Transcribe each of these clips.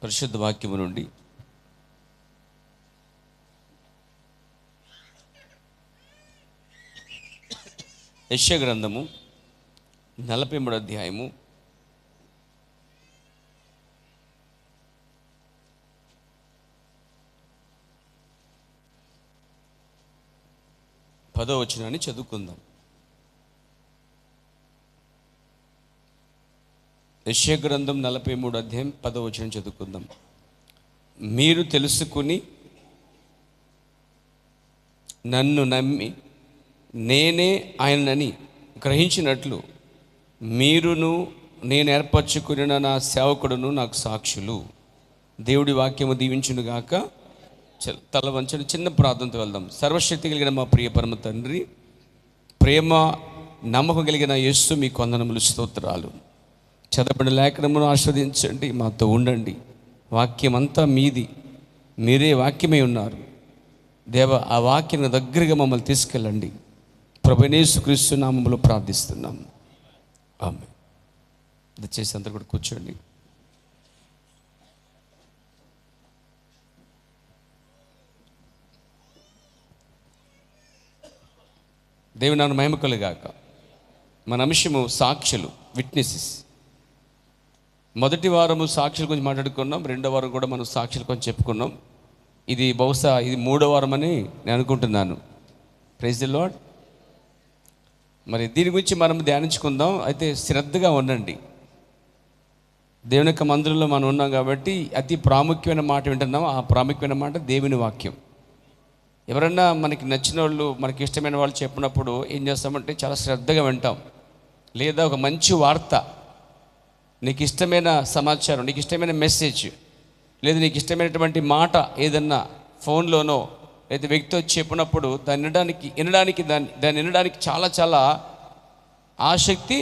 పరిశుద్ధ వాక్యము నుండి యెషయా గ్రంథము 43వ అధ్యాయము 10వ వచనాన్ని చదువుకుందాం. యెషయా గ్రంథం 43వ అధ్యాయం 10వ వచనం చదువుకుందాం. మీరు తెలుసుకుని నన్ను నమ్మి నేనే ఆయనని గ్రహించినట్లు మీరును నేను ఏర్పరచుకున్న నా సేవకుడును నాకు సాక్షులు. దేవుడి వాక్యము దీవించునుగాక. తల వంచని చిన్న ప్రార్థనతో వెళ్దాం. సర్వశక్తి కలిగిన మా ప్రియ పరమ తండ్రి, ప్రేమ నమ్మకం కలిగిన యేసు మీ వందనములు, స్తోత్రాలు. చదవబడిన లేఖనమును ఆస్వాదించండి, మాతో ఉండండి. వాక్యం అంతా మీది, మీరే వాక్యమై ఉన్నారు దేవ. ఆ వాక్యం దగ్గరగా మమ్మల్ని తీసుకెళ్ళండి. ప్రభువైన యేసుక్రీస్తు నామములో ప్రార్థిస్తున్నాం, ఆమేన్. దయచేసి అందరూ కూడా కూర్చోండి. దేవుని నామమున మహిమ కలుగాక. మన అంశము సాక్షులు, విట్నెసెస్. మొదటి వారము సాక్షుల గురించి మాట్లాడుకున్నాం. రెండో వారం కూడా మనం సాక్షుల గురించి చెప్పుకున్నాం. ఇది బహుశా ఇది 3వ వారం అని నేను అనుకుంటున్నాను. Praise the Lord. మరి దీని గురించి మనం ధ్యానించుకుందాం. అయితే శ్రద్ధగా ఉండండి. దేవుని యొక్క మందిరంలో మనం ఉన్నాం కాబట్టి అతి ప్రాముఖ్యమైన మాట వింటున్నాం. ఆ ప్రాముఖ్యమైన మాట దేవుని వాక్యం. ఎవరన్నా మనకి నచ్చిన వాళ్ళు, మనకి ఇష్టమైన వాళ్ళు చెప్పినప్పుడు ఏం చేస్తామంటే చాలా శ్రద్ధగా వింటాం. లేదా ఒక మంచి వార్త, నీకు ఇష్టమైన సమాచారం, నీకు ఇష్టమైన మెసేజ్, లేదా నీకు ఇష్టమైనటువంటి మాట ఏదన్నా ఫోన్లోనో లేదా వ్యక్తితో చెప్పినప్పుడు దాన్ని వినడానికి చాలా చాలా ఆసక్తి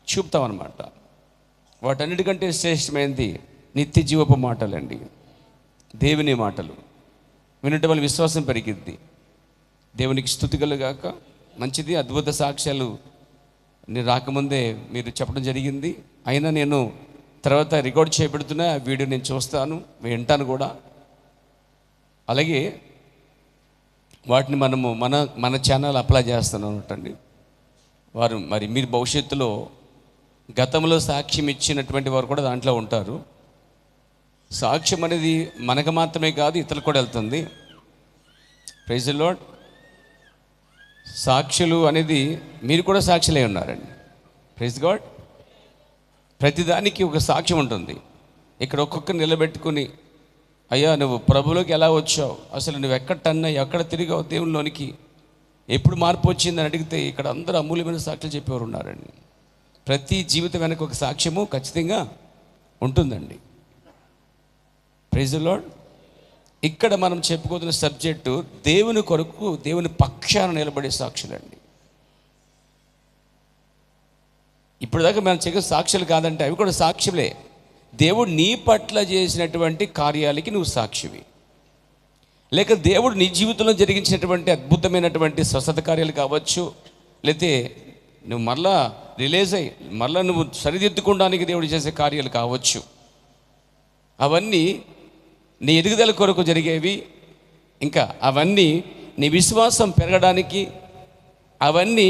చూపుతాం అన్నమాట. వాటన్నిటికంటే శ్రేష్టమైనది నిత్య జీవపు మాటలండి, దేవుని మాటలు. వినటం వల్ల విశ్వాసం పెరిగిద్ది. దేవునికి స్తుతి కలుగాక. మంచిది. అద్భుత సాక్ష్యాలు నేను రాకముందే మీరు చెప్పడం జరిగింది. అయినా నేను తర్వాత రికార్డ్ చేయబడుతున్నా ఆ వీడియో నేను చూస్తాను, వింటాను కూడా. అలాగే వాటిని మనము మన ఛానల్ అప్లై చేస్తాను అన్నట్టండి. వారు మరి మీరు భవిష్యత్తులో గతంలో సాక్ష్యం ఇచ్చినటువంటి వారు కూడా దాంట్లో ఉంటారు. సాక్ష్యం అనేది మనకు మాత్రమే కాదు, ఇతరులకు కూడా వెళ్తుంది. Praise the Lord. సాక్షులు అనేది మీరు కూడా సాక్షులై ఉన్నారండి. Praise God. ప్రతిదానికి ఒక సాక్ష్యం ఉంటుంది. ఇక్కడ ఒక్కొక్కరు నిలబెట్టుకుని, అయ్యా నువ్వు ప్రభులోకి ఎలా వచ్చావు, అసలు నువ్వు ఎక్కడ తిరిగావు దేవునిలోనికి, ఎప్పుడు మార్పు వచ్చిందని అడిగితే ఇక్కడ అందరూ అమూల్యమైన సాక్ష్యాలు చెప్పేవారు ఉన్నారండి. ప్రతి జీవితం వెనక ఒక సాక్ష్యము ఖచ్చితంగా ఉంటుందండి. Praise the lord. ఇక్కడ మనం చెప్పుకోతున్న సబ్జెక్టు దేవుని కొరకు, దేవుని పక్షాన నిలబడే సాక్షులండి. ఇప్పుడు దాకా మనం చెప్పే సాక్షులు కాదంటే అవి కూడా సాక్ష్యులే. దేవుడు నీ పట్ల చేసినటువంటి కార్యాలకి నువ్వు సాక్షివి, లేక దేవుడు నీ జీవితంలో జరిగించినటువంటి అద్భుతమైనటువంటి స్వస్థత కార్యాలు కావచ్చు, లేకపోతే నువ్వు మరలా రిలీజ్ అయ్యి మరలా నువ్వు సరిదిద్దుకోవడానికి దేవుడు చేసే కార్యాలు కావచ్చు. అవన్నీ నీ ఎదుగుదల కొరకు జరిగేవి. ఇంకా అవన్నీ నీ విశ్వాసం పెరగడానికి, అవన్నీ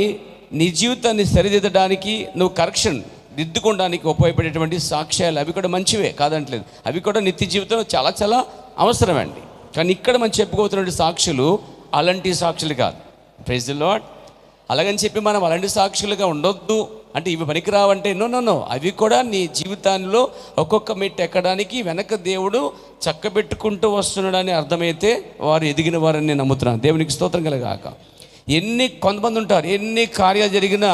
నీ జీవితాన్ని సరిదిద్దడానికి, నువ్వు కరెక్షన్ దిద్దుకోవడానికి ఉపయోగపడేటువంటి సాక్ష్యాలు. అవి కూడా మంచివే, కాదంటలేదు. అవి కూడా నిత్య జీవితంలో చాలా చాలా అవసరమండి. కానీ ఇక్కడ మనం చెప్పుకోతున్న సాక్షులు అలాంటి సాక్షులు కాదు. Praise the Lord. అలాగని చెప్పి మనం అలాంటి సాక్షులుగా ఉండొద్దు అంటే ఇవి పనికిరావంటే నో. అవి కూడా నీ జీవితాల్లో ఒక్కొక్క మెట్టు ఎక్కడానికి వెనక దేవుడు చక్కబెట్టుకుంటూ వస్తున్నాడని అర్థమైతే వారు ఎదిగిన వారని నేను నమ్ముతున్నాను. దేవునికి స్తోత్రం కలగాక. కొంతమంది ఉంటారు, ఎన్ని కార్యాలు జరిగినా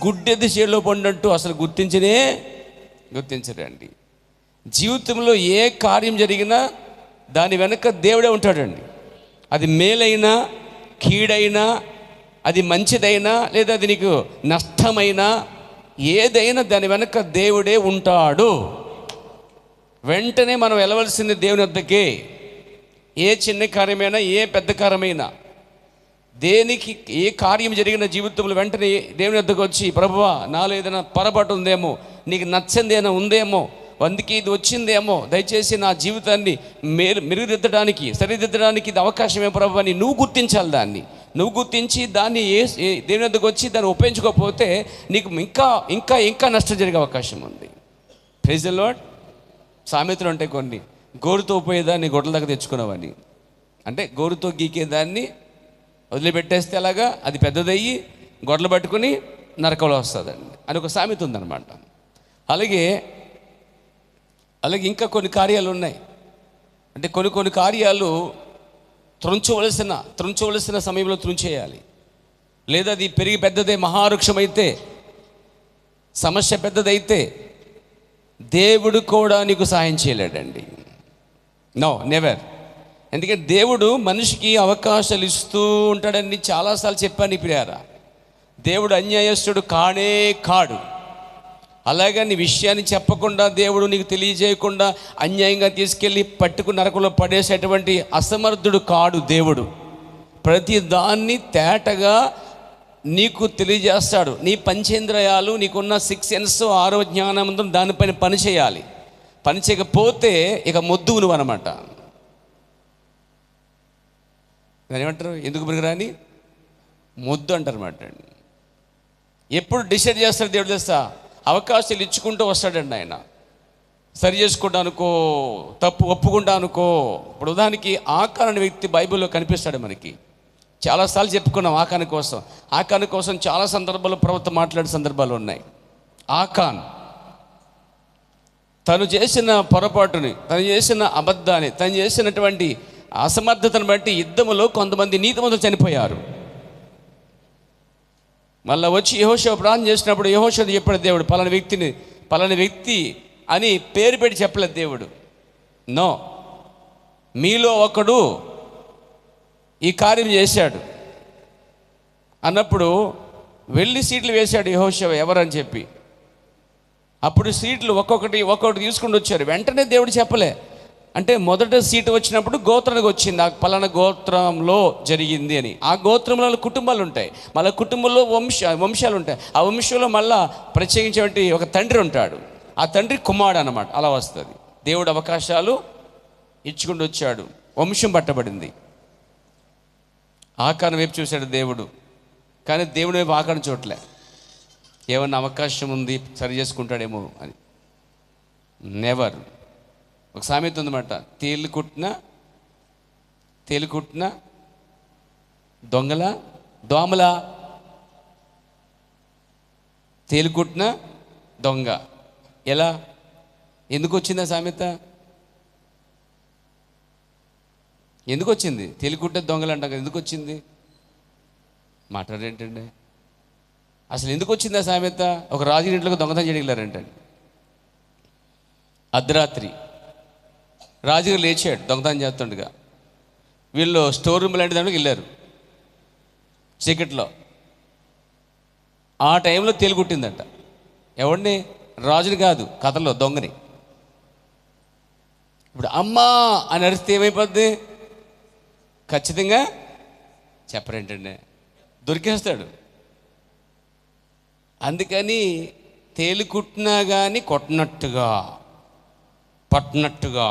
గుడ్డెద్ది చేలో పడినట్టు అసలు గుర్తించరండి. జీవితంలో ఏ కార్యం జరిగినా దాని వెనక దేవుడే ఉంటాడండి. అది మేలైనా కీడైనా, అది మంచిదైనా లేదా అది నీకు నష్టమైనా, ఏదైనా దాని వెనక దేవుడే ఉంటాడు. వెంటనే మనం వెళ్ళవలసింది దేవుని వద్దకే. ఏ చిన్న కార్యమైనా, ఏ పెద్ద కార్యమైనా, దేనికి ఏ కార్యం జరిగిన జీవితంలో వెంటనే దేవుని వద్దకు వచ్చి, ప్రభువా నాలో ఏదైనా పొరపాటు ఉందేమో, నీకు నచ్చంది ఏదైనా ఉందేమో, అందుకే ఇది వచ్చిందేమో, దయచేసి నా జీవితాన్ని మెరుగుదిద్దడానికి, సరిదిద్దడానికి ఇది అవకాశమే ప్రభు అని నువ్వు గుర్తించాలి. దాన్ని నువ్వు గుర్తించి దాన్ని దేవుని వద్దకు వచ్చి దాన్ని ఉపయోగించుకోకపోతే నీకు ఇంకా ఇంకా ఇంకా నష్టం జరిగే అవకాశం ఉంది. Praise the Lord. సామెతలు ఉంటాయి కొన్ని, గోరుతో పోయేదాన్ని గొడ్ల దగ్గర తెచ్చుకున్నావని. అంటే గోరుతో గీకేదాన్ని వదిలిపెట్టేస్తే అలాగా అది పెద్దదయ్యి గొడ్డలు పట్టుకుని నరకంలో వస్తుందండి అని ఒక సామెత ఉందన్నమాట. అలాగే ఇంకా కొన్ని కార్యాలు ఉన్నాయి. అంటే కొన్ని కార్యాలు త్రుంచవలసిన సమయంలో త్రుంచేయాలి. లేదా అది పెరిగి పెద్దదే, మహావృక్షమైతే, సమస్య పెద్దదైతే దేవుడు కూడా నీకు సహాయం చేయలేడండి. No, never. ఎందుకంటే దేవుడు మనిషికి అవకాశాలు ఇస్తూ ఉంటాడని చాలాసార్లు చెప్పాను. ప్రియారా, దేవుడు అన్యాయస్తుడు కానే కాడు. అలాగని విషయాన్ని చెప్పకుండా, దేవుడు నీకు తెలియజేయకుండా అన్యాయంగా తీసుకెళ్ళి పట్టుకుని నరకంలో పడేసేటువంటి అసమర్థుడు కాడు దేవుడు. ప్రతి దాన్ని తేటగా నీకు తెలియజేస్తాడు. నీ పంచేంద్రియాలు, నీకున్న 6 సెన్స్, 6వ జ్ఞానం దానిపైన పని చేయాలి. పని చేయకపోతే ఇక మొద్దువు నువ్వు అనమాట. ఏమంటారు, ఎందుకు పనికిరాని మొద్దు అంటారు అన్నమాట. ఎప్పుడు డిసైడ్ చేస్తాడు దేవుడు తెలుసా? అవకాశాలు ఇచ్చుకుంటూ వస్తాడండి ఆయన. సరి చేసుకుంటా అనుకో, తప్పు ఒప్పుకుంటా అనుకో. ఇప్పుడు ఉదాహరణకి ఆకాన్ అనే వ్యక్తి బైబిల్లో కనిపిస్తాడు మనకి. చాలాసార్లు చెప్పుకున్నాం ఆకాన్ కోసం చాలా సందర్భాల్లో ప్రవక్త మాట్లాడే సందర్భాలు ఉన్నాయి. ఆకాన్ తను చేసిన పొరపాటుని, తను చేసిన అబద్ధాన్ని, తను చేసినటువంటి అసమర్థతను బట్టి యుద్ధములో కొంతమంది నీతిమంతులు చనిపోయారు. మళ్ళీ వచ్చి యెహోషువ ప్రార్థన చేసినప్పుడు యెహోషువ చెప్పాడు దేవుడు, పలానా వ్యక్తి అని పేరు పెట్టి చెప్పలేదు దేవుడు. నో, మీలో ఒకడు ఈ కార్యం చేశాడు అన్నప్పుడు వెళ్ళి సీట్లు వేశాడు యెహోషువ ఎవరని చెప్పి. అప్పుడు సీట్లు ఒక్కొక్కటి తీసుకుని వచ్చారు. వెంటనే దేవుడు చెప్పలే. అంటే మొదట సీటు వచ్చినప్పుడు గోత్రానికి వచ్చింది, ఆ పలానా గోత్రంలో జరిగింది అని. ఆ గోత్రంలో కుటుంబాలు ఉంటాయి, మళ్ళీ కుటుంబంలో వంశాలు ఉంటాయి. ఆ వంశంలో మళ్ళా ప్రత్యేకించేటువంటి ఒక తండ్రి ఉంటాడు, ఆ తండ్రి కుమారుడు అన్నమాట. అలా వస్తుంది. దేవుడు అవకాశాలు ఇచ్చుకుంటూ వచ్చాడు. వంశం పట్టబడింది. ఆకాను వైపు చూశాడు దేవుడు, కానీ దేవుడి వైపు ఆకాను చూడలే. ఏమన్నా అవకాశం ఉంది, సరి చేసుకుంటాడేమో అని. నెవర్. ఒక సామెత ఉందన్నమాట, తేలు కుట్టిన దోమల తేలు కుట్టిన దొంగ. ఎలా, ఎందుకు వచ్చింది ఆ సామెత? ఎందుకు వచ్చింది? తేలు కుట్టే దొంగలు అంటాం కదా, ఎందుకు వచ్చింది? మాట్లాడేంటండి, అసలు ఎందుకు వచ్చింది ఆ సామెత? ఒక రాజు ఇంట్లోకి దొంగతనం చేయగలరంటండి. అర్ధరాత్రి రాజుగారు లేచాడు దొంగతనం చేస్తుండగా. వీళ్ళు స్టోర్ రూమ్ లాంటి దాంట్లోకి వెళ్ళారు చీకట్లో. ఆ టైంలో తేలుకుట్టిందంట. ఎవడిని? రాజుని కాదు, కథలో దొంగని. ఇప్పుడు అమ్మా అని అరిస్తే ఏమైపోద్ది? ఖచ్చితంగా చెప్పరేంటండి, దొరికేస్తాడు. అందుకని తేలుకుట్టినా కానీ కొట్టినట్టుగా, పట్టినట్టుగా.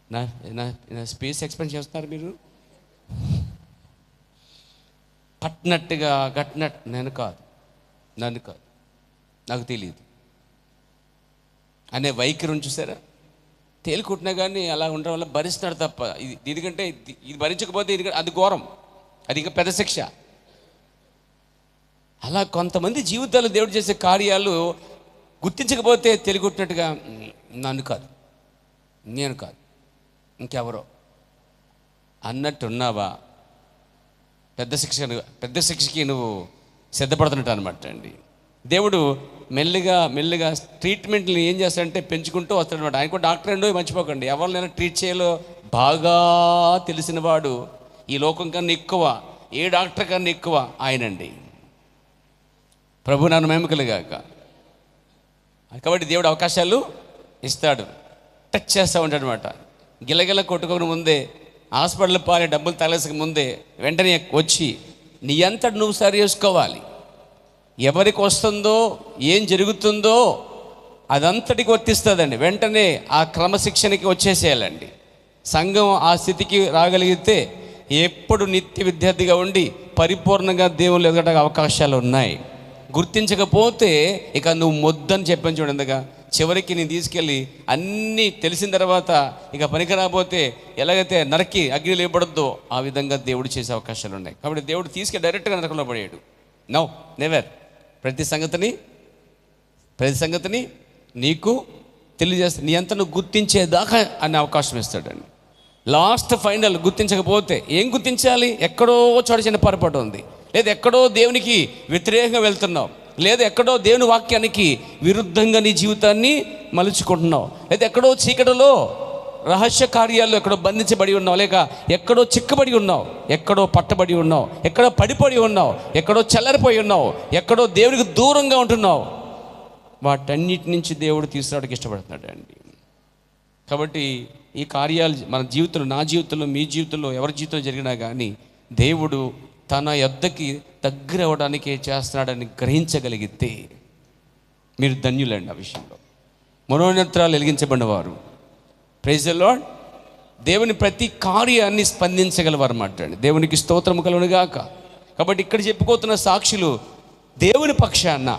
నా స్పేస్ ఎక్స్పెండ్ చేస్తున్నారు మీరు. పట్టినట్టుగా, కట్టినట్టు. నన్ను కాదు, నాకు తెలియదు అనే వైఖరిని చూసారా? తేలికుట్టినా కానీ అలా ఉండడం వల్ల భరిస్తున్నాడు తప్ప, దీనికంటే ఇది భరించకపోతే అది ఘోరం, అది ఇంకా పెద్ద శిక్ష. అలా కొంతమంది జీవితాలు దేవుడు చేసే కార్యాలు గుర్తించకపోతే తెలియకుట్టినట్టుగా, నన్ను కాదు, నేను కాదు, ఇంకెవరో అన్నట్టున్నావా? పెద్ద శిక్షకి నువ్వు సిద్ధపడుతున్నట్టు అనమాట అండి. దేవుడు మెల్లిగా ట్రీట్మెంట్ని ఏం చేస్తాడంటే పెంచుకుంటూ వస్తాడనమాట. ఆయన కూడా డాక్టర్ అండో, మర్చిపోకండి. ఎవరినైనా ట్రీట్ చేయాలో బాగా తెలిసిన వాడు ఈ లోకం కన్నా ఎక్కువ, ఏ డాక్టర్ కన్నా ఎక్కువ ఆయనండి. ప్రభు నన్ను మేమకలుగాక. కాబట్టి దేవుడు అవకాశాలు ఇస్తాడు, టచ్ చేస్తూ ఉంటాడు అనమాట. గిలగిల కొట్టుకోక ముందే, హాస్పిటల్ పాలే డబ్బులు తగలేసక ముందే వెంటనే వచ్చి నీ అంతటి నువ్వు సరి చేసుకోవాలి. ఎవరికి వస్తుందో, ఏం జరుగుతుందో అదంతటికి వర్తిస్తుందండి. వెంటనే ఆ క్రమశిక్షణకి వచ్చేసేయాలండి. సంఘం ఆ స్థితికి రాగలిగితే ఎప్పుడు నిత్య విద్యార్థిగా ఉండి పరిపూర్ణంగా దేవుళ్ళు ఎదగడానికి అవకాశాలు ఉన్నాయి. గుర్తించకపోతే ఇక నువ్వు మొద్దని చెప్పని చూడండిగా, చివరికి నేను తీసుకెళ్ళి అన్నీ తెలిసిన తర్వాత ఇక పనికి రాకపోతే ఎలాగైతే నరకి అగ్ని లేపడద్దో ఆ విధంగా దేవుడు చేసే అవకాశాలు ఉన్నాయి. కాబట్టి దేవుడు తీసుకెళ్ళి డైరెక్ట్గా నరకంలో పడేయడు. No, never. ప్రతి సంగతిని నీకు తెలియజేస్తా, నీ అంత నువ్వు గుర్తించేదాకా అనే అవకాశం ఇస్తాడండి. లాస్ట్ ఫైనల్ గుర్తించకపోతే ఏం గుర్తించాలి? ఎక్కడో చోట చిన్న పొరపాటు ఉంది, లేదా ఎక్కడో దేవునికి వ్యతిరేకంగా వెళ్తున్నావు, లేదా ఎక్కడో దేవుని వాక్యానికి విరుద్ధంగా నీ జీవితాన్ని మలుచుకుంటున్నావు, లేదా ఎక్కడో చీకటిలో రహస్య కార్యాల్లో ఎక్కడో బంధించబడి ఉన్నావు, లేక ఎక్కడో చిక్కబడి ఉన్నావు, ఎక్కడో పట్టబడి ఉన్నావు, ఎక్కడో పడిపోయి ఉన్నావు, ఎక్కడో చల్లరిపోయి ఉన్నావు, ఎక్కడో దేవునికి దూరంగా ఉంటున్నావు. వాటన్నిటి నుంచి దేవుడు తీసుకురావడానికి ఇష్టపడుతున్నాడు అండి. కాబట్టి ఈ కార్యాలు మన జీవితంలో, నా జీవితంలో, మీ జీవితంలో, ఎవరి జీవితంలో జరిగినా కానీ దేవుడు తన యొద్దకి దగ్గర అవ్వడానికి చేస్తున్నాడని గ్రహించగలిగితే మీరు ధన్యులండి. ఆ విషయంలో మనోనేత్రాలు వెలిగించబడినవారు, ప్రైజ్ ది లార్డ్, దేవుని ప్రతి కార్యాన్ని స్పందించగలవారు అన్నమాట. దేవునికి స్తోత్రము కలుగునుగాక. కాబట్టి ఇక్కడ చెప్పుకోతున్న సాక్షులు దేవుని పక్షాన,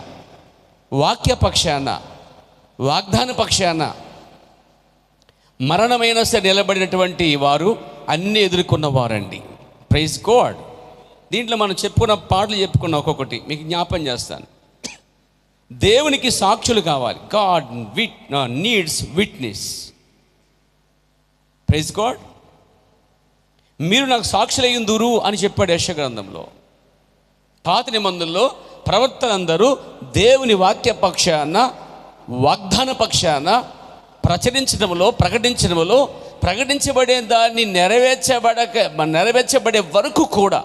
వాక్య పక్షాన, వాగ్దాన పక్షాన, మరణమైన సరే నిలబడినటువంటి వారు అన్నీ ఎదుర్కొన్నవారండి. Praise God. దీంట్లో మనం చెప్పుకున్న పాటలు చెప్పుకున్న ఒక్కొక్కటి మీకు జ్ఞాపం చేస్తాను. దేవునికి సాక్షులు కావాలి. God needs witness. Praise God. మీరు నాకు సాక్షులయ్యుందురు అని చెప్పాడు యెషయా గ్రంథంలో. పాత నిబంధనలో ప్రవక్తలందరూ దేవుని వాక్య పక్షాన, వాగ్దాన పక్షాన ప్రకటించడంలో ప్రకటించబడే దాన్ని నెరవేర్చబడే వరకు కూడా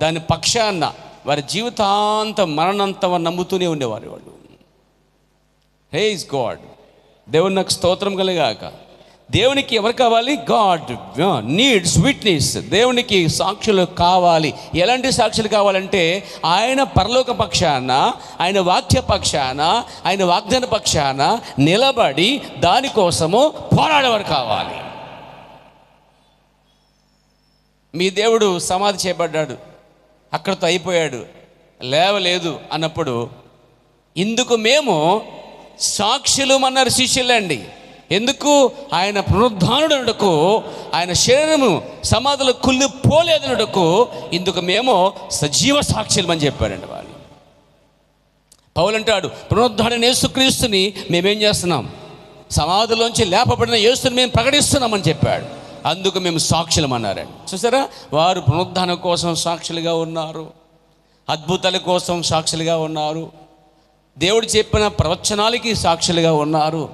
దాని పక్షాన వారి జీవితాంతం మరణంతం నమ్ముతూనే ఉండేవారు వాళ్ళు. Praise God. దేవుని నాకు స్తోత్రం కలిగాక. దేవునికి ఎవరు కావాలి? God needs witness. దేవునికి సాక్షులు కావాలి. ఎలాంటి సాక్షులు కావాలంటే ఆయన పరలోక పక్షాన, ఆయన వాక్య పక్షాన, ఆయన వాగ్దాన పక్షాన నిలబడి దానికోసము పోరాడేవారు కావాలి. మీ దేవుడు సమాధి చేయబడ్డాడు, అక్కడితో అయిపోయాడు, లేవలేదు అన్నప్పుడు ఇందుకు మేము సాక్షులు అన్నారు శిష్యులండి. ఎందుకు? ఆయన పునరుద్ధానుడకు, ఆయన శరీరము సమాధిలో కుళ్ళిపోలేదనుటకు ఇందుకు మేము సజీవ సాక్షులు అని చెప్పాడండి వాళ్ళు. పౌలు అంటాడు, పునరుద్ధానుడైన యేసుక్రీస్తుని మేమేం చేస్తున్నాం? సమాధిలోంచి లేపబడిన యేసుని మేము ప్రకటిస్తున్నామని చెప్పాడు. అందుకు మేము సాక్షులం అన్నారండి. చూసారా, వారు పునరుద్ధానం కోసం సాక్షులుగా ఉన్నారు, అద్భుతాల కోసం సాక్షులుగా ఉన్నారు, దేవుడు చెప్పిన ప్రవచనాలకి సాక్షులుగా ఉన్నారు.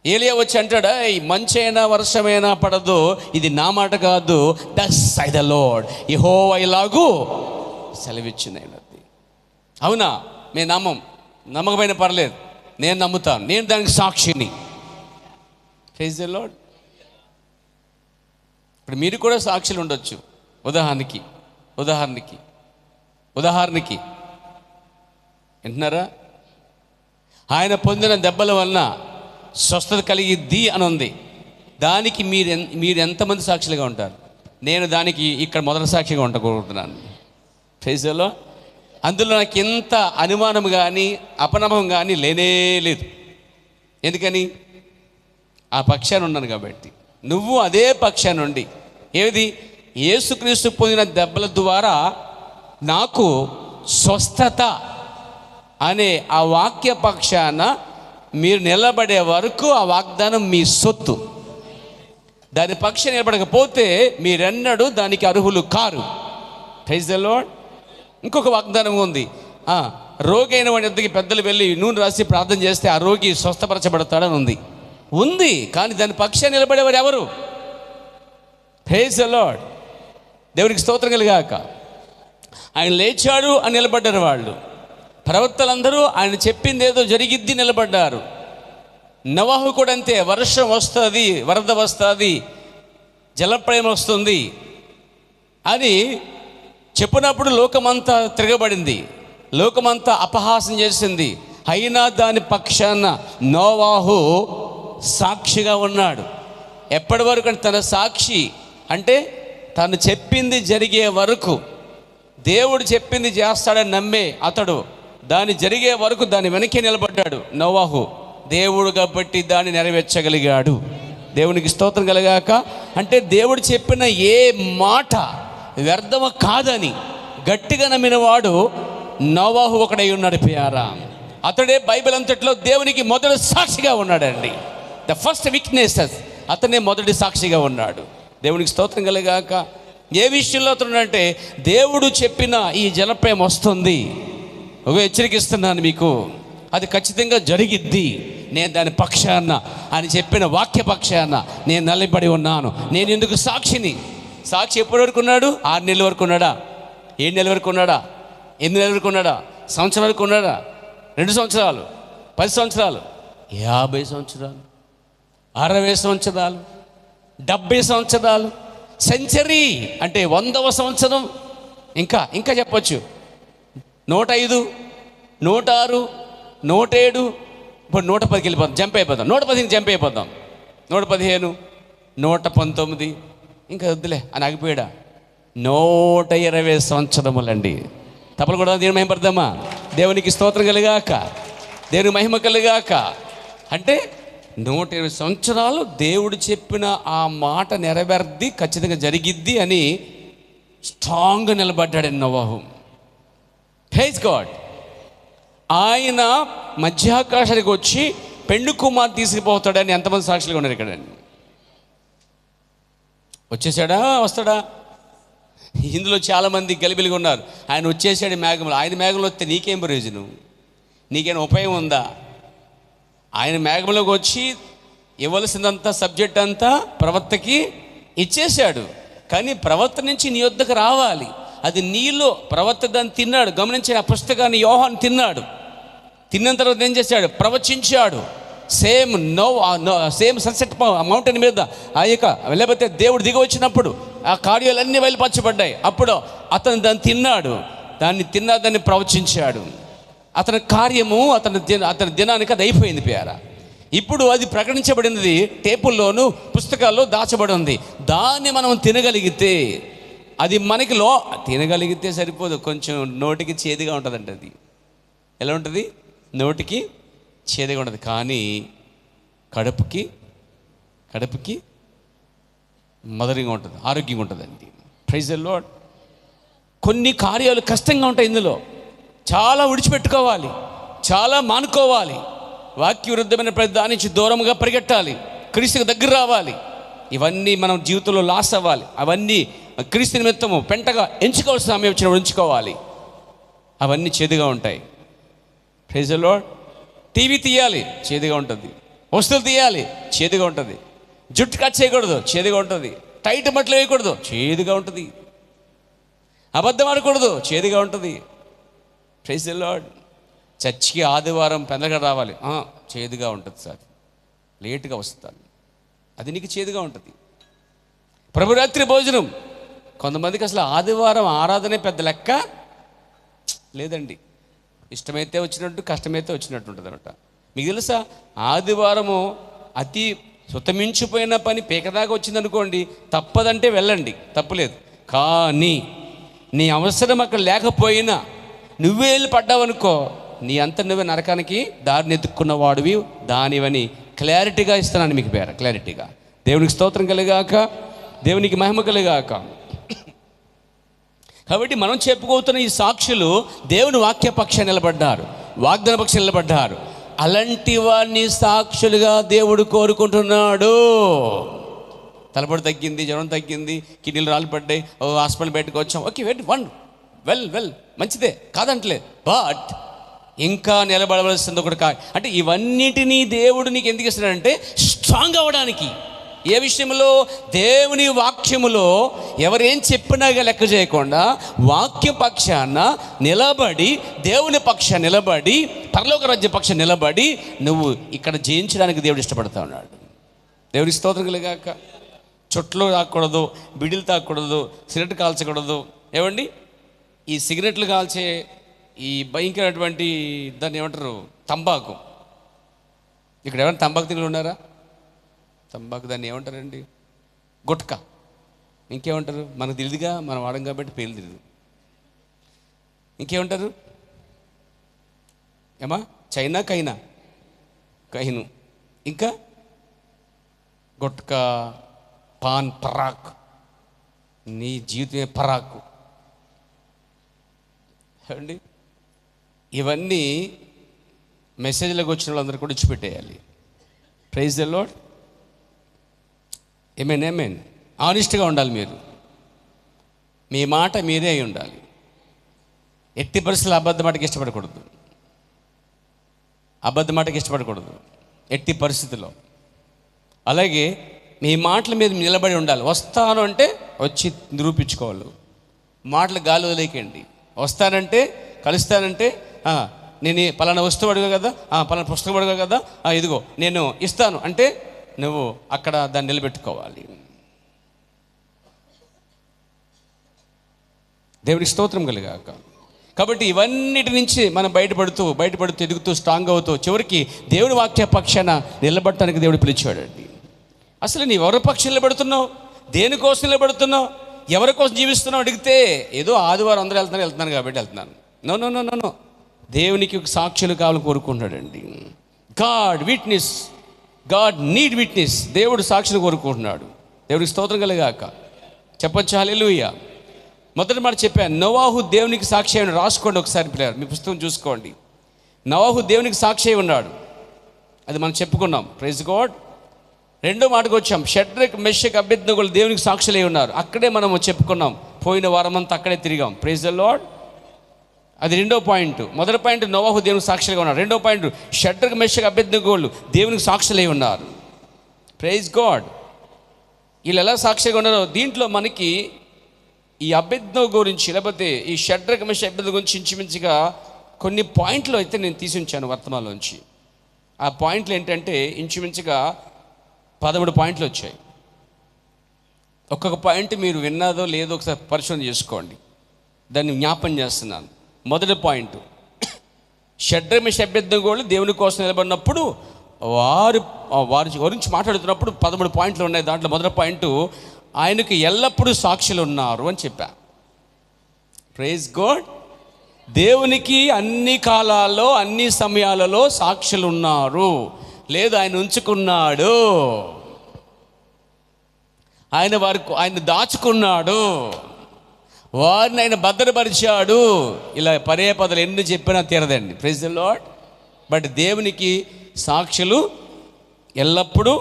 ఏలియా వచ్చి అంటాడా, ఈ మంచి అయినా వర్షమైనా పడదు, ఇది నా మాట కాదు, దస్ సై ద లార్డ్, యెహోవా ఇలాగూ సెలవిచ్చినది. అవునా? మేము నమ్మకమైన పర్లేదు, నేను నమ్ముతాను, నేను దానికి సాక్షిని. Praise the Lord. ఇప్పుడు మీరు కూడా సాక్షులు ఉండొచ్చు. ఉదాహరణకి వింటున్నారా? ఆయన పొందిన దెబ్బల వలన స్వస్థత కలిగిద్ది అని ఉంది. దానికి మీరు ఎంతమంది సాక్షులుగా ఉంటారు? నేను దానికి ఇక్కడ మొదటి సాక్షిగా ఉండకూడుతున్నాను. Praise the lord. అందులో నాకు ఎంత అనుమానం కానీ అపనమ్మకం కానీ లేనే లేదు. ఎందుకని? ఆ పక్షాన్ని ఉన్నాను కాబట్టి. నువ్వు అదే పక్షాన్ని ఉండి ఏది? యేసుక్రీస్తు పొందిన దెబ్బల ద్వారా నాకు స్వస్థత అనే ఆ వాక్య పక్షాన మీరు నిలబడే వరకు ఆ వాగ్దానం మీ సొత్తు. దాని పక్షం నిలబడకపోతే మీరెన్నడూ దానికి అర్హులు కారు. Praise the lord. ఇంకొక వాగ్దానం ఉంది. రోగి అయిన వాడి వద్దకి పెద్దలు వెళ్ళి నూనె రాసి ప్రార్థన చేస్తే ఆ రోగి స్వస్థపరచబడతాడని ఉంది. కానీ దాని పక్షాన్ని నిలబడేవారు ఎవరు? Praise the Lord. దేవునికి స్తోత్రం కలిగాక. ఆయన లేచాడు అని నిలబడ్డారు వాళ్ళు. ప్రవక్తలందరూ ఆయన చెప్పింది ఏదో జరిగిద్ది నిలబడ్డారు. నోవహు కూడా అంతే. వర్షం వస్తుంది, వరద వస్తుంది, జలప్రళయం వస్తుంది అని చెప్పినప్పుడు లోకమంతా తిరగబడింది, లోకమంతా అపహాసం చేసింది. అయినా దాని పక్షాన నోవాహు సాక్షిగా ఉన్నాడు. ఎప్పటి వరకు అంటే తన సాక్షి అంటే తను చెప్పింది జరిగే వరకు, దేవుడు చెప్పింది చేస్తాడని నమ్మే అతడు దాని జరిగే వరకు దాని వెనకే నిలబడ్డాడు నోవాహు. దేవుడు కాబట్టి దాన్ని నెరవేర్చగలిగాడు. దేవునికి స్తోత్రం కలగాక. అంటే దేవుడు చెప్పిన ఏ మాట వ్యర్థమ కాదని గట్టిగా నమ్మినవాడు నోవాహు ఒకడై ఉన్నాడు ప్రియారా. అతడే బైబిల్ అంతట్లో దేవునికి మొదటి సాక్షిగా ఉన్నాడండి. ద ఫస్ట్ విట్నెసెస్, అతనే మొదటి సాక్షిగా ఉన్నాడు. దేవునికి స్తోత్రం కలగాక. ఏ విషయంలో అతను అంటే దేవుడు చెప్పిన ఈ జలప్రయం వస్తుంది, ఒక హెచ్చరికిస్తున్నాను మీకు, అది ఖచ్చితంగా జరిగిద్ది, నేను దాని పక్షాన అని చెప్పిన వాక్య పక్షాన నేను నిలబడి ఉన్నాను. నేను ఎందుకు సాక్షిని. సాక్షి ఎప్పటి వరకు ఉన్నాడు? 6 నెలల వరకు ఉన్నాడా? 7 నెలల వరకు ఉన్నాడా? 8 నెలల వరకు ఉన్నాడా? సంవత్సరం వరకు ఉన్నాడా? 2 సంవత్సరాలు, 10 సంవత్సరాలు, 50 సంవత్సరాలు, 60 సంవత్సరాలు, 70 సంవత్సరాలు, సెంచరీ అంటే 100వ సంవత్సరం, ఇంకా చెప్పచ్చు 105, 106, 107, ఇప్పుడు 110కి వెళ్ళిపోతాం, జంప్ అయిపోతాం. 110కి జంప్ అయిపోతాం. 115, 119, ఇంకా వద్దులే అని ఆగిపోయాడా? 120 సంవత్సరములండి. తప్పలు కూడా దేవుని మహిమపడదామా? దేవునికి స్తోత్రం కలిగాక, దేవుని మహిమ కలిగాక. అంటే 120 సంవత్సరాలు దేవుడు చెప్పిన ఆ మాట నెరవేర్ది, ఖచ్చితంగా జరిగిద్ది అని స్ట్రాంగ్గా నిలబడ్డాడు నోవాహు. Praise God. ఆయన మధ్యాకాశానికి వచ్చి పెండు కుమార్ తీసుకుపోతాడని ఎంతమంది సాక్షులుగా ఉన్నారు ఇక్కడ? వచ్చేసాడా? వస్తాడా? ఇందులో చాలామంది గలిబిలిగా ఉన్నారు. ఆయన వచ్చేసాడు మేఘంలో. ఆయన మేఘంలో వస్తే నీకేం ప్రయోజనం? నీకేం ఉపయోగం ఉందా? ఆయన మేఘంలోకి వచ్చి ఇవ్వవలసిందంతా సబ్జెక్ట్ అంతా ప్రవక్తకి ఇచ్చేశాడు. కానీ ప్రవక్త నుంచి నీ వద్దకు రావాలి. అది నీలో ప్రవక్త దాన్ని తిన్నాడు. గమనించి ఆ పుస్తకాన్ని యోహాను తిన్నాడు. తిన్న తర్వాత ఏం చేశాడు? ప్రవచించాడు. సేమ్ సన్సెట్ మౌంటైన్ మీద ఆ యొక్క లేకపోతే దేవుడు దిగి వచ్చినప్పుడు ఆ కార్యాలన్నీ బయలుపరచబడ్డాయి. అప్పుడు అతను దాన్ని తిన్నాడు. దాన్ని ప్రవచించాడు. అతని కార్యము అతని దినానికి అది అయిపోయింది ప్యారా. ఇప్పుడు అది ప్రకటించబడినది, టేపుల్లోనూ పుస్తకాల్లో దాచబడి ఉంది. దాన్ని మనం తినగలిగితే అది మనకి తినగలిగితే సరిపోదు, కొంచెం నోటికి చేదుగా ఉంటుందండి. అది ఎలా ఉంటుంది? నోటికి చేదుగా ఉంటుంది, కానీ కడుపుకి మధురంగా ఉంటుంది, ఆరోగ్యంగా ఉంటుందండి. Praise the lord. కొన్ని కార్యాలు కష్టంగా ఉంటాయి. ఇందులో చాలా విడిచిపెట్టుకోవాలి, చాలా మానుకోవాలి. వాక్య విరుద్ధమైన ప్రతి దాని నుంచి దూరంగా పరిగెట్టాలి, క్రీస్తుకు దగ్గర రావాలి. ఇవన్నీ మనం జీవితంలో లాస్ అవ్వాలి. అవన్నీ క్రీస్తు నిమిత్తము పెంటగా ఎంచుకోవాల్సిన సమయం వచ్చినప్పుడు ఎంచుకోవాలి. అవన్నీ చేదుగా ఉంటాయి. Praise the lord. టీవీ తీయాలి, చేదుగా ఉంటుంది. వస్తువులు తీయాలి, చేదుగా ఉంటుంది. జుట్టు కట్ చేయకూడదు, చేదుగా ఉంటుంది. టైట్ బట్టలు వేయకూడదు, చేదుగా ఉంటుంది. అబద్ధం ఆడకూడదు, చేదుగా ఉంటుంది. Praise the lord. చర్చికి ఆదివారం పెందగా రావాలి, చేదుగా ఉంటుంది సార్, లేటుగా వస్తాను, అది నీకు చేదుగా ఉంటుంది. ప్రభురాత్రి భోజనం, కొంతమందికి అసలు ఆదివారం ఆరాధనే పెద్ద లెక్క లేదండి. ఇష్టమైతే వచ్చినట్టు, కష్టమైతే వచ్చినట్టు ఉంటుంది అనమాట. మీకు తెలుసా, ఆదివారము అతి సుతమించిపోయిన పని పీకదాకా వచ్చిందనుకోండి, తప్పదంటే వెళ్ళండి, తప్పులేదు. కానీ నీ అవసరం అక్కడ లేకపోయినా నువ్వే వెళ్ళి పడ్డావనుకో, నీ అంత నువ్వే నరకానికి దారిని ఎత్తుక్కున్న వాడివి దానివని క్లారిటీగా ఇస్తున్నాను మీకు పేర, క్లారిటీగా. దేవునికి స్తోత్రం కలిగాక, దేవునికి మహిమ కలిగాక. కాబట్టి మనం చెప్పుకోతున్న ఈ సాక్షులు దేవుని వాక్యపక్ష నిలబడ్డారు, వాగ్దాన పక్ష నిలబడ్డారు. అలాంటి వారిని సాక్షులుగా దేవుడు కోరుకుంటున్నాడు. తలపడి తగ్గింది, జ్వరం తగ్గింది, కిడ్నీలు రాళ్ళు పడ్డాయి, హాస్పిటల్ బయటకు వచ్చాం, ఓకే వెల్ మంచిదే, కాదంటలేదు. బట్ ఇంకా నిలబడవలసింది ఒకటి అంటే ఇవన్నిటినీ దేవుడు నీకు ఎందుకు ఇస్తున్నాడంటే స్ట్రాంగ్ అవ్వడానికి. ఏ విషయంలో? దేవుని వాక్యములో ఎవరేం చెప్పినాగా లెక్క చేయకుండా వాక్య పక్షాన నిలబడి, దేవుని పక్షాన నిలబడి, పరలోక రాజ్య పక్షాన నిలబడి నువ్వు ఇక్కడ జయించడానికి దేవుడు ఇష్టపడతా ఉన్నాడు. దేవుని స్తోత్రం కలుగాక. చుట్టలు తాకూడదు, బిడిలు తాకూడదు, సిగరెట్ కాల్చకూడదు. ఏమండి, ఈ సిగరెట్లు కాల్చే ఈ భయంకరమైనటువంటి దాన్ని ఏమంటారు, తంబాకు. ఇక్కడ ఎవరైనా తంబాకు తిని ఉన్నారా? తంబాకు దాన్ని ఏమంటారండి? గుట్కా. ఇంకేమంటారు? మనకు తెలియదుగా, మనం వాడం కాబట్టి పేర్లు తెలియదు. ఇంకేమంటారు? ఏమా? చైనా కైను, ఇంకా గుట్కా, పాన్ పరాక్. నీ జీవితమే పరాకు అండి. ఇవన్నీ మెసేజ్లోకి వచ్చిన వాళ్ళందరూ కూడా విడిచిపెట్టేయాలి. Praise the Lord. ఏమేన్ ఆనెస్ట్గా ఉండాలి. మీరు మీ మాట మీరే అయి ఉండాలి. ఎట్టి పరిస్థితుల్లో అబద్ధ మాటకి ఇష్టపడకూడదు ఎట్టి పరిస్థితుల్లో. అలాగే మీ మాటల మీద నిలబడి ఉండాలి. వస్తాను అంటే వచ్చి నిరూపించుకోవాలి. మాటలు గాలి వదిలేకండి. వస్తానంటే, కలుస్తానంటే, నేను పలానా వస్తువు అడుగు కదా, పలానా పుస్తకం అడుగు కదా, ఇదిగో నేను ఇస్తాను అంటే నువ్వు అక్కడ దాన్ని నిలబెట్టుకోవాలి. దేవునికి స్తోత్రం కలుగాక. కాబట్టి ఇవన్నిటి నుంచి మనం బయటపడుతూ ఎదుగుతూ స్ట్రాంగ్ అవుతూ చివరికి దేవుని వాక్య పక్షాన నిలబడటానికి దేవుడు పిలిచాడండి. అసలు నీవు ఎవరి పక్షం నిలబడుతున్నావు? దేనికోసం నిలబడుతున్నావు? ఎవరి కోసం జీవిస్తున్నావు అడిగితే ఏదో ఆదివారం అందరూ వెళ్తున్నాను కాబట్టి వెళ్తున్నాను. నో. దేవునికి సాక్షులు కావాలని కోరుకుంటున్నాడండి. God need witness. దేవుడు సాక్షులు కోరుకుంటున్నాడు. దేవుడికి స్తోత్రం కలుగాక. చెప్పొచ్చు హల్లెలూయా. మొదటి మాట చెప్పాను, నోవాహు దేవునికి సాక్షి అయి. రాసుకోండి ఒకసారి పిల్లలు, మీ పుస్తకం చూసుకోండి. నోవాహు దేవునికి సాక్షి అయి ఉన్నాడు. అది మనం చెప్పుకున్నాం. Praise God. రెండో మాటకు వచ్చాం. షడ్రక్ మెషక్ అబేద్నెగోలు దేవునికి సాక్షులై ఉన్నారు. అక్కడే మనం చెప్పుకున్నాం. పోయిన వారం అంతా అక్కడే తిరిగాం. Praise the lord. అది రెండో పాయింట్. మొదటి పాయింట్ నోవాహు దేవునికి సాక్షులుగా ఉన్నారు. రెండో పాయింట్ షడ్రక్ మెషక్ అబేద్నెగోలు దేవునికి సాక్షులై ఉన్నారు. Praise God. వీళ్ళు ఎలా సాక్షిగా ఉన్నారో దీంట్లో మనకి ఈ అబేద్నెగో గురించి, లేకపోతే ఈ షడ్రక్ మెషక్ అబేద్నెగో గురించి ఇంచుమించుగా కొన్ని పాయింట్లు అయితే నేను తీసి ఉంచాను వర్తమానంలోంచి. ఆ పాయింట్లు ఏంటంటే ఇంచుమించుగా 13 పాయింట్లు వచ్చాయి. ఒక్కొక్క పాయింట్ మీరు విన్నాదో లేదో ఒకసారి పరిశోధన చేసుకోండి. దాన్ని జ్ఞాపం చేస్తున్నాను. మొదటి పాయింట్, షడ్రక్ మెషక్ అబేద్నెగోలు దేవుని కోసం నిలబడినప్పుడు వారి గురించి మాట్లాడుతున్నప్పుడు 13 పాయింట్లు ఉన్నాయి. దాంట్లో మొదటి పాయింట్, ఆయనకు ఎల్లప్పుడూ సాక్షులు ఉన్నారు అని చెప్పా. Praise God. దేవునికి అన్ని కాలాల్లో అన్ని సమయాలలో సాక్షులు ఉన్నారు. లేదు, ఆయన ఉంచుకున్నాడు, ఆయన దాచుకున్నాడు, వారిని ఆయన భద్రపరిచాడు. ఇలా పదేపదాలు ఎన్ని చెప్పినా తీరదండి. Praise the Lord. బట్ దేవునికి సాక్షులు ఎల్లప్పుడూ,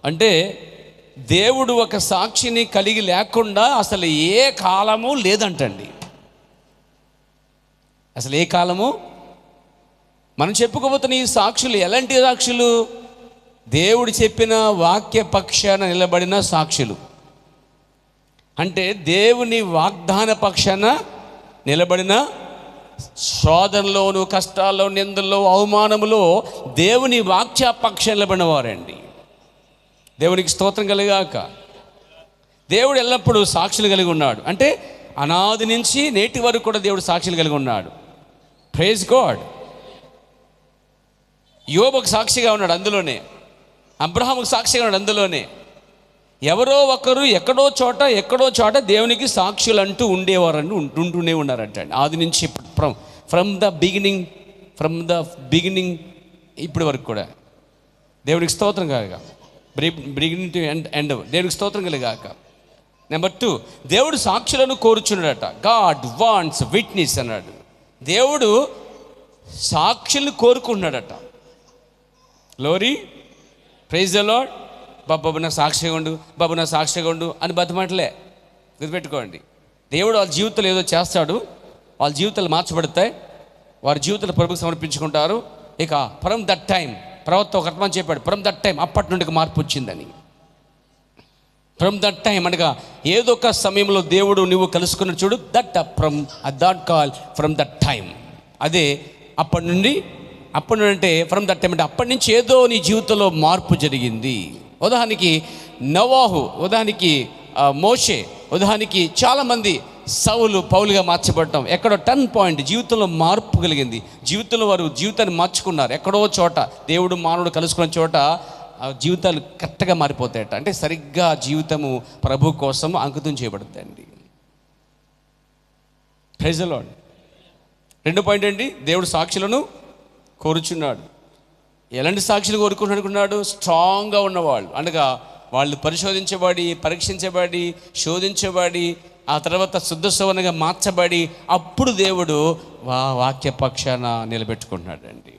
అంటే దేవుడు ఒక సాక్షిని కలిగి లేకుండా అసలు ఏ కాలము లేదంటండి. అసలు ఏ కాలము. మనం చెప్పుకోబోతున్న ఈ సాక్షులు ఎలాంటి సాక్షులు? దేవుడు చెప్పిన వాక్య పక్షాన నిలబడిన సాక్షులు. అంటే దేవుని వాగ్దాన పక్షాన నిలబడిన, శోధనలోను, కష్టాల్లో, నిందల్లో, అవమానములో దేవుని వాక్య పక్షాన నిలబడిన వారండి. దేవునికి స్తోత్రం కలుగాక. దేవుడు ఎల్లప్పుడూ సాక్షులు కలిగి ఉన్నాడు. అంటే అనాది నుంచి నేటి వరకు కూడా దేవుడు సాక్షులు కలిగి ఉన్నాడు. Praise God. యోబుకు సాక్షిగా ఉన్నాడు, అందులోనే. అబ్రహాముకు సాక్షిగా ఉన్నాడు, అందులోనే. ఎవరో ఒకరు ఎక్కడో చోట దేవునికి సాక్షులు అంటూ ఉండేవారని ఉంటూనే ఉన్నారంటండి. ఆది నుంచి ఫ్రమ్ ద బిగినింగ్ ఇప్పటి వరకు కూడా. దేవునికి స్తోత్రం కాక. Beginning to end. దేవునికి స్తోత్రం కలిగాక. నెంబర్ 2, దేవుడు సాక్షులను కోరుచున్నాడట. గాడ్ వాంట్స్ విట్నెస్ అన్నాడు. దేవుడు సాక్షులను కోరుకుంటున్నాడట. లోరీ. Praise the Lord. బాబు నాకు సాక్షిగా ఉండు అని బతిమాటలే. గుర్తుపెట్టుకోండి. దేవుడు వాళ్ళ జీవితంలో ఏదో చేస్తాడు, వాళ్ళ జీవితాలు మార్చబడతాయి, వారి జీవితాలు ప్రభువుకు సమర్పించుకుంటారు. ఇక ఫ్రమ్ దట్ టైం, ప్రవక్త ఒక అర్థం చెప్పాడు, ఫ్రమ్ దట్ టైం, అప్పటి నుండి మార్పు వచ్చిందని. ఫ్రమ్ దట్ టైం అనగా ఏదో ఒక సమయంలో దేవుడు నువ్వు కలుసుకున్న చూడు, that call from that time. అదే అప్పటి నుండి అంటే ఫ్రమ్ దట్ టైం అంటే అప్పటి నుంచి ఏదో నీ జీవితంలో మార్పు జరిగింది. ఉదాహరణకి నోవాహు, ఉదాహరణకి మోషే, ఉదాహరణకి చాలామంది సౌలు పౌలుగా మార్చబడటం, ఎక్కడో టర్న్ పాయింట్, జీవితంలో మార్పు కలిగింది. జీవితంలో వారు జీవితాన్ని మార్చుకున్నారు. ఎక్కడో చోట దేవుడు మానవుడు కలుసుకున్న చోట ఆ జీవితాలు కరెక్ట్గా మారిపోతాయట. అంటే సరిగ్గా జీవితము ప్రభు కోసం అంకితం చేయబడుతుందండి. Praise the Lord. రెండో పాయింట్ ఏంటి? దేవుడు సాక్షులను కోరుచున్నాడు. ఎలాంటి సాక్షులు కోరుకుంటున్నాడు? స్ట్రాంగ్గా ఉన్నవాళ్ళు, అనగా వాళ్ళు పరిశోధించబడి, పరీక్షించబడి, శోధించబడి, ఆ తర్వాత శుద్ధ సవనగా మార్చబడి, అప్పుడు దేవుడు వాక్య పక్షాన నిలబెట్టుకుంటున్నాడు అండి.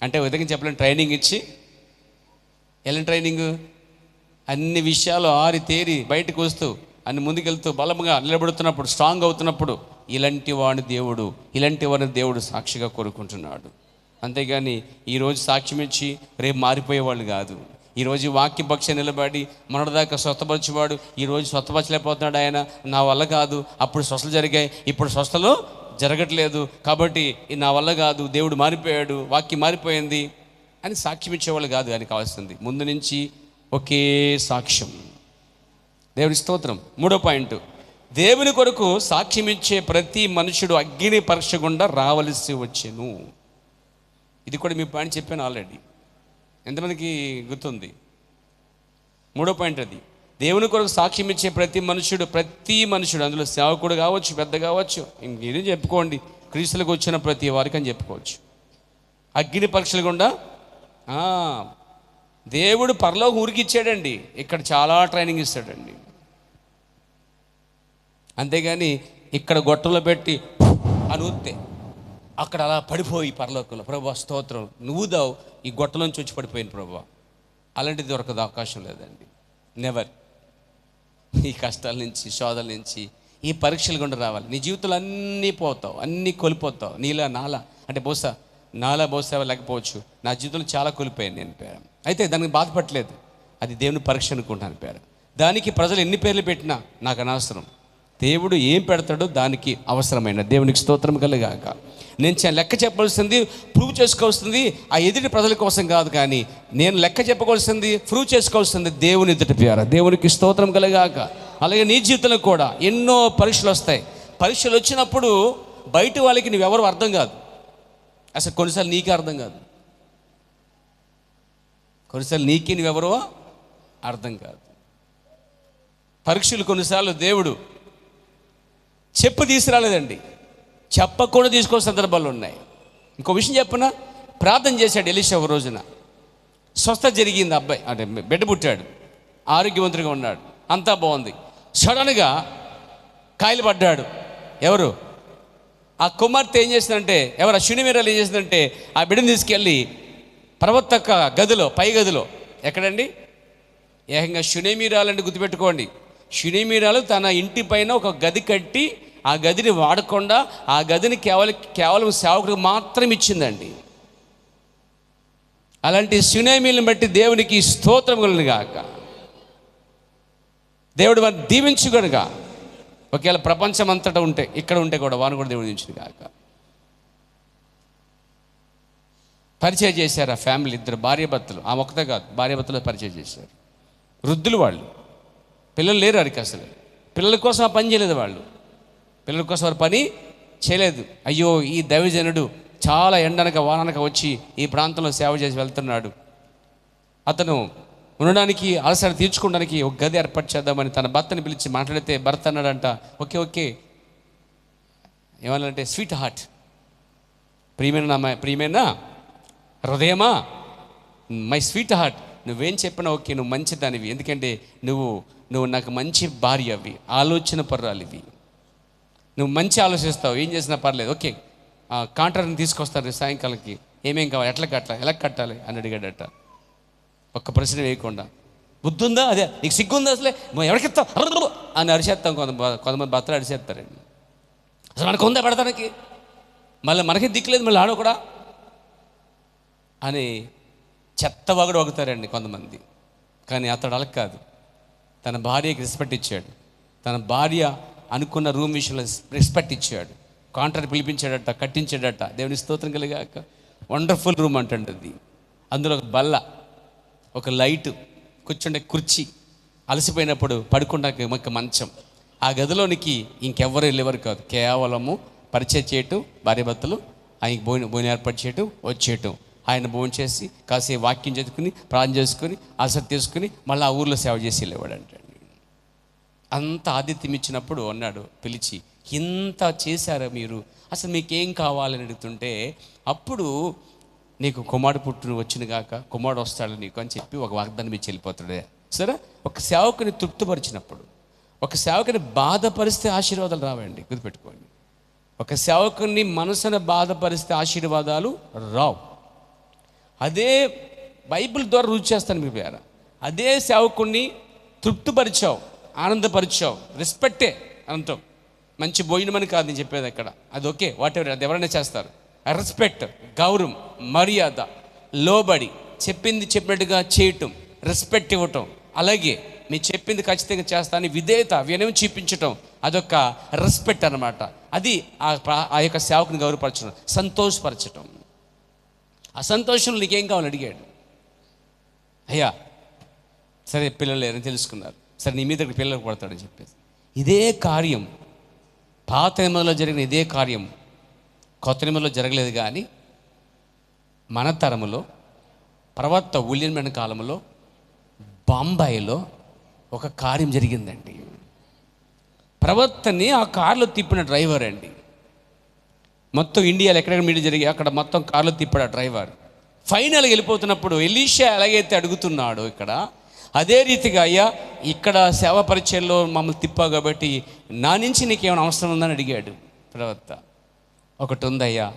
అంటే విధంగా చెప్పలేని ట్రైనింగ్ ఇచ్చి, ఎలాంటి ట్రైనింగ్? అన్ని విషయాలు ఆరి తేరి బయటకు వస్తూ అన్ని ముందుకెళ్తూ బలంగా నిలబడుతున్నప్పుడు, స్ట్రాంగ్ అవుతున్నప్పుడు ఇలాంటి వాడిని దేవుడు సాక్షిగా కోరుకుంటున్నాడు. అంతేగాని ఈరోజు సాక్ష్యం ఇచ్చి రేపు మారిపోయేవాళ్ళు కాదు. ఈరోజు వాక్య పక్షం నిలబడి మొన్నటిదాకా స్వస్థపరిచేవాడు ఈరోజు స్వస్థపరచలేకపోతున్నాడు. ఆయన నా వల్ల కాదు, అప్పుడు స్వస్థలు జరిగాయి, ఇప్పుడు స్వస్థలు జరగట్లేదు, కాబట్టి నా వల్ల కాదు, దేవుడు మారిపోయాడు, వాక్యం మారిపోయింది అని సాక్ష్యం ఇచ్చేవాళ్ళు కాదు. ఆయనకు కావాల్సింది ముందు నుంచి ఒకే సాక్ష్యం. దేవుని స్తోత్రం. మూడో పాయింట్, దేవుని కొరకు సాక్ష్యం ఇచ్చే ప్రతి మనుషుడు అగ్ని పరీక్ష గుండా రావలసి వచ్చెను. ఇది కూడా మీ పాయింట్ చెప్పాను ఆల్రెడీ. ఎంతమందికి గుర్తుంది? మూడో పాయింట్ అది. దేవుని కొరకు సాక్ష్యం ఇచ్చే ప్రతి మనుషుడు, అందులో సేవకుడు కావచ్చు, పెద్ద కావచ్చు, ఇంకేం చెప్పుకోండి, క్రీస్తులకు వచ్చిన ప్రతి వారికి అని చెప్పుకోవచ్చు. అగ్ని పరీక్షలు గుండా దేవుడు పరలోకం ఊరికి ఇచ్చాడండి, ఇక్కడ చాలా ట్రైనింగ్ ఇస్తాడండి. అంతేగాని ఇక్కడ గొట్టంలో పెట్టి అని ఊస్తే అక్కడ అలా పడిపోయి పరలోకంలో ప్రభువా స్తోత్రం నువ్వు దావు ఈ గొట్టలోంచి వచ్చి పడిపోయింది ప్రభువా, అలాంటిది దొరకదు, అవకాశం లేదండి. నెవర్. ఈ కష్టాల నుంచి, శోధల నుంచి, ఈ పరీక్షలు గుండా రావాలి. నీ జీవితంలో అన్నీ పోతావు, అన్నీ కోల్పోతావు. నాలా అంటే బహుశా లేకపోవచ్చు. నా జీవితంలో చాలా కోల్పోయాను నేను పేరు. అయితే దానికి బాధపడలేదు, అది దేవుని పరీక్ష అనుకుంటాను పేరు. దానికి ప్రజలు ఎన్ని పేర్లు పెట్టినా నాకు అనవసరం. దేవుడు ఏం పెడతాడో దానికి అవసరమైన దేవునికి స్తోత్రం కలుగాక. నేను లెక్క చెప్పవలసింది, ప్రూవ్ చేసుకోవాల్సింది ఆ ఎదుటి ప్రజల కోసం కాదు, కానీ నేను లెక్క చెప్పవలసింది, ప్రూవ్ చేసుకోవాల్సింది దేవుని ఎదుటి పేర. దేవునికి స్తోత్రం కలుగాక. అలాగే నీ జీవితంలో కూడా ఎన్నో పరీక్షలు వస్తాయి. పరీక్షలు వచ్చినప్పుడు బయట వాళ్ళకి నువ్వెవరు అర్థం కాదు. అసలు కొన్నిసార్లు నీకే అర్థం కాదు, కొన్నిసార్లు నీకే నువ్వెవరో అర్థం కాదు. పరీక్షలు కొన్నిసార్లు దేవుడు చెప్పు తీసుకురాలేదండి, చెప్పకుండా తీసుకునే సందర్భాలు ఉన్నాయి. ఇంకో విషయం చెప్పనా, ప్రార్థన చేశాడు ఎలీషా. ఒక రోజున స్వస్థత జరిగింది, అబ్బాయి అంటే బిడ్డ పుట్టాడు, ఆరోగ్యవంతుడిగా ఉన్నాడు, అంతా బాగుంది. సడన్గా కాయలు పడ్డాడు. ఎవరు? ఆ కుమార్తె ఏం చేసిందంటే, ఎవరు ఆ శూన్యమీరాలు ఏం చేసిందంటే, ఆ బిడ్డను తీసుకెళ్ళి ప్రవక్త గదిలో, పై గదిలో, ఎక్కడండి? ఏకంగా శూన్యమీరాలంటే గుర్తుపెట్టుకోండి, శూన్యమీరాలు తన ఇంటి పైన ఒక గది కట్టి ఆ గదిని వాడకుండా ఆ గదిని కేవలం సేవకుడికి మాత్రం ఇచ్చిందండి. అలాంటి శూన్యమీలను బట్టి దేవునికి స్తోత్రం కలుగును గాక. దేవుడు వారిని దీవించుగనుక. ఒకవేళ ప్రపంచం అంతటా ఉంటే, ఇక్కడ ఉంటే కూడా వారిని కూడా దేవుడు దీవించును గాక. పరిచయం చేశారు ఆ ఫ్యామిలీ, ఇద్దరు భార్యాభర్తలు. ఆ ఒక్కతే కాదు, భార్యాభర్తలు పరిచయం చేశారు. వృద్ధులు వాళ్ళు, పిల్లలు లేరు వారికి. అసలు పిల్లల కోసం ఆ పని చేయలేదు వాళ్ళు, పిల్లల కోసం వారు పని చేయలేదు. అయ్యో ఈ దైవజనుడు చాలా ఎండనక వాననక వచ్చి ఈ ప్రాంతంలో సేవ చేసి వెళ్తున్నాడు, అతను ఉండడానికి అలసట తీర్చుకోవడానికి ఒక గది ఏర్పాటు చేద్దామని తన భర్తని పిలిచి మాట్లాడితే భర్త అన్నాడంట, ఓకే ఏమన్నాడంటే, స్వీట్ హార్ట్, ప్రియమైన హృదయమా, మై స్వీట్ హార్ట్, నువ్వేం చెప్పినా ఓకే, నువ్వు మంచి దానివి, ఎందుకంటే నువ్వు నాకు మంచి భార్య, అవి ఆలోచన పర్రాలు, ఇవి నువ్వు మంచి ఆలోచిస్తావు, ఏం చేసినా పర్లేదు, ఓకే కాంట్రాక్ట్ని తీసుకొస్తారు సాయంకాలంకి, ఏమేం కావాలి, ఎలా కట్టాలి అని అడిగాడట. ఒక్క ప్రశ్న వేయకుండా, బుద్ధి ఉందా, అదే నీకు సిగ్గు ఉందా, అసలే ఎవరికిస్తావు అని అరిచేస్తాం. కొంతమంది భర్తలు అరిచేస్తారండి. అసలు మనకు ఉందా పెడతానికి, మళ్ళీ మనకి దిక్కులేదు, మళ్ళీ ఆడో కూడా అని చెత్తవాగుడు వగుతారండి కొంతమంది. కానీ అతడు అలా కాదు, తన భార్యకి రెస్పెక్ట్ ఇచ్చాడు, తన భార్య అనుకున్న రూమ్ విషయంలో రెస్పెక్ట్ ఇచ్చాడు, కాంట్రాక్ట్ పిలిపించాడట, కట్టించాడట. దేవుని స్తోత్రం కలిగాక. వండర్ఫుల్ రూమ్ అంటుంది. అందులో ఒక బల్ల, ఒక లైటు, కూర్చుండే కుర్చీ, అలసిపోయినప్పుడు పడుకున్నాక మంచం, ఆ గదిలోనికి ఇంకెవ్వరు వెళ్ళేవారు కాదు. కేవలము పరిచయం చేయటం, భార్యాభర్తలు ఆయనకి భోజనం ఏర్పాటు చేయటం, వచ్చేయటం. ఆయన భోజనం చేసి కాసేపు వాక్యం చదువుకుని ప్రార్థన చేసుకుని అలసట తీసుకుని మళ్ళీ ఆ ఊర్లో సేవ చేసి వెళ్ళేవాడు అంటండి. అంత ఆతిథ్యం ఇచ్చినప్పుడు అన్నాడు పిలిచి, ఇంత చేశారా మీరు, అసలు మీకేం కావాలని అడుగుతుంటే, అప్పుడు నీకు కుమారుడు పుట్టును వచ్చిన గాక, కుమారుడు వస్తాడు నీకు అని చెప్పి ఒక వాగ్దానం ఇచ్చి వెళ్ళిపోతాడే. సరే, ఒక సేవకుని తృప్తిపరిచినప్పుడు, ఒక సేవకుని బాధపరిస్తే ఆశీర్వాదాలు రావండి, గుర్తుపెట్టుకోండి. ఒక సేవకుని మనసును బాధపరిస్తే ఆశీర్వాదాలు రావు. అదే బైబిల్ ద్వారా రుచి చేస్తాను మీ పేర. అదే సేవకుని తృప్తిపరిచావు, ఆనందపరిచావు, రెస్పెక్టే అంటాం. మంచి భోజనం అని కాదు నేను చెప్పేది అక్కడ, అది ఓకే, వాట్ ఎవర్, అది ఎవరైనా చేస్తారు. రెస్పెక్ట్, గౌరవం, మర్యాద, లోబడి చెప్పింది చెప్పినట్టుగా చేయటం, రెస్పెక్ట్ ఇవ్వటం, అలాగే మీరు చెప్పింది ఖచ్చితంగా చేస్తాను విధేయత, వినయం చూపించటం, అదొక రెస్పెక్ట్ అన్నమాట. అది ఆ యొక్క సేవకుని గౌరవపరచడం, సంతోషపరచటం. ఆ సంతోషంలో నీకేం కావాలని అడిగాడు. అయ్యా సరే పిల్లలు లేరని తెలుసుకున్నారు, సరే నీ మీద పిల్లలు పడతాడని చెప్పేసి. ఇదే కార్యం పాత నియమంలో జరిగిన ఇదే కార్యం కొత్త నియమంలో జరగలేదు. కానీ మన తరములో ప్రవక్త విలియం బ్రాన్హమ్ కాలంలో బాంబాయిలో ఒక కార్యం జరిగిందండి. ప్రవక్తని ఆ కారులో తిప్పిన డ్రైవర్ అండి. మొత్తం ఇండియాలో ఎక్కడెక్కడ మీటింగ్ జరిగి అక్కడ మొత్తం కారులో తిప్పాడు ఆ డ్రైవర్. ఫైనల్గా వెళ్ళిపోతున్నప్పుడు ఎలీషా ఎలాగైతే అడుగుతున్నాడో ఇక్కడ, అదే రీతిగా అయ్యా ఇక్కడ సేవా పరిచయంలో మమ్మల్ని తిప్పావు కాబట్టి నా నుంచి నీకేమైనా అవసరం ఉందని అడిగాడు ప్రవక్త. ఒకటి ఉందయ్యా,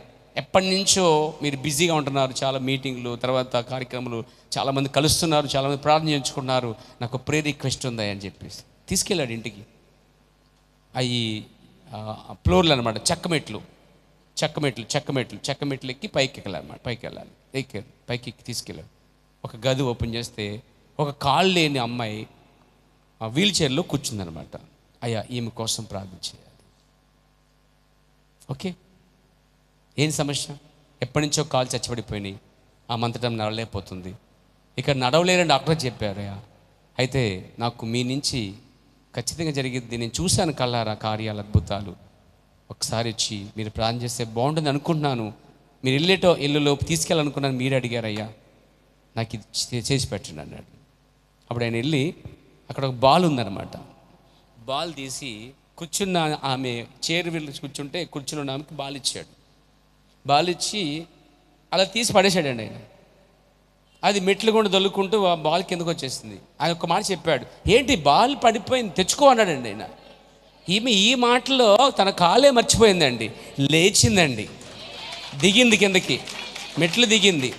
ఎప్పటి నుంచో మీరు బిజీగా ఉంటున్నారు, చాలా మీటింగ్లు తర్వాత కార్యక్రమాలు, చాలామంది కలుస్తున్నారు, చాలామంది ప్రార్థన చేయించుకున్నారు, నాకు ప్రే రిక్వెస్ట్ ఉందా అని చెప్పేసి తీసుకెళ్ళాడు ఇంటికి. అవి ఫ్లోర్లు అనమాట, చెక్కమెట్లు ఎక్కి పైకి వెళ్ళాలన్నమాట. పైకి ఎక్కి తీసుకెళ్ళాడు. ఒక గది ఓపెన్ చేస్తే ఒక కాళ్ళు లేని అమ్మాయి వీల్ చైర్లో కూర్చుందనమాట. అయ్యా ఈమె కోసం ప్రార్థన చేయాలి. ఓకే, ఏం సమస్య? ఎప్పటి నుంచో కాలు చచ్చబడిపోయినాయి, ఆ మంతటం నడవలేకపోతుంది, ఇక్కడ నడవలేరని డాక్టర్ చెప్పారయ్యా. అయితే నాకు మీ నుంచి ఖచ్చితంగా జరిగింది, నేను చూశాను కళ్ళారా కార్యాలు, అద్భుతాలు. ఒకసారి వచ్చి మీరు ప్రార్థన చేస్తే బాగుంటుంది అనుకుంటున్నాను, మీరు ఇల్లులోపు తీసుకెళ్ళాలనుకున్నాను, మీరు అడిగారయ్యా, నాకు ఇది చేసి పెట్టండి అన్నాడు. అప్పుడు ఆయన వెళ్ళి అక్కడ ఒక బాల్ ఉందన్నమాట, బాల్ తీసి కూర్చున్న ఆమె చైర్ వీళ్ళు కూర్చుంటే కూర్చున్న ఆమెకి బాల్ ఇచ్చాడు. బాల్ ఇచ్చి అలా తీసి పడేశాడండి ఆయన. అది మెట్లు కూడా దొల్లుకుంటూ ఆ బాల్ కిందకు వచ్చేసింది. ఆయన ఒక మాట చెప్పాడు, ఏంటి బాల్ పడిపోయింది తెచ్చుకో అన్నాడండి ఆయన. ఈమె ఈ మాటలో తన కాలే మర్చిపోయిందండి, లేచిందండి, దిగింది కిందకి, మెట్లు దిగింది,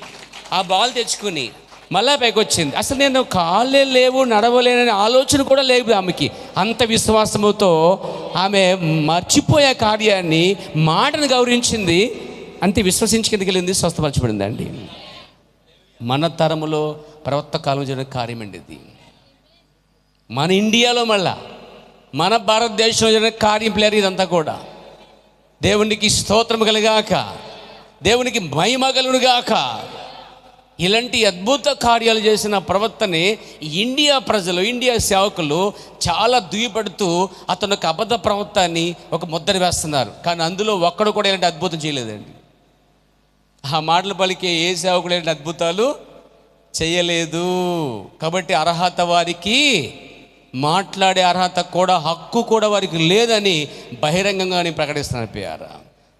ఆ బాల్ తెచ్చుకుని మళ్ళా పైకి వచ్చింది. అసలు నేను కాళ్ళే లేవు, నడవలేననే ఆలోచన కూడా లేదు ఆమెకి. అంత విశ్వాసముతో ఆమె మర్చిపోయే కార్యాన్ని, మాటను గౌరవించింది, అంతే విశ్వసించి కిందకి వెళ్ళింది, స్వస్థపరచబడిందండి. మన తరములో ప్రవక్త కాలం జరిగిన కార్యం అండి ఇది. మన ఇండియాలో మళ్ళా మన భారతదేశంలో జరిగిన కార్యం ప్లేరు ఇదంతా కూడా. దేవునికి స్తోత్రం కలుగాక, దేవునికి మహిమ కలుగుగాక. ఇలాంటి అద్భుత కార్యాలు చేసిన ప్రవక్తని ఇండియా ప్రజలు, ఇండియా సేవకులు చాలా దుయ్యపడుతూ అతను ఒక అబద్ధ ప్రవక్త అని ఒక ముద్ర వేస్తున్నారు. కానీ అందులో ఒక్కడు కూడా ఇలాంటి అద్భుతం చేయలేదండి. ఆ మాటలు పలికే ఏ సేవకుడు ఇలాంటి అద్భుతాలు చేయలేదు. కాబట్టి అర్హత వారికి, మాట్లాడే అర్హత కూడా, హక్కు కూడా వారికి లేదని బహిరంగంగా ప్రకటిస్తున్నారు ప్రియారా.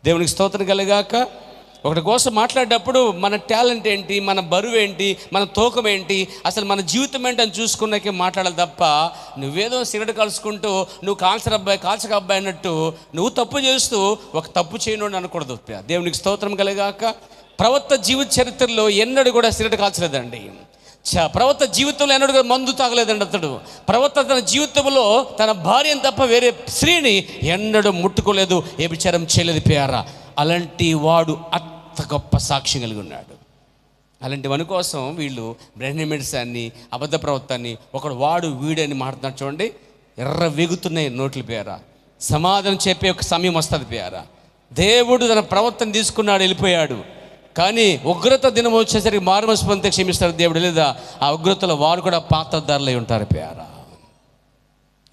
దేవునికి స్తోత్రం కలుగాక. ఒకటి కోసం మాట్లాడేటప్పుడు మన టాలెంట్ ఏంటి, మన బరువు ఏంటి, మన తూకం ఏంటి, అసలు మన జీవితం ఏంటి అని చూసుకున్నాకే మాట్లాడాలి తప్ప, నువ్వేదో సిగరెట్ కలుసుకుంటూ నువ్వు కాల్చక అబ్బాయి అన్నట్టు నువ్వు తప్పు చేస్తూ ఒక తప్పు చేయను అనకూడదు. దేవునికి స్తోత్రం కలుగాక. ప్రవక్త జీవిత చరిత్రలో ఎన్నడూ కూడా సిగరెట్ కాల్చలేదండి. ప్రవక్త జీవితంలో ఎన్నడూ కూడా మందు తాగలేదండి అతడు. ప్రవక్త తన జీవితంలో తన భార్యను తప్ప వేరే స్త్రీని ఎన్నడూ ముట్టుకోలేదు, ఏ విచారం చేయలేదు ప్రియారా. అలాంటి వాడు అంత గొప్ప సాక్ష్యం కలిగి ఉన్నాడు. అలాంటి వాని కోసం వీళ్ళు బ్రహ్మణ్యమిడ్సాన్ని, అబద్ధ ప్రవక్తాన్ని ఒకడు వాడు వీడని మాట్లాడుతున్నారు చూడండి. ఎర్ర వేగుతున్నాయి నోట్ల పేరా. సమాధానం చెప్పే ఒక సమయం వస్తుంది పేరా. దేవుడు తన ప్రవక్తను తీసుకున్నాడు, వెళ్ళిపోయాడు. కానీ ఉగ్రత దినం వచ్చేసరికి మారుమనసు పొందితే క్షమిస్తాడు దేవుడు, లేదా ఆ ఉగ్రతలో వారు కూడా పాత్రధారులై ఉంటారు ప్రియారా.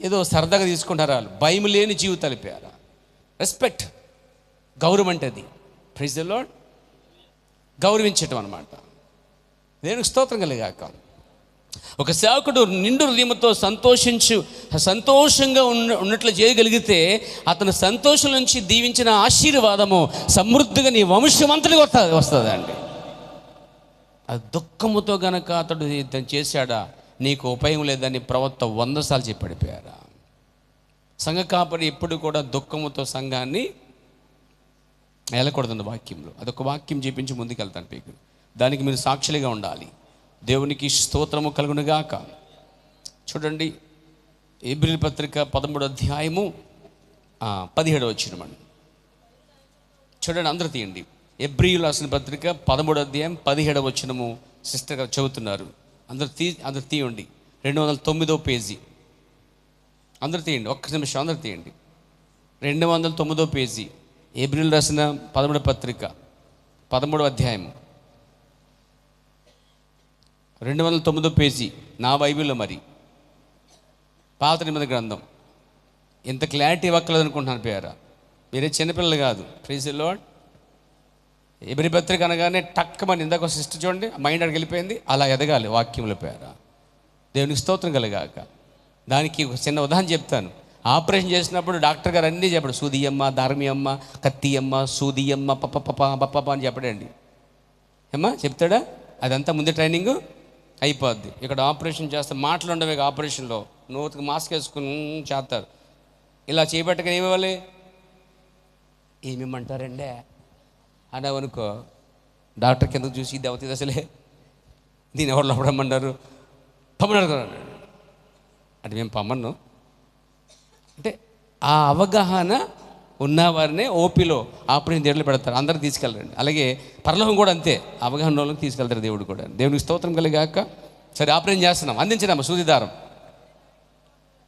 ఏదో సరదాగా తీసుకుంటారు వాళ్ళు. భయం లేని జీవితాలు అయిపోయారు. రెస్పెక్ట్, గౌరవం అంటే అది. Praise the lord. గౌరవించటం అన్నమాట. దేవునికి స్తోత్రం కలిగాక. ఒక సేవకుడు నిండు హృదయంతో సంతోషంగా ఉన్నట్లు చేయగలిగితే అతను సంతోషం నుంచి దీవించిన ఆశీర్వాదము సమృద్ధిగా నీ వంశమంతటికి వస్తుందండి. అది దుఃఖముతో గనక అతడు చేశాడా, నీకు ఉపయోగం లేదని ప్రవక్త 100 సార్లు చెప్పడిపోయారా. సంఘ కాపరి ఎప్పుడు కూడా దుఃఖముతో సంఘాన్ని వెళ్ళకూడదండి. వాక్యంలో అదొక వాక్యం చూపించి ముందుకెళ్తాను మీకు. దానికి మీరు సాక్షులుగా ఉండాలి. దేవునికి స్తోత్రము కలుగునుగాక. చూడండి, హెబ్రీయుల పత్రిక 13వ అధ్యాయము 17వ వచనమండి. చూడండి, అందరూ తీయండి. హెబ్రీయులు రాసిన పత్రిక 13వ అధ్యాయం 17వ వచనము సిస్టర్ గారు చదువుతున్నారు. అందరు తీయండి. 209వ పేజీ. అందరు తీయండి, ఒక్క నిమిషం అందరు తీయండి. 209వ పేజీ, హెబ్రీయులు రాసిన 13వ పత్రిక 13వ అధ్యాయం 209వ పేజీ నా బైబిల్లో. మరి పాత నిబంధన గ్రంథం. ఎంత క్లారిటీ ఇవ్వక్కలేదు అనుకుంటున్నాను పేరా. మీరే చిన్నపిల్లలు కాదు. Praise the lord. హెబ్రీ పత్రిక అనగానే టక్కమని ఇందాక సిస్టర్ చూడండి, మైండ్ అక్కడికి వెళ్ళిపోయింది. అలా ఎదగాలి వాక్యంలో పేరా. దేవునికి స్తోత్రం కలిగాక. దానికి ఒక చిన్న ఉదాహరణ చెప్తాను. ఆపరేషన్ చేసినప్పుడు డాక్టర్ గారు అన్నీ చెప్పాడు. సూదియమ్మ, దార్మియమ్మ, కత్తియమ్మ, సూదియమ్మ, పప్ప అని చెప్పడండి. ఏమ్మా చెప్తాడా? అదంతా ముందే ట్రైనింగ్ అయిపోద్ది. ఇక్కడ ఆపరేషన్ చేస్తే మాటలు ఉండవే. ఆపరేషన్లో నోటికి మాస్క్ వేసుకుని చేస్తారు. ఇలా చేయబట్టగా ఏమివ్వాలి? ఏమిమ్మంటారండే అనవనుకో, డాక్టర్ కిందకు చూసి ఇది అవుతుంది అసలే, దీని ఎవరు లోపడమన్నారు, పమ్మన్నారు అంటే మేము పమ్మను అంటే ఆ అవగాహన ఉన్నవారినే ఓపీలో ఆపరేషన్ థియేటర్లో పెడతారు. అందరూ తీసుకెళ్ళరండి. అలాగే పరలోకం కూడా అంతే, అవగాహన వాళ్ళకి తీసుకెళ్తారు దేవుడు కూడా. దేవునికి స్తోత్రం కలిగాక. సరే, ఆపరేషన్ చేస్తున్నాం, అందించినాము సూది దారం.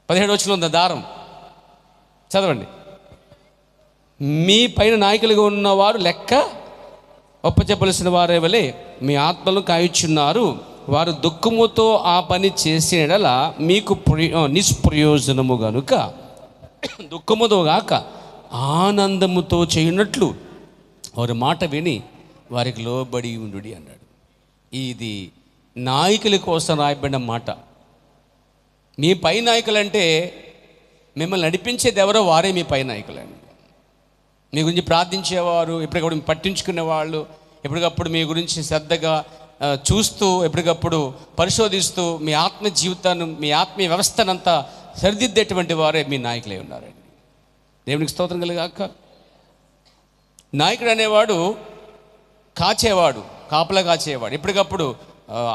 17 వచనంలో ఉంది దారం. చదవండి. మీ పైన నాయకులుగా ఉన్నవారు లెక్క ఒప్పచెప్పవలసిన వారే వలె మీ ఆత్మలను కాయుచున్నారు. వారు దుఃఖముతో ఆ పని చేసిన యెడల మీకు నిష్ప్రయోజనము గనుక దుఃఖముతో గాక ఆనందముతో చేయనట్లు వారి మాట విని వారికి లోబడి ఉండు అన్నాడు. ఇది నాయకుల కోసం రాయబడిన మాట. మీ పై నాయకులంటే మిమ్మల్ని నడిపించేది ఎవరో వారే మీ పై నాయకులండి. మీ గురించి ప్రార్థించేవారు, ఎప్పటికప్పుడు పట్టించుకునేవాళ్ళు, ఎప్పటికప్పుడు మీ గురించి శ్రద్ధగా చూస్తూ, ఎప్పటికప్పుడు పరిశోధిస్తూ మీ ఆత్మ జీవితాన్ని, మీ ఆత్మీయ వ్యవస్థనంతా సరిదిద్దేటువంటి వారే మీ నాయకులై ఉన్నారండి. దేవునికి స్తోత్రం కలిగాక. నాయకుడు అనేవాడు కాచేవాడు, కాపలా కాచేవాడు, ఎప్పటికప్పుడు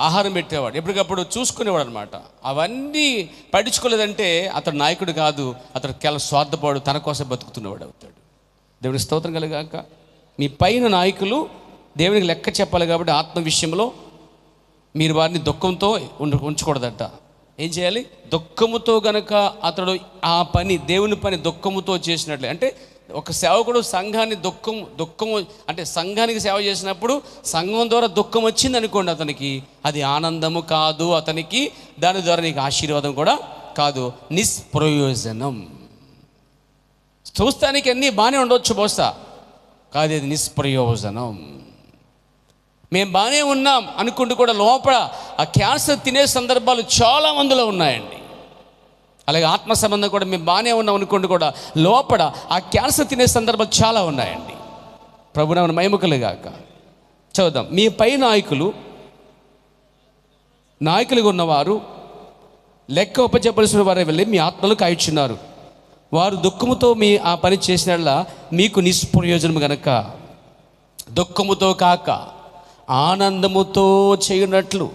ఆహారం పెట్టేవాడు, ఎప్పటికప్పుడు చూసుకునేవాడు అనమాట. అవన్నీ పట్టించుకోలేదంటే అతడు నాయకుడు కాదు, అతడు కేవలం స్వార్థపడు, తన కోసం బతుకుతున్నవాడు అవుతాడు. దేవునికి స్తోత్రం కలిగాక. మీ పైన నాయకులు దేవునికి లెక్క చెప్పాలి కాబట్టి ఆత్మ విషయంలో మీరు వారిని దుఃఖంతో ఉంచకూడదట. ఏం చేయాలి? దుఃఖముతో గనక అతడు ఆ పని, దేవుని పని దుఃఖముతో చేసినట్లే. అంటే ఒక సేవకుడు సంఘాన్ని దుఃఖము అంటే సంఘానికి సేవ చేసినప్పుడు సంఘం ద్వారా దుఃఖం వచ్చింది అనుకోండి, అతనికి అది ఆనందము కాదు, అతనికి దాని ద్వారా నీకు ఆశీర్వాదం కూడా కాదు, నిష్ప్రయోజనం. చూస్తానికి అన్నీ బాగానే ఉండవచ్చు బహుశా, కాదు అది నిష్ప్రయోజనం. మేము బాగానే ఉన్నాం అనుకుంటూ కూడా లోపల ఆ క్యాన్సర్ తినే సందర్భాలు చాలా మందిలో ఉన్నాయండి. అలాగే ఆత్మ సంబంధం కూడా మేము బాగానే ఉన్నాం అనుకుంటూ కూడా లోపల ఆ క్యాన్సర్ తినే సందర్భాలు చాలా ఉన్నాయండి. ప్రభునామమున మహిమ కలుగాక. చదువుదాం. మీ పై నాయకులుగా ఉన్నవారు లెక్క ఒప్పచెప్పవలసిన వారే వెళ్ళి మీ ఆత్మలు కాయిచున్నారు. వారు దుఃఖముతో మీ ఆ పని చేసినట్లా మీకు నిష్ప్రయోజనం గనక దుఃఖముతో కాక ఆనందముతో చేయనట్లు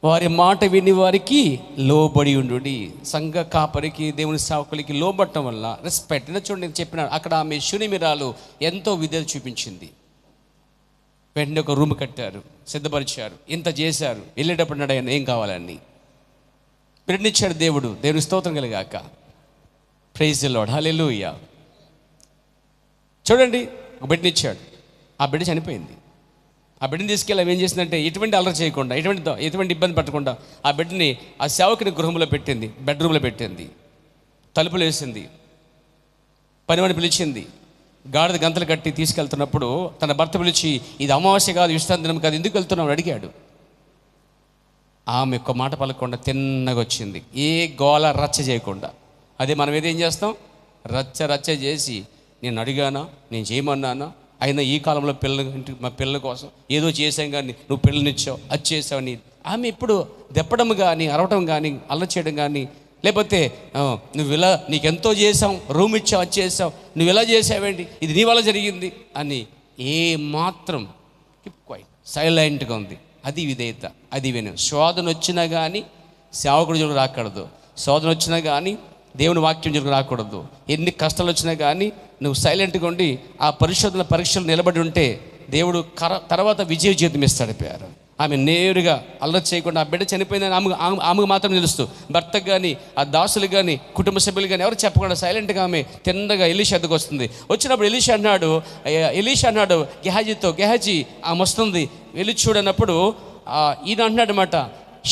వారి మాట విని వారికి లోబడి ఉండు. సంఘ కాపరికి, దేవుని సేవకులకి లోబడటం వల్ల రెస్పెక్ట్. చూడండి, నేను చెప్పినాను అక్కడ ఆమె శూనిమిరాలు ఎంతో విధేయత చూపించింది. వెంటనే ఒక రూమ్ కట్టారు, సిద్ధపరిచారు, ఇంత చేశారు. వెళ్ళేటప్పుడు నాడు ఆయన ఏం కావాలని బిడ్డనిచ్చాడు దేవుడు. దేవుని స్తోత్రం కలిగాక. ప్రైజ్ ది లార్డ్, హల్లెలూయా. చూడండి, ఒక బిడ్డనిచ్చాడు. ఆ బిడ్డ చనిపోయింది. ఆ బిడ్డని తీసుకెళ్ళి ఏం చేసిందంటే ఎటువంటి అల్లరి చేయకుండా, ఎటువంటి ఇబ్బంది పట్టకుండా ఆ బిడ్డని ఆ సేవకుని గృహంలో పెట్టింది, బెడ్రూమ్లో పెట్టింది. తలుపులు వేసింది, పనివాడిని పిలిచింది, గాడిద గంతలు కట్టి తీసుకెళ్తున్నప్పుడు తన భర్త పిలిచి, ఇది అమావాస్య కాదు, విశ్రాంతి దినం కాదు, ఎందుకు వెళ్తున్నావు అడిగాడు. ఆమె ఒక్క మాట పలకకుండా తిన్నగా వచ్చింది, ఏ గోల రచ్చ చేయకుండా. అదే మనం ఏదేం చేస్తాం, రచ్చ చేసి, నేను అడిగానా, నేను చేయమన్నానా, అయినా ఈ కాలంలో మా పిల్లల కోసం ఏదో చేసాం కానీ నువ్వు పిల్లనిచ్చావు, అది చేసావని. ఆమె ఇప్పుడు దెప్పడం కానీ, అరవటం కానీ, అల్లరి చేయడం కానీ, లేకపోతే నువ్వు ఇలా నీకెంతో చేసావు, రూమ్ ఇచ్చావు, అది చేసావు, నువ్వు ఇలా చేసావేంటి, ఇది నీ వల్ల జరిగింది అని ఏ మాత్రం క్వైట్ సైలెంట్గా ఉంది. అది విధేయత, అది వినయం. శోధన వచ్చినా కానీ సేవకుడు జోలికి రాకూడదు, శోధన వచ్చినా కానీ దేవుని వాక్యం జోలికి రాకూడదు. ఎన్ని కష్టాలు వచ్చినా కానీ నువ్వు సైలెంట్గా ఉండి ఆ పరిశోధన పరీక్షలు నిలబడి ఉంటే దేవుడు తర్వాత విజయ జీవితం ఇస్తాడు. పేరు ఆమె నేరుగా అల్లరి చేయకుండా, ఆ బిడ్డ చనిపోయిందని ఆమెకు మాత్రం తెలుస్తూ, భర్తకు కానీ ఆ దాసులు కానీ కుటుంబ సభ్యులు కానీ ఎవరు చెప్పకుండా సైలెంట్గా ఆమె తిన్నగా ఎలీషా ఎద్దకు వస్తుంది. వచ్చినప్పుడు ఎలీషా అన్నాడు గెహాజీతో, గెహాజీ ఆమె వస్తుంది, వెళ్ళి చూడనప్పుడు ఈయన అంటున్నాడు అన్నమాట,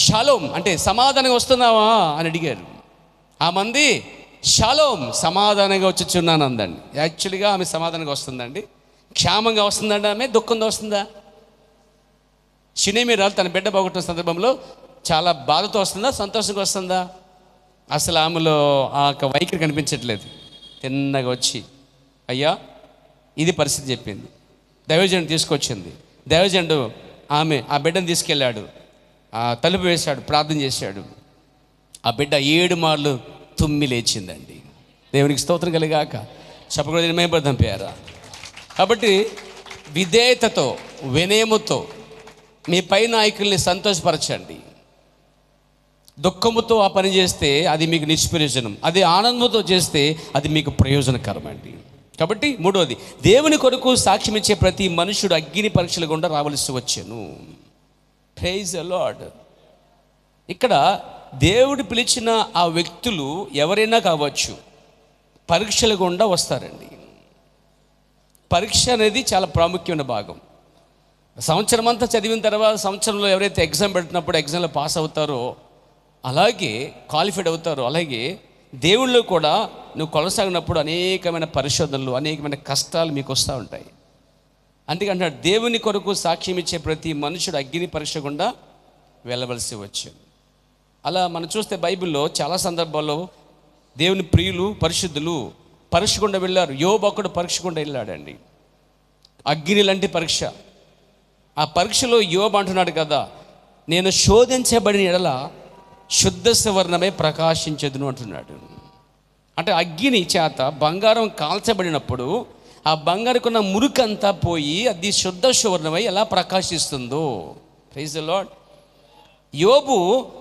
షాలోమ్ అంటే సమాధానంగా వస్తున్నావా అని అడిగారు. ఆ మంది షాలోమ్ సమాధానంగా వచ్చుచున్నాను అందండి. యాక్చువల్గా ఆమె సమాధానంగా వస్తుందండి, క్షేమంగా వస్తుందండి. ఆమె దుఃఖంగా వస్తుందా? షినేమీరాలు తన బిడ్డ పోగొట్టిన సందర్భంలో చాలా బాధతో వస్తుందా, సంతోషంగా వస్తుందా? అసలు ఆమెలో ఆ యొక్క వైఖరి కనిపించట్లేదు. తిన్నగా వచ్చి, అయ్యా ఇది పరిస్థితి చెప్పింది. దైవజనుడు తీసుకొచ్చింది. దైవజనుడు ఆ బిడ్డను తీసుకెళ్ళాడు, తలుపు వేశాడు, ప్రార్థన చేశాడు. ఆ బిడ్డ 7 మార్లు తుమ్మి లేచిందండి. దేవునికి స్తోత్రం కలిగాక చెప్పకూడదు మేమర్థం పేరా. కాబట్టి విధేయతతో, వినయముతో మీ పై నాయకుల్ని సంతోషపరచండి. దుఃఖముతో ఆ పని చేస్తే అది మీకు నిష్ప్రయోజనం, అదే ఆనందంతో చేస్తే అది మీకు ప్రయోజనకరం అండి. కాబట్టి మూడవది, దేవుని కొరకు సాక్ష్యం ఇచ్చే ప్రతి మనుషుడు అగ్ని పరీక్షల గుండా రావలసి వచ్చాను. Praise the lord. ఇక్కడ దేవుడు పిలిచిన ఆ వ్యక్తులు ఎవరైనా కావచ్చు, పరీక్షల గుండా వస్తారండి. పరీక్ష అనేది చాలా ప్రాముఖ్యమైన భాగం. సంవత్సరం అంతా చదివిన తర్వాత సంవత్సరంలో ఎవరైతే ఎగ్జామ్ పెట్టినప్పుడు ఎగ్జామ్లో పాస్ అవుతారో, అలాగే క్వాలిఫైడ్ అవుతారో, అలాగే దేవుళ్ళు కూడా నువ్వు కొనసాగినప్పుడు అనేకమైన పరిశోధనలు, అనేకమైన కష్టాలు మీకు వస్తూ ఉంటాయి. అందుకంటే దేవుని కొరకు సాక్ష్యం ఇచ్చే ప్రతి మనుషుడు అగ్ని పరీక్ష గుండా వెళ్ళవలసి వచ్చింది. అలా మనం చూస్తే బైబిల్లో చాలా సందర్భాల్లో దేవుని ప్రియులు, పరిశుద్ధులు పరీక్ష గుండా వెళ్ళారు. యోబు ఒకడు పరీక్ష గుండా వెళ్ళాడండి, అగ్ని లాంటి పరీక్ష. ఆ పరీక్షలో యోబు అంటున్నాడు కదా, నేను శోధించబడిన ఎడల శుద్ధ సువర్ణమే ప్రకాశించదును అంటున్నాడు. అంటే అగ్ని చేత బంగారం కాల్చబడినప్పుడు ఆ బంగారుకున్న మురికంతా పోయి అది శుద్ధ సువర్ణమై ఎలా ప్రకాశిస్తుందో. Praise the lord. యోబు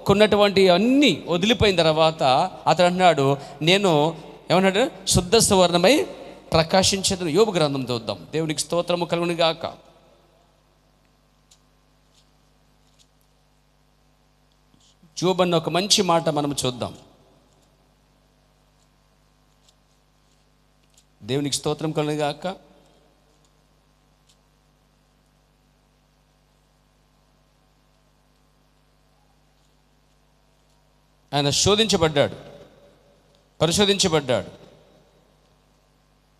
కొన్నటువంటి అన్నీ వదిలిపోయిన తర్వాత అతడు అన్నాడు, నేను ఏమన్నాడు, శుద్ధ సువర్ణమై ప్రకాశించదును. యోబు గ్రంథం చూద్దాం. దేవునికి స్తోత్రము కలుగును గాక. యోబు అన్న ఒక మంచి మాట మనం చూద్దాం. దేవునికి స్తోత్రం కలుగును గాక. ఆయన శోధించబడ్డాడు, పరిశోధించబడ్డాడు,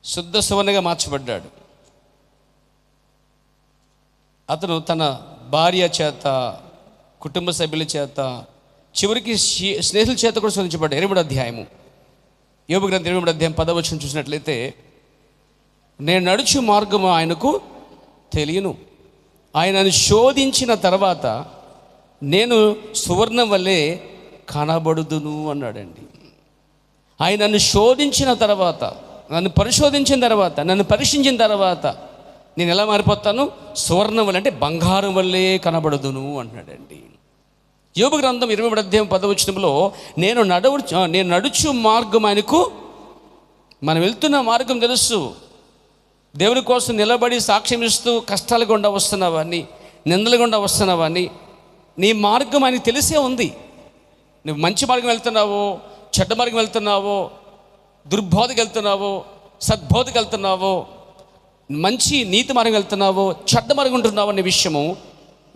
శుద్ధ సువర్ణగా మార్చబడ్డాడు. అతను తన భార్య చేత, కుటుంబ సభ్యుల చేత, చివరికి స్నేహితుల చేత కూడా శోధించబడ్డాడు. 23వ అధ్యాయము, యోబు గ్రంథం 23వ అధ్యాయం 10వ వచనం చూసినట్లయితే, నేను నడుచు మార్గము ఆయనకు తెలియను, ఆయనను శోధించిన తర్వాత నేను సువర్ణం వల్లే కనబడుదును అన్నాడండి. ఆయన నన్ను శోధించిన తర్వాత, నన్ను పరిశోధించిన తర్వాత, నన్ను పరీక్షించిన తర్వాత నేను ఎలా మారిపోతాను, సువర్ణం వల్ల అంటే బంగారం వల్లే కనబడుదును అంటున్నాడండి. యోబు గ్రంథం 23వ అధ్యాయం 10వ వచనంలో నేను నడుచు మార్గం ఆయనకు, మనం వెళ్తున్న మార్గం తెలుసు. దేవుని కోసం నిలబడి సాక్ష్యం ఇస్తూ కష్టాలు గుండా వస్తున్నావని, నిందలు గుండా వస్తున్నావని, నీ మార్గం ఆయనకు తెలిసే ఉంది. నువ్వు మంచి మార్గం వెళ్తున్నావో, చెడ్డ మార్గం వెళ్తున్నావో, దుర్బోధకి వెళ్తున్నావో, సద్బోధకి వెళ్తున్నావో, మంచి నీతి మార్గం వెళ్తున్నావో, చెడ్డ మార్గం ఉంటున్నావో అనే విషయము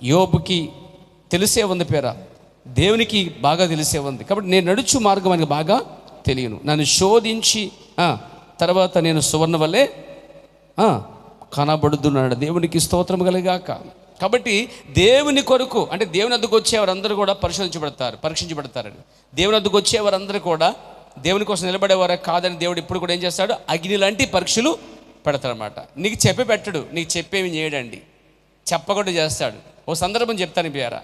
యోబుకి తెలిసే ఉంది. పేర దేవునికి బాగా తెలిసే ఉంది. కాబట్టి నేను నడుచు మార్గం ఆయనకు బాగా తెలియను. నన్ను శోధించి తర్వాత నేను సువర్ణ వల్లే కనబడుతున్నాడు. దేవునికి స్తోత్రం కలుగాక. కాబట్టి దేవుని కొరకు అంటే దేవుని వద్దకు వచ్చేవారందరూ కూడా పరీక్షించబడతారని. దేవుని వద్దకు వచ్చేవారందరూ కూడా దేవుని కోసం నిలబడేవారే కాదని దేవుడు ఇప్పుడు కూడా ఏం చేస్తాడు? అగ్ని లాంటి పరీక్షలు పెడతాడనమాట. నీకు చెప్పి పెట్టడు, నీకు చెప్పేమి చేయడండి, చెప్పకుండా చేస్తాడు. ఓ సందర్భం చెప్తాను బియారా.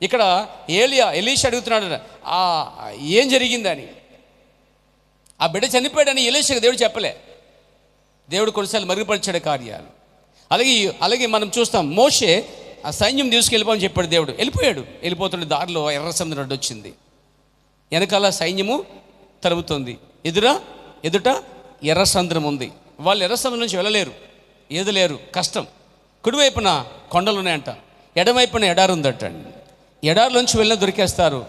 ఇక్కడ ఎలీషా అడుగుతున్నాడు ఏం జరిగిందని. ఆ బిడ్డ చనిపోయాడని ఎలీషాకి దేవుడు చెప్పలే. దేవుడు కొన్నిసార్లు మరుగుపరిచాడు కార్యాలు. అలాగే మనం చూస్తాం, మోషే ఆ సైన్యం తీసుకెళ్ళిపోని చెప్పాడు దేవుడు. వెళ్ళిపోతుండే దారిలో ఎర్ర సముద్రం అడ్డు వచ్చింది. వెనకాల సైన్యము తరుముతుంది, ఎదుట ఎర్ర సముద్రం ఉంది. వాళ్ళు ఎర్ర సముద్రం నుంచి వెళ్ళలేరు, ఏదలేరు, కష్టం. కుడివైపున కొండలు ఉన్నాయంట, ఎడమవైపున ఎడారు ఉందటండి. ఎడారిలోంచి వెళ్ళినా దొరికేస్తారు.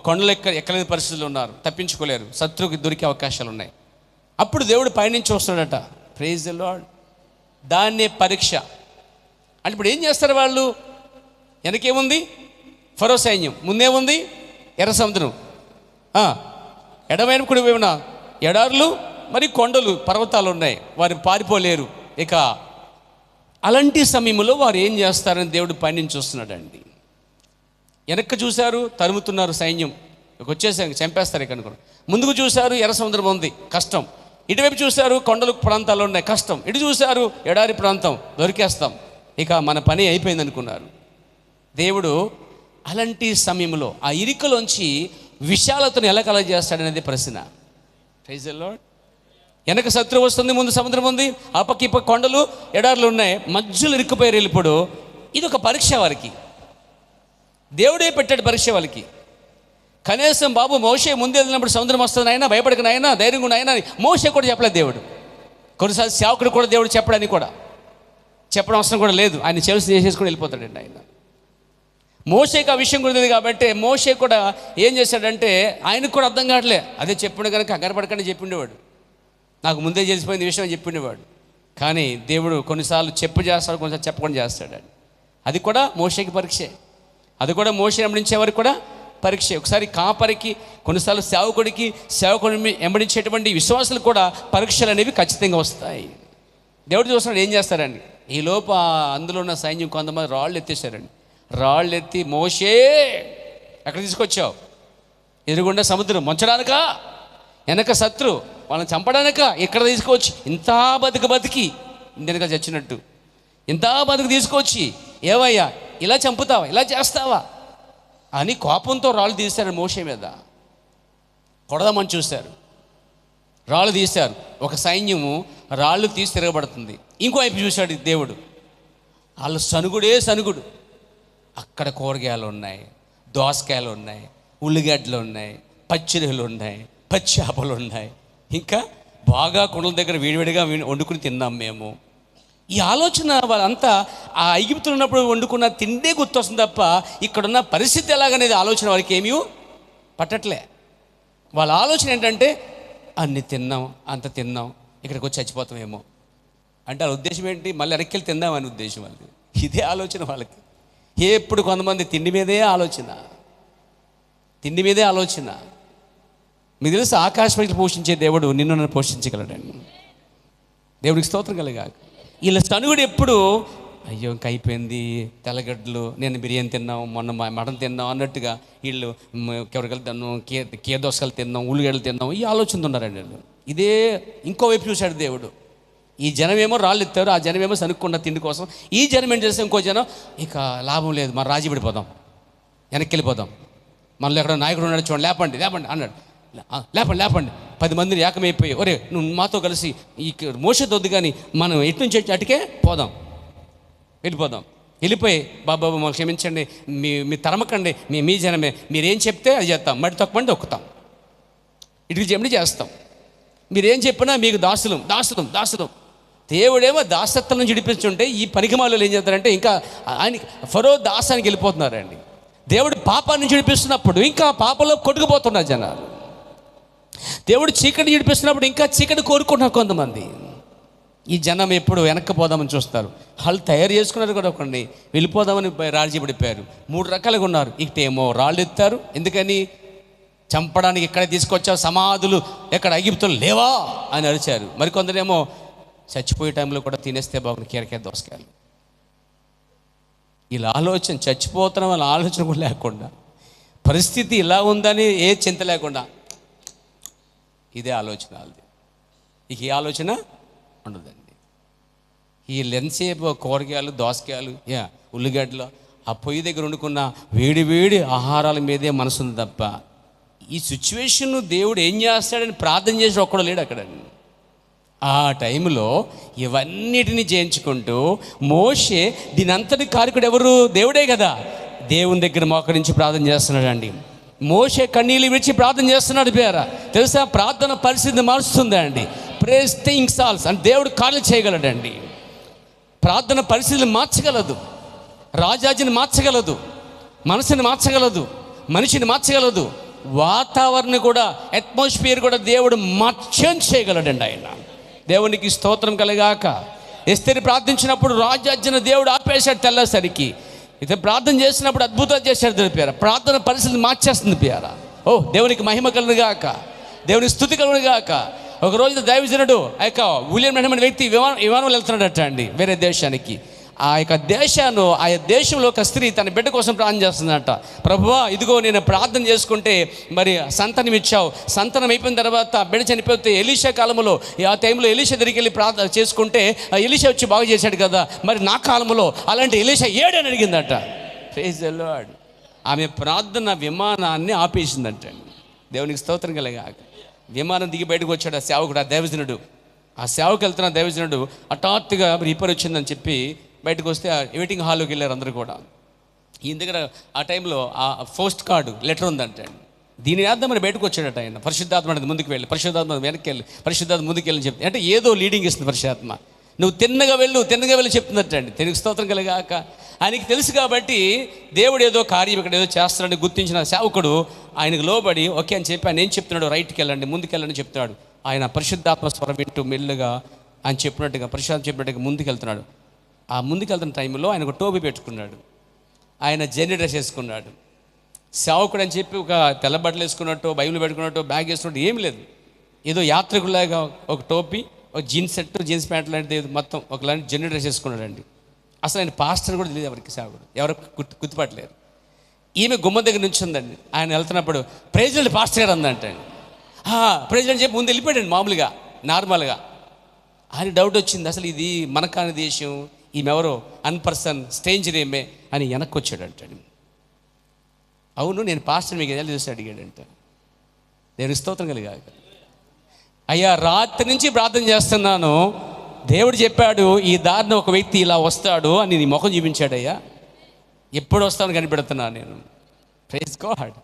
కొండలు ఎక్కలేని పరిస్థితులు ఉన్నారు, తప్పించుకోలేరు, శత్రువుకి దొరికే అవకాశాలు ఉన్నాయి. అప్పుడు దేవుడు పైనుంచి వస్తున్నాడట. Praise the lord. దాన్నే పరీక్ష అంటే. ఇప్పుడు ఏం చేస్తారు వాళ్ళు? వెనకేముంది ఫరో సైన్యం, ముందేముంది ఎర్ర సముద్రం, ఎడమైన కుడివైపున ఎడారులు, మరి కొండలు, పర్వతాలు ఉన్నాయి, వారు పారిపోలేరు. ఇక అలాంటి సమయంలో వారు ఏం చేస్తారని దేవుడు పైనుంచి చూస్తున్నాడండి. వెనక్కి చూశారు, తరుముతున్నారు సైన్యం, వచ్చేసారు, చంపేస్తారు ఇక అనుకున్నారు. ముందుకు చూశారు, ఎర్ర సముద్రం ఉంది, కష్టం. ఇటువైపు చూశారు, కొండలు ప్రాంతాలు ఉన్నాయి, కష్టం. ఇటు చూశారు, ఎడారి ప్రాంతం, దొరికేస్తాం, ఇక మన పని అయిపోయింది అనుకున్నారు. దేవుడు అలాంటి సమయంలో ఆ ఇరికలోంచి విశాలతను ఎలా కలగజేస్తాడనేది ప్రశ్న. Praise the lord. వెనక శత్రువు వస్తుంది, ముందు సముద్రం ఉంది, ఆ పక్క ఈ పక్క కొండలు, ఎడారులు ఉన్నాయి, మధ్యలో ఇరుక్కుపోయారు. ఇప్పుడు ఇది ఒక పరీక్ష వారికి. దేవుడే పెట్టాడు పరీక్ష వాళ్ళకి. కనీసం బాబు మోషే ముందు వెళ్ళినప్పుడు సముద్రం వస్తుంది అయినా భయపడక నాయనా, ధైర్యంగా ఉన్నాయన మోషే కూడా చెప్పలేదు దేవుడు. కొన్నిసార్లు సేవకుడు కూడా దేవుడు చెప్పడని కూడా చెప్పడం అవసరం కూడా లేదు, ఆయన చేసేసుకుని వెళ్ళిపోతాడండి ఆయన. మోషేకి ఆ విషయం కూడా ఉంది కాబట్టి మోషే కూడా ఏం చేశాడంటే ఆయనకు కూడా అర్థం కావట్లే. అదే చెప్పిండు కనుక కంగారపడకుండా చెప్పిండేవాడు, నాకు ముందే తెలిసిపోయిన విషయం అని చెప్పిండేవాడు. కానీ దేవుడు కొన్నిసార్లు చేస్తాడు, కొన్నిసార్లు చెప్పకుండా చేస్తాడు. అది కూడా మోషేకి పరీక్షే, అది కూడా మోషే వెంబడించేవారికి కూడా పరీక్ష. ఒకసారి కాపరికి, కొన్నిసార్లు సేవకుడిని వెంబడించేటువంటి విశ్వాసాలు కూడా పరీక్షలు అనేవి ఖచ్చితంగా వస్తాయి. దేవుడు చూస్తున్నాడు ఏం చేస్తారండి. ఈ లోపు అందులో ఉన్న సైన్యం కొంతమంది రాళ్ళు ఎత్తేసారండి. రాళ్ళు ఎత్తి, మోషే ఎక్కడ తీసుకొచ్చావు? ఎదురుగుండా సముద్రం ముంచడానికా, వెనక శత్రు వాళ్ళని చంపడానికా, ఇక్కడ తీసుకొచ్చి ఇంత బతికి ఇంతగా చచ్చినట్టు ఇంత తీసుకొచ్చి ఏవయ్యా ఇలా చంపుతావా, ఇలా చేస్తావా అని కోపంతో రాళ్ళు తీశారు మోషే మీద. కొడదామని చూశారు, రాళ్ళు తీశారు. ఒక సైన్యము రాళ్ళు తీసి తిరగబడుతుంది. ఇంకోవైపు చూశాడు దేవుడు, వాళ్ళు సనుగుడు. అక్కడ కూరగాయలు ఉన్నాయి, దోసకాయలు ఉన్నాయి, ఉల్లిగడ్డలు ఉన్నాయి, పచ్చిరొయ్యలు ఉన్నాయి, పచ్చి చేపలు ఉన్నాయి, ఇంకా బాగా కుండల దగ్గర వేడివేడిగా వండుకుని తిన్నాం మేము. ఈ ఆలోచన వాళ్ళంతా ఆ ఐగుప్తులో ఉన్నప్పుడు వండుకున్న తిండే గుర్తొస్తుంది తప్ప ఇక్కడున్న పరిస్థితి ఎలాగనేది ఆలోచన వారికి ఏమీ పట్టట్లే. వాళ్ళ ఆలోచన ఏంటంటే అన్ని తిన్నాం, అంత తిన్నాం, ఇక్కడికి వచ్చి చచ్చిపోతామేమో అంటే వాళ్ళ ఉద్దేశం ఏంటి? మళ్ళీ వెనక్కి తిందామని ఉద్దేశం వాళ్ళది. ఇదే ఆలోచన వాళ్ళకి. ఎప్పుడు కొంతమంది తిండి మీదే ఆలోచన. మీకు తెలుసు, ఆకాశపైకి పోషించే దేవుడు నిన్ను నన్ను పోషించగలడండి. దేవుడికి స్తోత్రం కలుగాక. వీళ్ళ సనుగుడు ఎప్పుడు అయ్యో ఇంక అయిపోయింది, తెల్లగడ్డలు, నేను బిర్యానీ తిన్నాం, మొన్న మటన్ తిన్నాం అన్నట్టుగా వీళ్ళు కెవరికలు తిన్నాం, దోసకాయలు తిన్నాం, ఉల్లిగడ్డలు తిన్నాం, ఈ ఆలోచనతో ఉన్నారండి వీళ్ళు. ఇదే ఇంకోవైపు చూశాడు దేవుడు. ఈ జనమేమో రాళ్ళు ఎత్తారు, ఆ జనమేమో సనుక్కున్న తిండి కోసం. ఈ జనం ఏం చేస్తే ఇంకో జనం ఇక లాభం లేదు, మనం రాజీ పడిపోదాం, వెనక్కి వెళ్ళిపోదాం, మనలో ఎక్కడ నాయకుడు ఉన్నాడు చూడండి, లేపండి అన్నాడు. లేపండి 10 మందిని ఏకమైపోయి, ఒరే నువ్వు మాతో కలిసి ఈ మోసతో వద్దు కానీ మనం ఎటు నుంచి అటుకే వెళ్ళిపోయి బాబు మాకు క్షమించండి, మీ తరమకండి, మీ జనమే, మీరేం చెప్తే అది చేస్తాం, మడి తొక్కమండి తొక్కుతాం, ఇటుకి చెప్పండి చేస్తాం, మీరేం చెప్పినా మీకు దాసులం. దేవుడేమో దాసత్వం నుంచి విడిపించుంటే ఈ పనికిమాలలో ఏం చేస్తారంటే ఇంకా ఆయన ఫరో దాసానికి వెళ్ళిపోతున్నారండి. దేవుడు పాపాన్ని నుంచి విడిపిస్తున్నప్పుడు ఇంకా పాపంలో కొట్టుకుపోతున్నారు జనాలు. దేవుడు చీకటి విడిపిస్తున్నప్పుడు ఇంకా చీకటి కోరుకుంటున్నారు కొంతమంది. ఈ జనం ఎప్పుడు వెనక్కి పోదామని చూస్తారు. వాళ్ళు తయారు చేసుకున్నారు కూడా కొన్ని, వెళ్ళిపోదామని రాజీ పడిపోయారు. 3 రకాలుగా ఉన్నారు. ఇటేమో రాళ్ళు ఎత్తారు, ఎందుకని చంపడానికి ఇక్కడే తీసుకొచ్చావు, సమాధులు ఎక్కడ ఐగుప్తులు లేవా అని అరిచారు. మరికొందరేమో చచ్చిపోయే టైంలో కూడా తినేస్తే బాగుంది కీరకాయ దోసకాయలు. ఇలా ఆలోచన, చచ్చిపోతున్న వాళ్ళ ఆలోచన కూడా లేకుండా, పరిస్థితి ఇలా ఉందని ఏ చింత లేకుండా ఇదే ఆలోచన వాళ్ళది. ఇక ఈ ఆలోచన ఉండదండి. ఈ లెన్సేపు కూరగాయలు, దోసకాయలు, ఉల్లిగడ్డలు ఆ పొయ్యి దగ్గర వండుకున్న వేడి వేడి ఆహారాల మీదే మనసుంది తప్ప ఈ సిచ్యువేషన్ దేవుడు ఏం చేస్తాడని ప్రార్థన చేసి ఒక్కడు లేడు అక్కడ. ఆ టైంలో ఇవన్నిటిని చేయించుకుంటూ మోషే దీని అంతటి కారకుడు ఎవరు? దేవుడే కదా. దేవుని దగ్గర మోకరించి ప్రార్థన చేస్తున్నాడు అండి. మోషే కన్నీళ్ళు విడిచి ప్రార్థన చేస్తున్నాడు. పేరా తెలుసా, ప్రార్థన పరిస్థితిని మారుస్తుంది అండి. ప్రేస్ థింగ్స్ ఆల్స్ అని దేవుడు కార్యాలు చేయగలడండి. ప్రార్థన పరిస్థితిని మార్చగలదు, రాజాజిని మార్చగలదు, మనసుని మార్చగలదు, మనిషిని మార్చగలదు, వాతావరణం కూడా, అట్మాస్ఫియర్ కూడా దేవుడు చేంజ్ చేయగలడండి ఆయన. దేవునికి స్తోత్రం కలగాక. ఎస్తేరు ప్రార్థించినప్పుడు రాజాజ్ఞను దేవుడు ఆపేశాడు తెల్లసరికి. అయితే ప్రార్థన చేసినప్పుడు అద్భుతాలు చేశాడు తెలిపారా. ప్రార్థన పరిస్థితిని మార్చేస్తుంది పేరా. ఓ దేవునికి మహిమ కలుగుగాక, దేవునికి స్తుతి కలుగుగాక. ఒక రోజు దైవజనుడు ఆ యొక్క విలియం అనే వ్యక్తి విమానంలో వెళ్తున్నాడట అండి వేరే దేశానికి. ఆ యొక్క దేశంలో ఒక స్త్రీ తన బిడ్డ కోసం ప్రార్థన చేస్తుందట. ప్రభువా, ఇదిగో నేను ప్రార్థన చేసుకుంటే మరి సంతానం ఇచ్చావు, సంతానం అయిపోయిన తర్వాత బిడ్డ చనిపోతే ఎలీషా కాలంలో ఆ టైంలో ఎలీషా దగ్గరికి వెళ్ళి ప్రార్థన చేసుకుంటే ఎలీషా వచ్చి బాగు చేశాడు కదా, మరి నా కాలంలో అలాంటి ఎలీషా ఏడని అడిగిందట. Praise the Lord. ఆమె ప్రార్థన విమానాన్ని ఆపేసిందంట. దేవునికి స్తోత్రం కలగాక. విమానం దిగి బయటకు వచ్చాడు ఆ సేవకుడు, ఆ దైవజనుడు. ఆ సేవకు వెళ్తున్న దైవజనుడు హఠాత్తుగా రిపేర్ వచ్చిందని చెప్పి బయటకు వస్తే వెయిటింగ్ హాల్లోకి వెళ్ళారు అందరూ కూడా. ఈయన దగ్గర ఆ టైంలో ఆ పోస్ట్ కార్డు లెటర్ ఉందంటే దీని అర్థం మరి బయటకు వచ్చాడట ఆయన. పరిశుద్ధాత్మ అనేది ముందుకు వెళ్ళి, పరిశుద్ధాత్మ వెనక్కి వెళ్ళి, పరిశుద్ధాత్మ ముందుకు వెళ్ళి చెప్తే అంటే ఏదో లీడింగ్ ఇస్తుంది పరిశుద్ధాత్మ. నువ్వు తిన్నగా వెళ్ళి చెప్తున్నట్టండి. తెలుగు స్తోత్రం కలిగాక. ఆయనకి తెలుసు కాబట్టి దేవుడు ఏదో కార్యం ఇక్కడ ఏదో చేస్తాడని గుర్తించిన సేవకుడు ఆయనకు లోబడి ఓకే అని చెప్పి ఆయన ఏం చెప్తున్నాడు, రైట్కి వెళ్ళండి, ముందుకెళ్ళండి చెప్తున్నాడు. ఆయన పరిశుద్ధాత్మ స్వరం వింటూ మెల్లుగా ఆయన చెప్పినట్టుగా, పరిశుద్ధాత్మ చెప్పినట్టుగా ముందుకెళ్తున్నాడు. ఆ ముందుకెళ్తున్న టైంలో ఆయన ఒక టోపీ పెట్టుకున్నాడు, ఆయన జర్నీ డ్రెస్ వేసుకున్నాడు. సేవకుడు అని చెప్పి ఒక తెల్ల బట్టలు వేసుకున్నట్టు, బైబిల్ పెట్టుకున్నట్టు, బ్యాగ్ వేసుకున్నట్టు ఏం లేదు. ఏదో యాత్రికులాగా ఒక టోపీ, ఒక జీన్స్ సెట్, జీన్స్ ప్యాంట్ లాంటిది మొత్తం ఒకలాంటి జర్నీ డ్రెస్ వేసుకున్నాడండి. అసలు ఆయన పాస్టర్ కూడా తెలియదు ఎవరికి, సేవకుడు ఎవరు గుర్తుపట్టలేరు. ఈమె గుమ్మ దగ్గర నుంచి ఉందండి. ఆయన వెళ్తున్నప్పుడు ప్రెసిడెంట్ పాస్టర్ గారు అందంటండి. ప్రెసిడెంట్ చెప్పి ముందు వెళ్ళిపోయాడండి మామూలుగా నార్మల్గా. ఆయన డౌట్ వచ్చింది, అసలు ఇది మన కాని దేశం, ఈమెవరో అన్పర్సన్ స్ట్రేంజర్ ఏమే అని వెనక్కి వచ్చాడంటాడు. అవును నేను పాస్టర్ మీకు ఎలా చూసి అడిగాడంట. నేను స్తోత్రం కలిగాక. అయ్యా రాత్రి నుంచి ప్రార్థన చేస్తున్నాను, దేవుడు చెప్పాడు ఈ దారిన ఒక వ్యక్తి ఇలా వస్తాడు అని నీ ముఖం చూపించాడయ్యా, ఎప్పుడు వస్తాను కనిపెడుతున్నాను నేను. Praise God.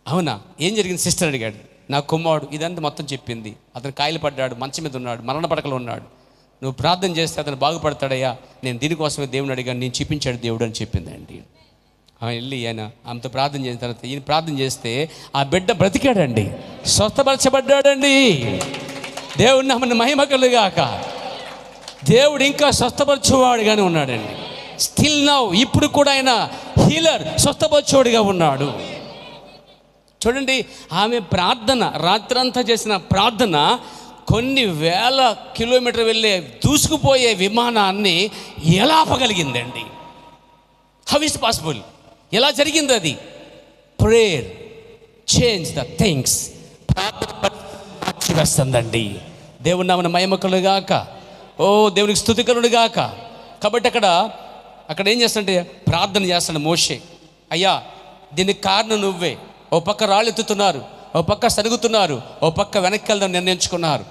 అవునా, ఏం జరిగింది సిస్టర్ అడిగాడు. నా కుమారుడు ఇదంతా మొత్తం చెప్పింది. అతను కాయలు పడ్డాడు, మంచం మీద ఉన్నాడు, మరణ పడకలో ఉన్నాడు, నువ్వు ప్రార్థన చేస్తే అతను బాగుపడతాడయ్యా, నేను దీనికోసమే దేవుని అడిగాను, నేను చూపించాడు దేవుడు అని చెప్పిందండి. వెళ్ళి ఆయన ఆమెతో ప్రార్థన చేసిన తర్వాత ఈయన ప్రార్థన చేస్తే ఆ బిడ్డ బ్రతికాడండి, స్వస్థపరచబడ్డాడండి. దేవుడిని ఆమెను మహిమ కలుగాక. దేవుడు ఇంకా స్వస్థపరచువాడుగానే ఉన్నాడండి. స్టిల్ నౌ ఇప్పుడు కూడా ఆయన హీలర్, స్వస్థపరచువాడుగా ఉన్నాడు. చూడండి, ఆమె ప్రార్థన రాత్రంతా చేసిన ప్రార్థన కొన్ని వేల కిలోమీటర్ వెళ్ళే దూసుకుపోయే విమానాన్ని ఎలా ఆపగలిగిందండి? How is possible? ఎలా జరిగింది అది? Prayer change the things. ప్రార్థన వేస్తుందండి. దేవుని నామమున మహిమ కలుగాక. ఓ దేవునికి స్తుతి కలుగుగాక. కాబట్టి అక్కడ ఏం చేస్తాడంటే ప్రార్థన చేస్తాడు మోషే. అయ్యా దీనికి కారణం నువ్వే. ఓ పక్క రాళ్ళు ఎత్తుతున్నారు, ఓ పక్క సరుగుతున్నారు, ఓ పక్క వెనక్కి వెళ్దాం నిర్ణయించుకున్నారు.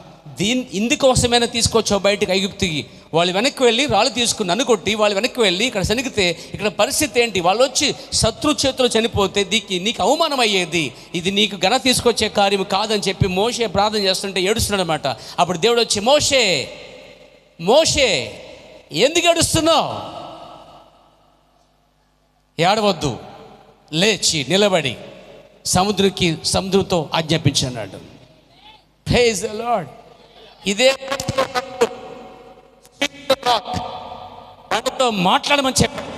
ఇందుకోసమైనా తీసుకొచ్చావు బయటికి ఐగుప్తుకి. వాళ్ళు వెనక్కి వెళ్ళి రాళ్ళు తీసుకుని నన్ను కొట్టి వాళ్ళు వెనక్కి వెళ్ళి ఇక్కడ శనిగితే ఇక్కడ పరిస్థితి ఏంటి? వాళ్ళు వచ్చి శత్రు చేతులు చనిపోతే నీకు అవమానం అయ్యేది, ఇది నీకు ఘన తీసుకొచ్చే కార్యం కాదని చెప్పి మోషే ప్రార్థన చేస్తుంటే ఏడుస్తున్నాడు అనమాట. అప్పుడు దేవుడు వచ్చి మోషే ఎందుకు ఏడుస్తున్నావు? ఏడవద్దు, లేచి నిలబడి సముద్రంతో ఆజ్ఞాపించన్నాడు. Praise the Lord. ఇదే బండతో మాట్లాడమని చెప్పాడు.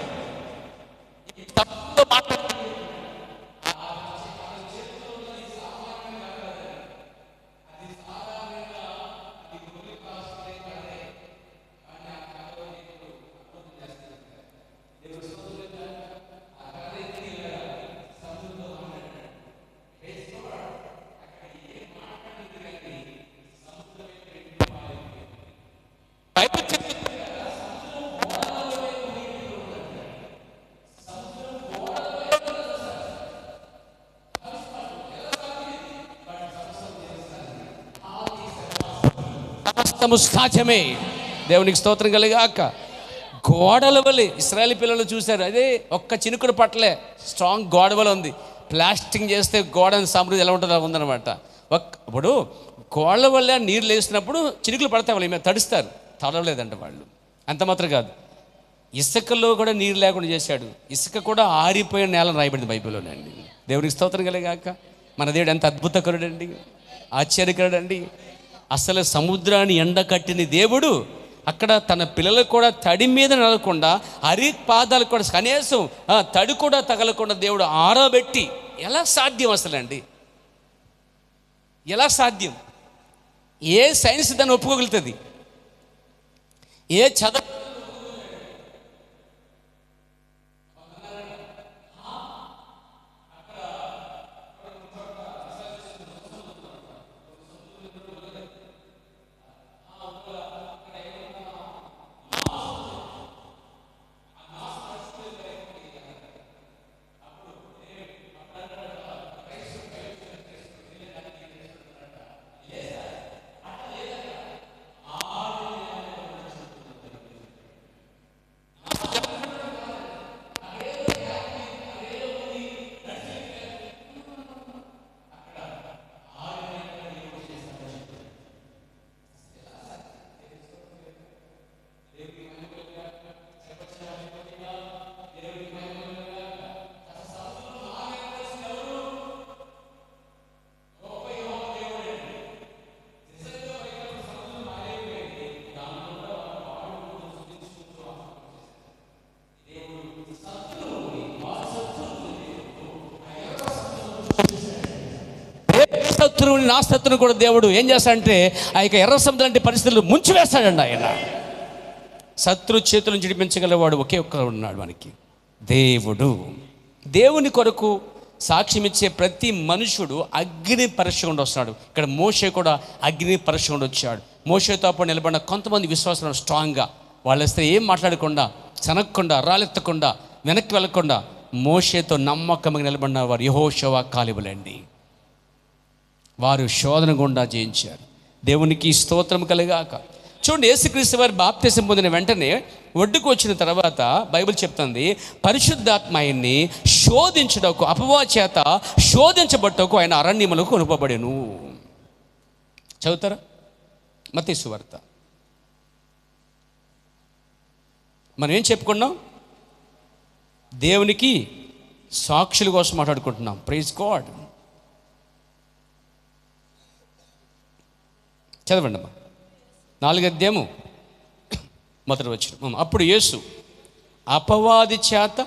సమస్తము సాధ్యమే. దేవునికి స్తోత్రం కలిగాక. గోడల వలె ఇశ్రాయేలు పిల్లలు చూశారు, అదే ఒక్క చినుకుడు పట్టలే, స్ట్రాంగ్ గోడ వలె ఉంది. ప్లాస్టింగ్ చేస్తే గోడ సమృద్ధి ఎలా ఉంటుందో ఉందన్నమాట. ఇప్పుడు గోడల వల్ల నీరు లేసినప్పుడు చినుకులు పడతాయి, వాళ్ళు ఏమైనా తడుస్తారు, తడవలేదంట వాళ్ళు. అంత మాత్రం కాదు, ఇసుకలో కూడా నీరు లేకుండా చేశాడు. ఇసుక కూడా ఆరిపోయిన నేలను రాయబడింది బైబిల్లోనండి. దేవునికి స్తోత్రం కలిగాక. మన దేవుడు ఎంత అద్భుతకరుడండి, ఆశ్చర్యకరుడండి. అసలు సముద్రాన్ని ఎండ కట్టిన దేవుడు అక్కడ తన పిల్లలకు కూడా తడి మీద నడకుండా, అరి పాదాలు కూడా కనీసం తడి కూడా తగలకుండా దేవుడు ఆరబెట్టి, ఎలా సాధ్యం అసలండి? ఎలా సాధ్యం? ఏ సైన్స్ దాన్ని ఒప్పుకోగలుగుతుంది? ఏ చదువు శత్రువుని నా శత్రువుని కూడా దేవుడు ఏం చేస్తాడంటే ఆ యొక్క ఎర్ర సముద్రం లాంటి పరిస్థితులు ముంచివేస్తాడండి. ఆయన శత్రు చేతుల నుంచి విడిపించగలవాడు ఒకే ఒక్కడు ఉన్నాడు మనకి, దేవుడు. దేవుని కొరకు సాక్ష్యం ఇచ్చే ప్రతి మనుషుడు అగ్ని పరీక్ష గుండా వస్తున్నాడు. ఇక్కడ మోషే కూడా అగ్ని పరీక్ష గుండా వచ్చాడు. మోషేతో పాటు నిలబడిన కొంతమంది విశ్వాసం స్ట్రాంగ్గా, వాళ్ళు వస్తే ఏం మాట్లాడకుండా, సనక్కుండా, రాలెత్తకుండా, వెనక్కి వెళ్ళకుండా మోషేతో నమ్మకంగా నిలబడిన వారు యెహోషువ, కాలేబులండి. వారు శోధన గుండా జయించారు. దేవునికి స్తోత్రం కలిగాక. చూడండి, యేసుక్రీస్తు వారి బాప్తిసం పొందిన వెంటనే ఒడ్డుకు వచ్చిన తర్వాత బైబిల్ చెప్తుంది, పరిశుద్ధాత్మ ఆయన్ని శోధించుటకు, అపవాది చేత శోధించబట్టకు ఆయన అరణ్యములకు కొనుపబడెను. చదువుతారా? మత్తయి సువార్త. మనం ఏం చెప్పుకున్నాం? దేవునికి సాక్షుల కోసం మాట్లాడుకుంటున్నాం. Praise God. చదవండి అమ్మా, 4వ అధ్యాయము మొదటి వచనం. అప్పుడు యేసు అపవాది చేత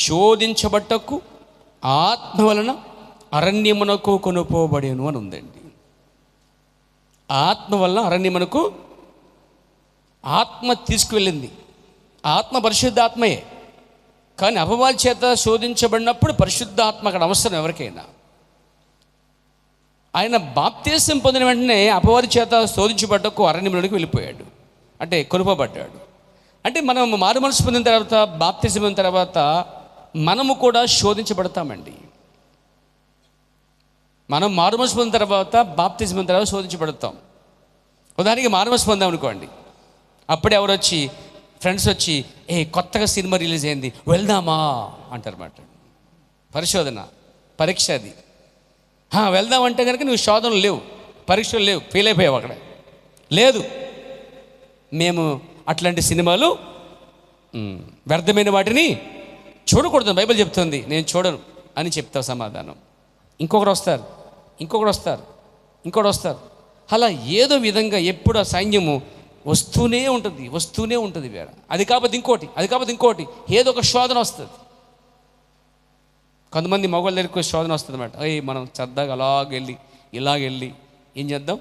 శోధించబట్టకు ఆత్మ వలన అరణ్యమునకు కొనుపోబడేను అని ఉందండి. ఆత్మ వలన అరణ్యమునకు, ఆత్మ తీసుకువెళ్ళింది. ఆత్మ పరిశుద్ధాత్మయే, కానీ అపవాది చేత శోధించబడినప్పుడు పరిశుద్ధాత్మ అక్కడ అవసరం ఎవరికైనా. ఆయన బాప్తిసం పొందిన వెంటనే అపవాది చేత శోధించబడ్డకు అరణ్యంలోకి వెళ్ళిపోయాడు, అంటే కొనుపబడ్డాడు. అంటే మనం మారు మనసు పొందిన తర్వాత, బాప్తిసం పొందిన తర్వాత మనము కూడా శోధించబడతామండి. మనం మారు మనసు పొందిన తర్వాత, బాప్తిసం పొందిన తర్వాత శోధించబడతాం. ఉదాహరణకి మారు మనసు పొందాం అనుకోండి, అప్పుడే ఎవరు వచ్చి, ఫ్రెండ్స్ వచ్చి, కొత్తగా సినిమా రిలీజ్ అయింది వెళ్దామా అంటారన్నమాట. పరిశోధన, పరీక్ష అది. వెళ్దామంటే కనుక నువ్వు శోధనలు లేవు, పరీక్షలు లేవు, ఫెయిల్ అయిపోయావు అక్కడ. లేదు, మేము అట్లాంటి సినిమాలు, వ్యర్థమైన వాటిని చూడకూడదు, బైబిల్ చెప్తుంది. నేను చూడను అని చెప్తావు సమాధానం. ఇంకొకరు వస్తారు, ఇంకొకరు వస్తారు, ఇంకొకరు వస్తారు. అలా ఏదో విధంగా ఎప్పుడు ఆ సైన్యము వస్తూనే ఉంటుంది వేరే. అది కాకపోతే ఇంకోటి, అది కాకపోతే ఇంకోటి, ఏదో ఒక శోధన వస్తుంది. కొంతమంది మగవాళ్ళ దగ్గరికి శోధన వస్తుంది అన్నమాట. మనం సరదాగా అలాగెళ్ళి ఇలాగెళ్ళి ఏం చేద్దాం.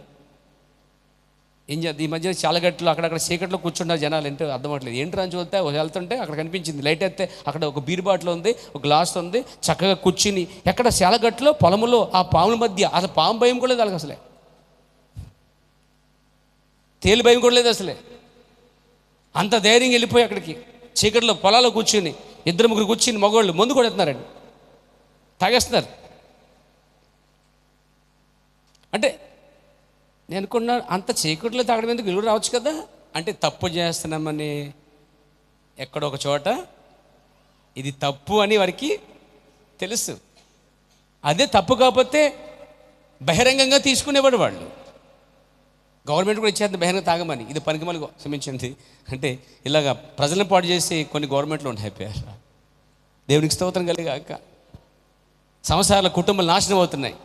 ఈ మధ్య చాలా గట్లు అక్కడక్కడ చీకట్లో కూర్చుంటారు జనాలు. ఏంటో అర్థం అవ్వట్లేదు. ఏంటి అని చూస్తే వెళ్తుంటే అక్కడ కనిపించింది లైట్ ఎత్తే, అక్కడ ఒక బీర్ బాటిల్ ఉంది, ఒక గ్లాస్ ఉంది, చక్కగా కూర్చుని ఎక్కడ శాలగట్లో పొలములో ఆ పాముల మధ్య. అసలు పాము భయం కూడా లేదు వాళ్ళకి, అసలే తేలి భయం కూడా లేదు అసలే. అంత ధైర్యంగా వెళ్ళిపోయి అక్కడికి చీకట్లో పొలాల్లో కూర్చుని 2-3 కూర్చుని మగవాళ్ళు మందు కూడా ఎత్తున్నారండి, తాగేస్తున్నారు. అంటే నేను అనుకున్నా అంత చీకట్లో తాగడం ఎందుకు వెలుగు రావచ్చు కదా. అంటే తప్పు చేస్తున్నామని ఎక్కడో ఒక చోట ఇది తప్పు అని వారికి తెలుసు. అదే తప్పు కాకపోతే బహిరంగంగా తీసుకునేవాడు వాళ్ళు. గవర్నమెంట్ కూడా ఇచ్చేది బహిరంగ తాగమని. ఇది పనికిమాలి క్షమించింది. అంటే ఇలాగ ప్రజలను పాటు చేసి కొన్ని గవర్నమెంట్లు అయిపోయారు. దేవునికి స్తోత్రం కలిగాక. సంవత్సరాల కుటుంబాలు నాశనం అవుతున్నాయి,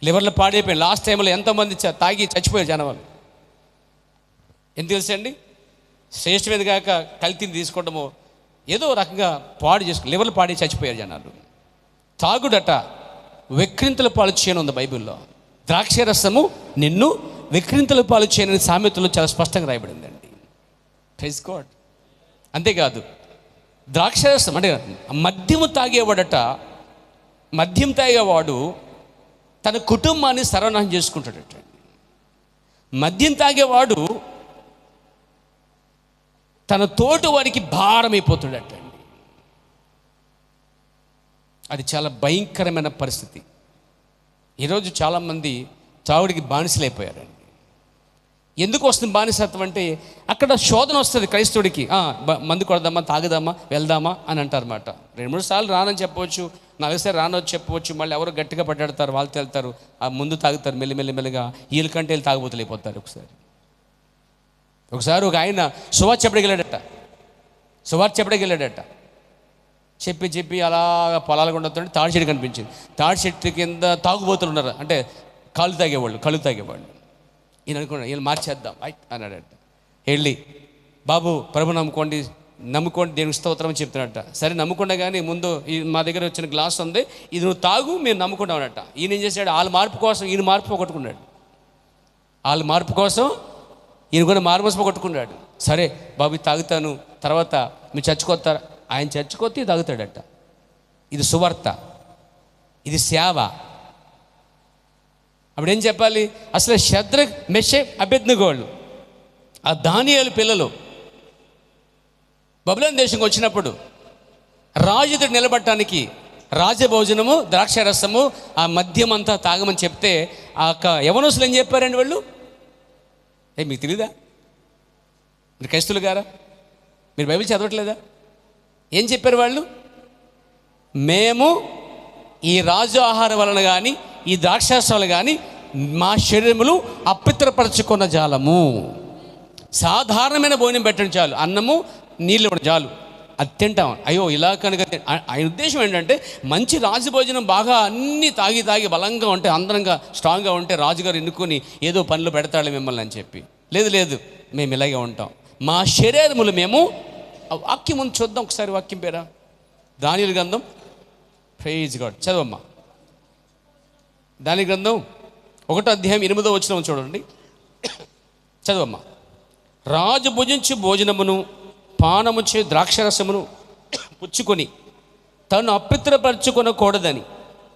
లివర్లు పాడైపోయాయి. లాస్ట్ టైంలో ఎంతోమంది తాగి చచ్చిపోయారు జనవాళ్ళు. ఎందుకు తెలుసండి? శ్రేష్టమేది కాక కల్తీని తీసుకోవడము ఏదో రకంగా పాడు చేసుకుని లివర్లు పాడి చచ్చిపోయారు జనాలు. తాగుడట వెక్రింతల పాలు చేయను ఉంది బైబిల్లో. ద్రాక్షరసము నిన్ను వెక్రింతల పాలు చేయని సామెతలో చాలా స్పష్టంగా రాయబడిందండి. Praise God. అంతేకాదు ద్రాక్షరసం అంటే మద్యము తాగేవాడట, మద్యం తాగేవాడు తన కుటుంబాన్ని సర్వనాశనం చేసుకుంటాడట. మద్యం తాగేవాడు తన తోటి వారికి భారమైపోతాడట. అది చాలా భయంకరమైన పరిస్థితి. ఈరోజు చాలామంది తాగుడికి బానిసలైపోయారండి. ఎందుకు వస్తుంది బానిసత్వం అంటే అక్కడ శోధన వస్తుంది క్రైస్తవుడికి. మందు కొడదామా, తాగుదామా, వెళ్దామా అని అంటారన్నమాట. 2-3 సార్లు రానని చెప్పవచ్చు, 4 సార్లు రానొచ్చి చెప్పవచ్చు. మళ్ళీ ఎవరు గట్టిగా పడ్డాడతారు, వాళ్ళతో వెళ్తారు, ఆ ముందు తాగుతారు, మెల్లిమెల్లిమెల్లిగా వీళ్ళకంటే వీళ్ళు తాగుబోతులు అయిపోతారు. ఒకసారి ఒక ఆయన సువార్త చెప్పడానికి వెళ్ళాడట. చెప్పి అలాగ పొలాలు కొండతుంటే తాడి చెట్టు కనిపించింది. తాడి చెట్టు కింద తాగుబోతులు ఉన్నారు, అంటే కళ్ళు తాగేవాళ్ళు. ఈయన అనుకున్నాడు, ఈయన మార్చేద్దాం అన్నాడట. వెళ్ళి బాబు ప్రభు నమ్ముకోండి దేవునికి స్తోత్రం అని చెప్తున్నట్ట. సరే నమ్ముకున్నా కానీ ముందు మా దగ్గర వచ్చిన గ్లాస్ ఉంది, ఇది నువ్వు తాగు, మేము నమ్ముకున్నామన్నట్ట. ఈయన ఏం చేశాడు, వాళ్ళ మార్పు కోసం ఈయన మార్పు పోగొట్టుకున్నాడు. వాళ్ళ మార్పు కోసం ఈయన కూడా మార్మోస్ పోగొట్టుకున్నాడు. సరే బాబు తాగుతాను, తర్వాత మీరు చచ్చిపోతారు. ఆయన చచ్చిపోతే తాగుతాడట. ఇది సువార్త, ఇది సేవ. అప్పుడు ఏం చెప్పాలి? అసలు షద్రక్, మెషక్, అబేద్నెగోలు ఆ దానియేలు పిల్లలు బబులోను దేశంకి వచ్చినప్పుడు రాజు ఎదుట నిలబడటానికి రాజభోజనము, ద్రాక్షరసము, ఆ మద్యం అంతా తాగమని చెప్తే ఆ యవనస్తులు ఏం చెప్పారండి వాళ్ళు? మీకు తెలీదా? మీరు క్రైస్తవులు గారా? మీరు బైబిల్ చదవట్లేదా? ఏం చెప్పారు వాళ్ళు? మేము ఈ రాజు ఆహారం వలన కానీ ఈ ద్రాక్షారసాలు కానీ మా శరీరములు అపవిత్రపరచుకున్న జాలము. సాధారణమైన భోజనం పెట్టడం చాలు, అన్నము నీళ్ళు ఇవ్వడం చాలు, అది తింటాం. అయ్యో ఇలా కనుక ఆయన ఉద్దేశం ఏంటంటే మంచి రాజు భోజనం బాగా అన్నీ తాగి బలంగా ఉంటే, అందరంగా స్ట్రాంగ్గా ఉంటే రాజుగారు ఎన్నుకొని ఏదో పనులు పెడతాడు మిమ్మల్ని అని చెప్పి. లేదు మేము ఇలాగే ఉంటాం, మా శరీరములు మేము. వాక్యం ముందు చూద్దాం ఒకసారి. వాక్యం పేరా దానియేలు గ్రంథం. Praise God. చదవమ్మా దానియేలు గ్రంథం 1వ అధ్యాయం 8వ వచనం చూడండి. చదవమ్మా. రాజు భుజించు భోజనమును పానము చే ద్రాక్షరసమును పుచ్చుకొని తను అపవిత్రపరచుకొనకూడదని.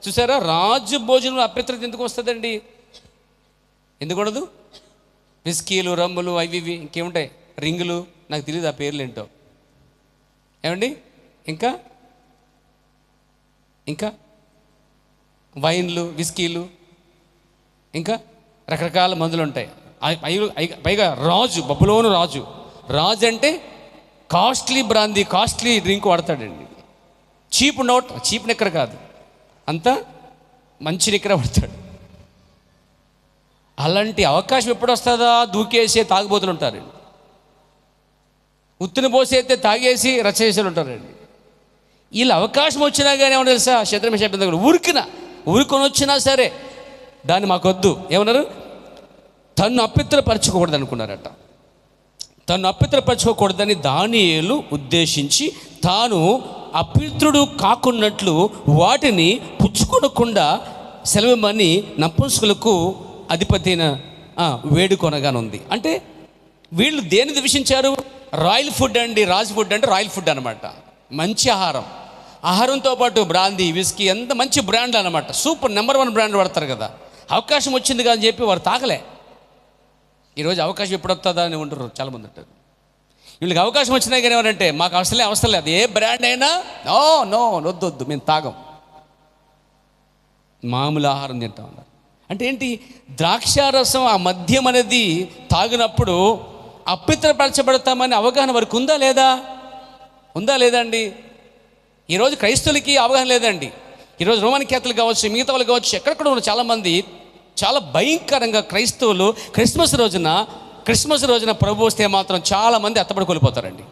చూసారా, రాజు భోజనం అపవిత్రత ఎందుకు వస్తుందండి? ఎందుకూడదు? విస్కీలు, రమ్ములు, అవి ఇంకేముంటాయి, రింగులు, నాకు తెలియదు ఆ పేర్లు ఏంటో. ఏమండి? ఇంకా వైన్లు, విస్కీలు, ఇంకా రకరకాల మందులు ఉంటాయి. పైగా రాజు, బబులోను రాజు అంటే కాస్ట్లీ బ్రాందీ, కాస్ట్లీ డ్రింక్ వాడతాడండి. చీప్ నిక్కర కాదు, అంతా మంచి నిక్కర వాడతాడు. అలాంటి అవకాశం ఎప్పుడు వస్తుందా? దూకేసే తాగుబోతులు ఉంటారండి, ఉత్తిని పోసైతే తాగేసి రచయితలు ఉంటారండి. వీళ్ళు అవకాశం వచ్చినా కానీ ఏమన్నా తెలుసా? శత్రుమిష ఊరుకొని వచ్చినా సరే దాన్ని మాకొద్దు. ఏమన్నారు? తను అపవిత్రపరచుకోకూడదు అనుకున్నారట. తను అపవిత్రపరచుకోకూడదని దానియేలు ఉద్దేశించి తాను అపవిత్రుడు కాకున్నట్లు వాటిని పుచ్చుకొనకుండా సెలవిమ్మని నపుంసకులకు అధిపతి అయిన వేడుకొనగానుంది. అంటే వీళ్ళు దేని ద్వేషించారు? రాయల్ ఫుడ్ అండి. రాజు ఫుడ్ అంటే రాయల్ ఫుడ్ అనమాట. మంచి ఆహారంతో పాటు బ్రాందీ, విస్కీ, ఎంత మంచి బ్రాండ్ అనమాట. సూపర్ నెంబర్ 1 బ్రాండ్ వాడతారు కదా. అవకాశం వచ్చింది కదా అని చెప్పి వారు తాగలే. ఈరోజు అవకాశం ఎప్పుడు వస్తుందా అని ఉంటారు చాలామంది ఉంటారు. వీళ్ళకి అవకాశం వచ్చినా కానీ ఏమంటే మాకు అవసరం లేదు, ఏ బ్రాండ్ అయినా నో వద్దు, మేము తాగం, మామూలు ఆహారం తింటా ఉన్నారు. అంటే ఏంటి? ద్రాక్షారసం, ఆ మద్యం అనేది తాగినప్పుడు అపవిత్రపరచబడతామని అవగాహన వరకు ఉందా లేదా? ఉందా లేదా అండి? ఈరోజు క్రైస్తవులకి అవగాహన లేదండి. ఈరోజు రోమన్ క్యాథలిక్ కావచ్చు, మిగతా వాళ్ళు కావచ్చు, ఎక్కడెక్కడ ఉన్న చాలామంది చాలా భయంకరంగా క్రైస్తవులు క్రిస్మస్ రోజున ప్రభు వస్తే మాత్రం చాలామంది ఎత్తబడి కోల్పోతారండి.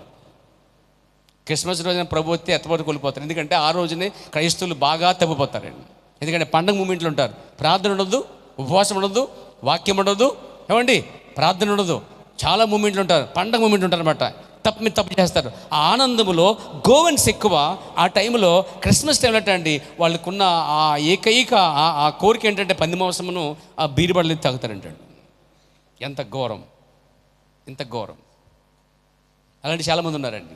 క్రిస్మస్ రోజున ప్రభు వస్తే ఎత్తబడి కోల్పోతారు. ఎందుకంటే ఆ రోజునే క్రైస్తవులు బాగా తప్పిపోతారండి. ఎందుకంటే పండగ మూమెంట్లు ఉంటారు. ప్రార్థన ఉండదు, ఉపవాసం ఉండదు, వాక్యం ఉండదు, ఏమండి, ప్రార్థన ఉండదు, చాలా మూమెంట్లు ఉంటారు, పండగ మూమెంట్లు ఉంటారు అనమాట. తప్పు చేస్తారు. ఆ ఆనందములో గోవెన్స్ ఎక్కువ. ఆ టైంలో క్రిస్మస్ టైంలో అండి వాళ్ళకున్న ఆ ఏకైక ఆ కోరిక ఏంటంటే పంది మాంసమును ఆ బీరుబడలు తాగుతారంటండి. ఎంత ఘోరం, ఎంత ఘోరం! అలాంటి చాలామంది ఉన్నారండి.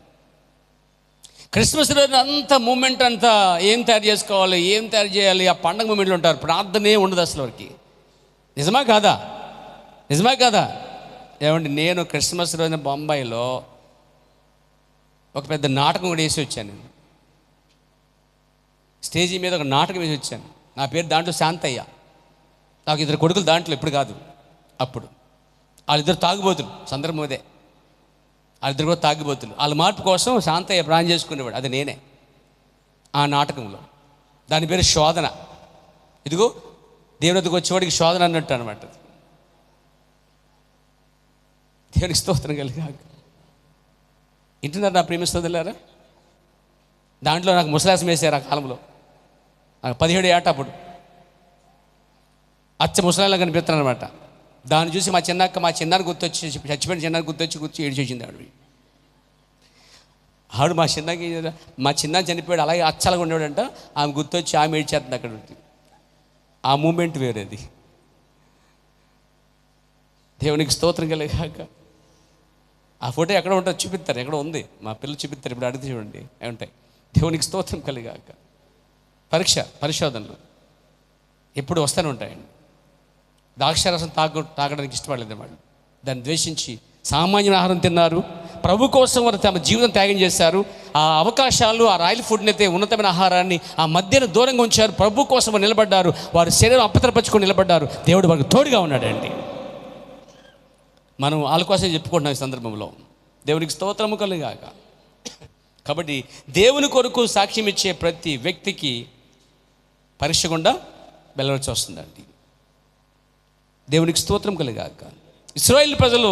క్రిస్మస్ రోజున అంత మూమెంట్ అంతా ఏం తయారు చేసుకోవాలి, ఏం తయారు చేయాలి, ఆ పండగ మూమెంట్లు ఉంటారు. ప్రార్థనే ఉండదు అసలు వారికి. నిజమా కాదా? నిజమా కాదా? ఏమండి, నేను క్రిస్మస్ రోజున బొంబాయిలో ఒక పెద్ద నాటకం కూడా వేసి వచ్చాను. నేను స్టేజీ మీద ఒక నాటకం వేసి వచ్చాను. నా పేరు దాంట్లో శాంతయ్య. నాకు 2 కొడుకులు దాంట్లో, ఇప్పుడు కాదు, అప్పుడు. వాళ్ళిద్దరు తాగుబోతులు, సందర్భం అదే. వాళ్ళిద్దరు కూడా తాగిపోతులు. వాళ్ళ మార్పు కోసం శాంతయ్య ప్రాణం చేసుకునేవాడు. అది నేనే ఆ నాటకంలో. దాని పేరు శోధన. ఇదిగో దేవుని వద్దకు వచ్చేవాడికి శోధన అన్నట్టు అనమాట. దేవునికి స్తోత్రం కలిగాక. వింటున్నారు నా ప్రేమ సోదరులారా? దాంట్లో నాకు ముసలాసం వేసారు ఆ కాలంలో. నాకు 17 ఏట అప్పుడు. అచ్చ ముసలాయిలా కనిపిస్తున్నాను అనమాట. దాన్ని చూసి మా చిన్నాన్ని గుర్తొచ్చి, చచ్చిపోయిన చిన్నాన్ని గుర్తొచ్చి ఏడ్చేసింది ఆవిడ. మా చిన్న చనిపోయాడు, అలాగే అచ్చలాగా ఉండేవాడంట. ఆమె గుర్తొచ్చి ఆమె ఏడ్చేస్తుంది అక్కడ. ఆ మూమెంట్ వేరేది. దేవునికి స్తోత్రం కలిగాక. ఆ ఫోటో ఎక్కడ ఉంటుందో చూపిస్తారు, ఎక్కడ ఉంది, మా పిల్లలు చూపిస్తారు. ఇప్పుడు అడిగితే చూడండి ఉంటాయి. దేవునికి స్తోత్రం కలిగాక. పరిశోధనలు ఎప్పుడు వస్తూనే ఉంటాయండి. ద్రాక్షారసం తాగడానికి ఇష్టపడలేదు వాళ్ళు. దాన్ని ద్వేషించి సామాన్య ఆహారం తిన్నారు. ప్రభు కోసం వారు తమ జీవితం త్యాగం చేశారు. ఆ అవకాశాలు, ఆ రాయల్ ఫుడ్ని అయితే, ఉన్నతమైన ఆహారాన్ని ఆ మధ్యన దూరంగా ఉంచారు. ప్రభు కోసం వారు నిలబడ్డారు. వారి శరీరం అపవిత్రపరచుకొని నిలబడ్డారు. దేవుడు వారికి తోడుగా ఉన్నాడండి. మనం వాళ్ళ కోసం చెప్పుకుంటున్నాం ఈ సందర్భంలో. దేవునికి స్తోత్రము కలుగాక. కాబట్టి దేవుని కొరకు సాక్ష్యం ఇచ్చే ప్రతి వ్యక్తికి పరీక్ష గుండా వెళ్ళవలసి వస్తుందండి. దేవునికి స్తోత్రం కలిగాక. ఇశ్రాయేలు ప్రజలు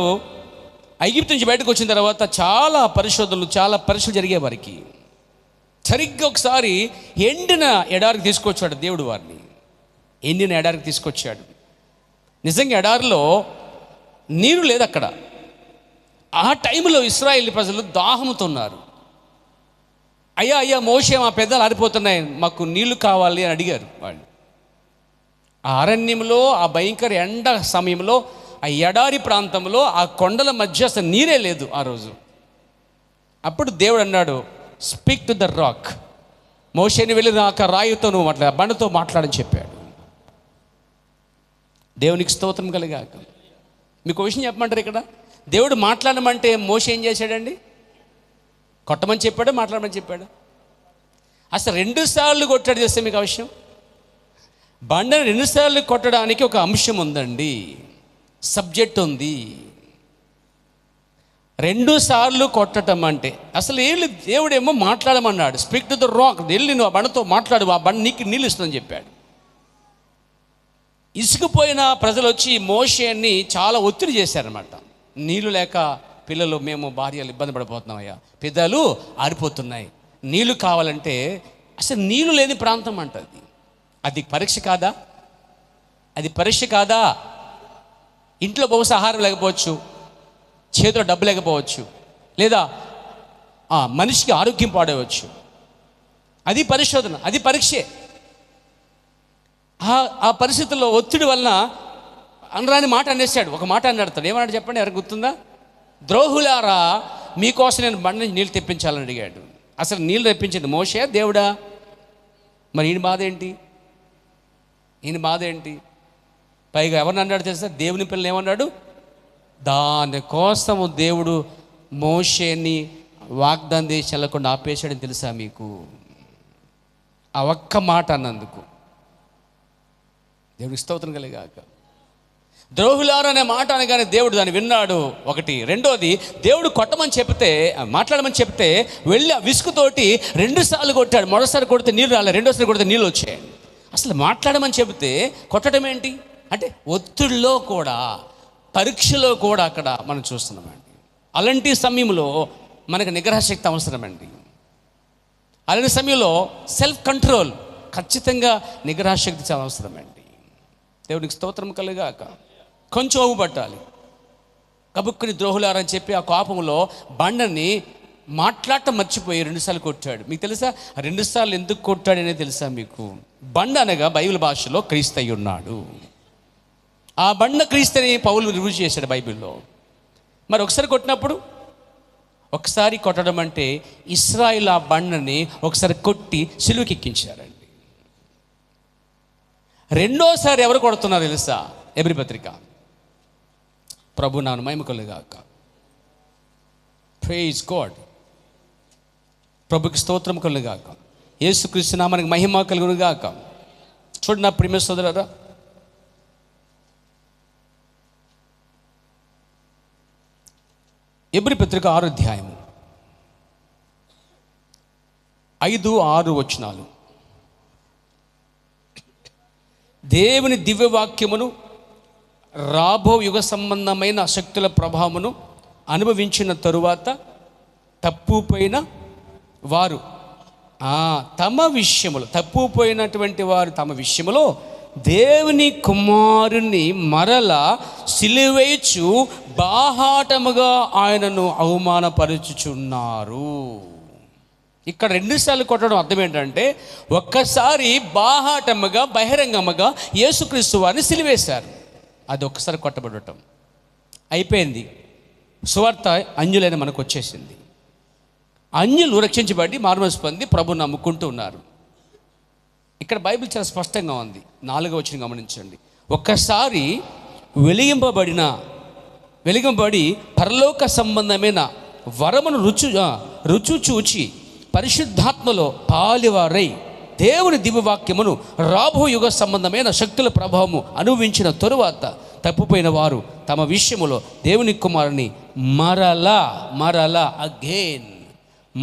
ఐగుప్తు నుంచి బయటకు వచ్చిన తర్వాత చాలా పరీక్షలు జరిగే వారికి. సరిగ్గా ఒకసారి ఎండిన ఎడారికి తీసుకొచ్చాడు దేవుడు వారిని. ఎండిన ఎడారికి తీసుకొచ్చాడు. నిజంగా ఎడారిలో నీరు లేదు అక్కడ. ఆ టైంలో ఇశ్రాయేలు ప్రజలు దాహంతో ఉన్నారు. అయ్యా మోషే, మా పెద్దలు ఆరిపోతున్నాయి, మాకు నీళ్లు కావాలి అని అడిగారు వాళ్ళు. ఆ అరణ్యంలో, ఆ భయంకర ఎండ సమయంలో, ఆ ఎడారి ప్రాంతంలో, ఆ కొండల మధ్య అసలు నీరే లేదు ఆ రోజు. అప్పుడు దేవుడు అన్నాడు, స్పీక్ టు ద రాక్. మోషేని వెళ్ళి నాకు రాయితో నువ్వు బండతో మాట్లాడని చెప్పాడు. దేవునికి స్తోత్రం కలిగాక. మీకు విషయం చెప్పమంటారు, ఇక్కడ దేవుడు మాట్లాడమంటే మోషే ఏం చేశాడండి? కొట్టమని చెప్పాడు, మాట్లాడమని చెప్పాడు. అసలు 2 సార్లు కొట్టాడు. చేస్తే మీకు ఆ విషయం, బండను 2 సార్లు కొట్టడానికి ఒక అంశం ఉందండి, సబ్జెక్ట్ ఉంది. 2 సార్లు కొట్టడం అంటే అసలు ఏళ్ళు దేవుడేమో మాట్లాడమన్నాడు. స్పీక్ టు ద రాక్, వెళ్ళి నువ్వు ఆ బండతో మాట్లాడు, ఆ బండ నీకు నీళ్ళు ఇస్తుందని చెప్పాడు. ఇసుకుపోయిన ప్రజలు వచ్చి మోషేని చాలా ఒత్తిడి చేశారనమాట. నీళ్ళు లేక పిల్లలు, మేము భార్యలు ఇబ్బంది పడిపోతున్నామయ్యా, పెద్దలు ఆరిపోతున్నాయి, నీళ్ళు కావాలంటే. అసలు నీళ్ళు లేని ప్రాంతం అంటది. అది పరీక్ష కాదా? అది పరీక్ష కాదా? ఇంట్లో బహుశా ఆహారం లేకపోవచ్చు, చేతిలో డబ్బు లేకపోవచ్చు, లేదా మనిషికి ఆరోగ్యం పాడవచ్చు. అది పరిశోధన, అది పరీక్షే. ఆ పరిస్థితుల్లో ఒత్తిడి వలన అనరాని మాట అనేసాడు. ఒక మాట అన్నాడు. ఏమన్నాడు చెప్పండి, ఎవరికి గుర్తుందా? ద్రోహులారా, మీకోసం నేను బండ నుంచి నీళ్ళు తెప్పించాలని అడిగాడు. అసలు నీళ్ళు తెప్పించింది మోషే, దేవుడా? మరి ఈయన బాధ ఏంటి? పైగా ఎవరిని అన్నాడు తెలుసా? దేవుని పిల్లలు ఏమన్నాడు? దానికోసము దేవుడు మోషేని వాగ్దాన దేశం వెళ్ళకుండా ఆపేశాడని తెలుసా మీకు? ఆ ఒక్క మాట అన్నందుకు. దేవునికి స్తోత్రం కలిగాక. ద్రోహులారు అనే మాట అనగానే దేవుడు దాన్ని విన్నాడు. ఒకటి. రెండోది, దేవుడు కొట్టమని చెప్తే, మాట్లాడమని చెప్తే వెళ్ళి విసుగుతోటి 2 సార్లు కొట్టాడు. మొదటిసారి కొడితే నీళ్ళు రాలే, రెండోసారి కొడితే నీళ్ళు వచ్చాయి. అసలు మాట్లాడమని చెబితే కొట్టడం ఏంటి అంటే ఒత్తిడిలో కూడా, పరీక్షలో కూడా అక్కడ మనం చూస్తున్నామండి. అలాంటి సమయంలో మనకు నిగ్రహశక్తి అవసరమండి. అలాంటి సమయంలో సెల్ఫ్ కంట్రోల్, ఖచ్చితంగా నిగ్రహశక్తి చాలా అవసరమండి. దేవునికి స్తోత్రం కలుగాక. కొంచెం అవ్వు పట్టాలి. కబుక్కుని ద్రోహులారని చెప్పి ఆ కోపంలో బండని మాట్లాడటం మర్చిపోయి 2 సార్లు కొట్టాడు. మీకు తెలుసా 2 సార్లు ఎందుకు కొట్టాడనే తెలుసా మీకు? బండ అనగా బైబిల్ భాషలో క్రీస్తు అయి ఉన్నాడు. ఆ బండ క్రీస్తుని పౌలు రుజువు చేశాడు బైబిల్లో. మరి ఒకసారి కొట్టినప్పుడు, ఒకసారి కొట్టడం అంటే ఇశ్రాయేలు ఆ బండని ఒకసారి కొట్టి సిలువకి ఎక్కించారండి. రెండోసారి ఎవరు కొడుతున్నారు తెలుసా? ఎబ్రీ పత్రిక. ప్రభు నామమున మహిమ కలుగాక. Praise God. ప్రభుకి స్తోత్రం కలుగాక. యేసుక్రీస్తు నామమునకు మహిమ కలుగునుగాక. చూడండి నా ప్రియమైన సోదరులారా, ఎబ్రీ పత్రిక 6వ అధ్యాయము 5-6 వచనాలు. దేవుని దివ్యవాక్యమును, రాబో యుగ సంబంధమైన శక్తుల ప్రభావమును అనుభవించిన తరువాత తప్పుపోయిన వారు తప్పుపోయినటువంటి వారు తమ విషయములో దేవుని కుమారుని మరల సిలువేయు బాహాటముగా ఆయనను అవమానపరుచుచున్నారు. ఇక్కడ 2 సార్లు కొట్టడం అర్థం ఏంటంటే, ఒక్కసారి బాహాటముగా బహిరంగముగా యేసుక్రీస్తు వారిని సిలువేశారు. అది ఒక్కసారి కొట్టబడటం అయిపోయింది. సువార్త అన్యులైన మనకు వచ్చేసింది. అన్యులు రక్షించబడి మారుమనసు పొంది ప్రభు నమ్ముకుంటూ ఉన్నారు. ఇక్కడ బైబిల్ చాలా స్పష్టంగా ఉంది. 4వ వచనం గమనించండి. ఒక్కసారి వెలిగింపబడి పరలోక సంబంధమైన వరమును రుచి చూచి పరిశుద్ధాత్మలో పాలివారై దేవుని దివ్యవాక్యమును రాబో యుగ సంబంధమైన శక్తుల ప్రభావము అనుభవించిన తరువాత తప్పుపోయిన వారు తమ విషయములో దేవుని కుమారుని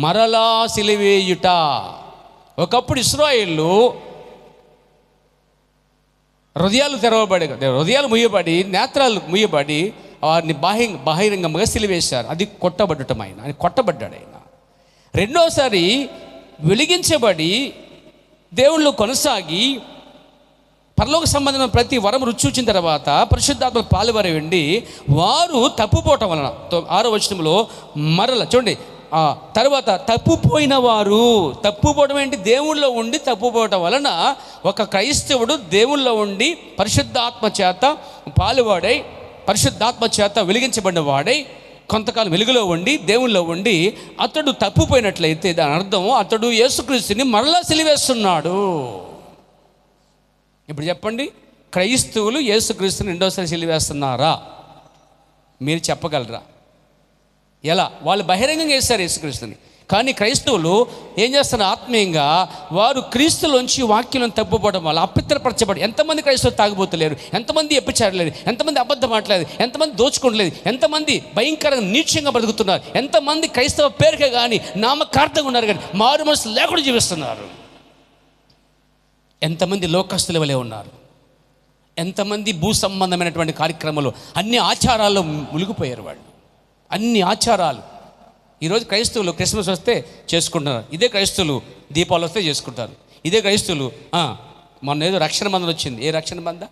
మరలా సిలివేయుట. ఒకప్పుడు ఇశ్రాయేలు హృదయాలు ముయ్యబడి, నేత్రాలు ముయ్యబడి వారిని బహిరంగంగా సిలివేశారు. అది కొట్టబడటం. ఆయన కొట్టబడ్డాడు. ఆయన రెండోసారి వెలిగించబడి దేవుళ్ళు కొనసాగి పరలోక సంబంధమైన ప్రతి వరం రుచి చూచిన తర్వాత పరిశుద్ధాత్మ పాలువారి ఉండి వారు తప్పుపోవటం వలన 6వ వచనంలో మరల చూడండి, తర్వాత తప్పుపోవడం ఏంటి? దేవుళ్ళో ఉండి తప్పుపోవటం వలన ఒక క్రైస్తవుడు దేవుళ్ళో ఉండి పరిశుద్ధాత్మ చేత పాలువాడై, పరిశుద్ధాత్మ చేత వెలిగించబడిన వాడై కొంతకాలం వెలుగులో ఉండి దేవుళ్ళో ఉండి అతడు తప్పుపోయినట్లయితే దాని అర్థం అతడు యేసుక్రీస్తుని మరలా సిలివేస్తున్నాడు. ఇప్పుడు చెప్పండి, క్రైస్తవులు యేసుక్రీస్తుని రెండోసారి సిలివేస్తున్నారా? మీరు చెప్పగలరా? ఎలా? వాళ్ళు బహిరంగంగా వేస్తారు యేసుక్రీస్తుని. కానీ క్రైస్తవులు ఏం చేస్తారు? ఆత్మీయంగా వారు క్రీస్తులోంచి వాక్యం తప్పుపోవడం వల్ల అపిత్రపరచబడి, ఎంతమంది క్రైస్తవులు తాగుబోతులేరు, ఎంతమంది ఎప్పిచారలేరు, ఎంతమంది అబద్ధం మాట్లాడలేదు, ఎంతమంది దోచుకోవట్లేదు, ఎంతమంది భయంకరంగా నీచంగా బ్రతుకుతున్నారు, ఎంతమంది క్రైస్తవ పేరుకే కానీ నామకార్థంగా ఉన్నారు కానీ మారు మనసు లేకుండా జీవిస్తున్నారు, ఎంతమంది లోకస్తుల వలె ఉన్నారు, ఎంతమంది భూ సంబంధమైనటువంటి కార్యక్రమాలు అన్ని ఆచారాల్లో మునిగిపోయారు. వాళ్ళు అన్ని ఆచారాలు. ఈరోజు క్రైస్తవులు క్రిస్మస్ వస్తే చేసుకుంటున్నారు, ఇదే క్రైస్తవులు దీపావళి వస్తే చేసుకుంటారు, ఇదే క్రైస్తవులు మొన్న ఏదో రక్షణ బంధం వచ్చింది. ఏ రక్షణ బంధ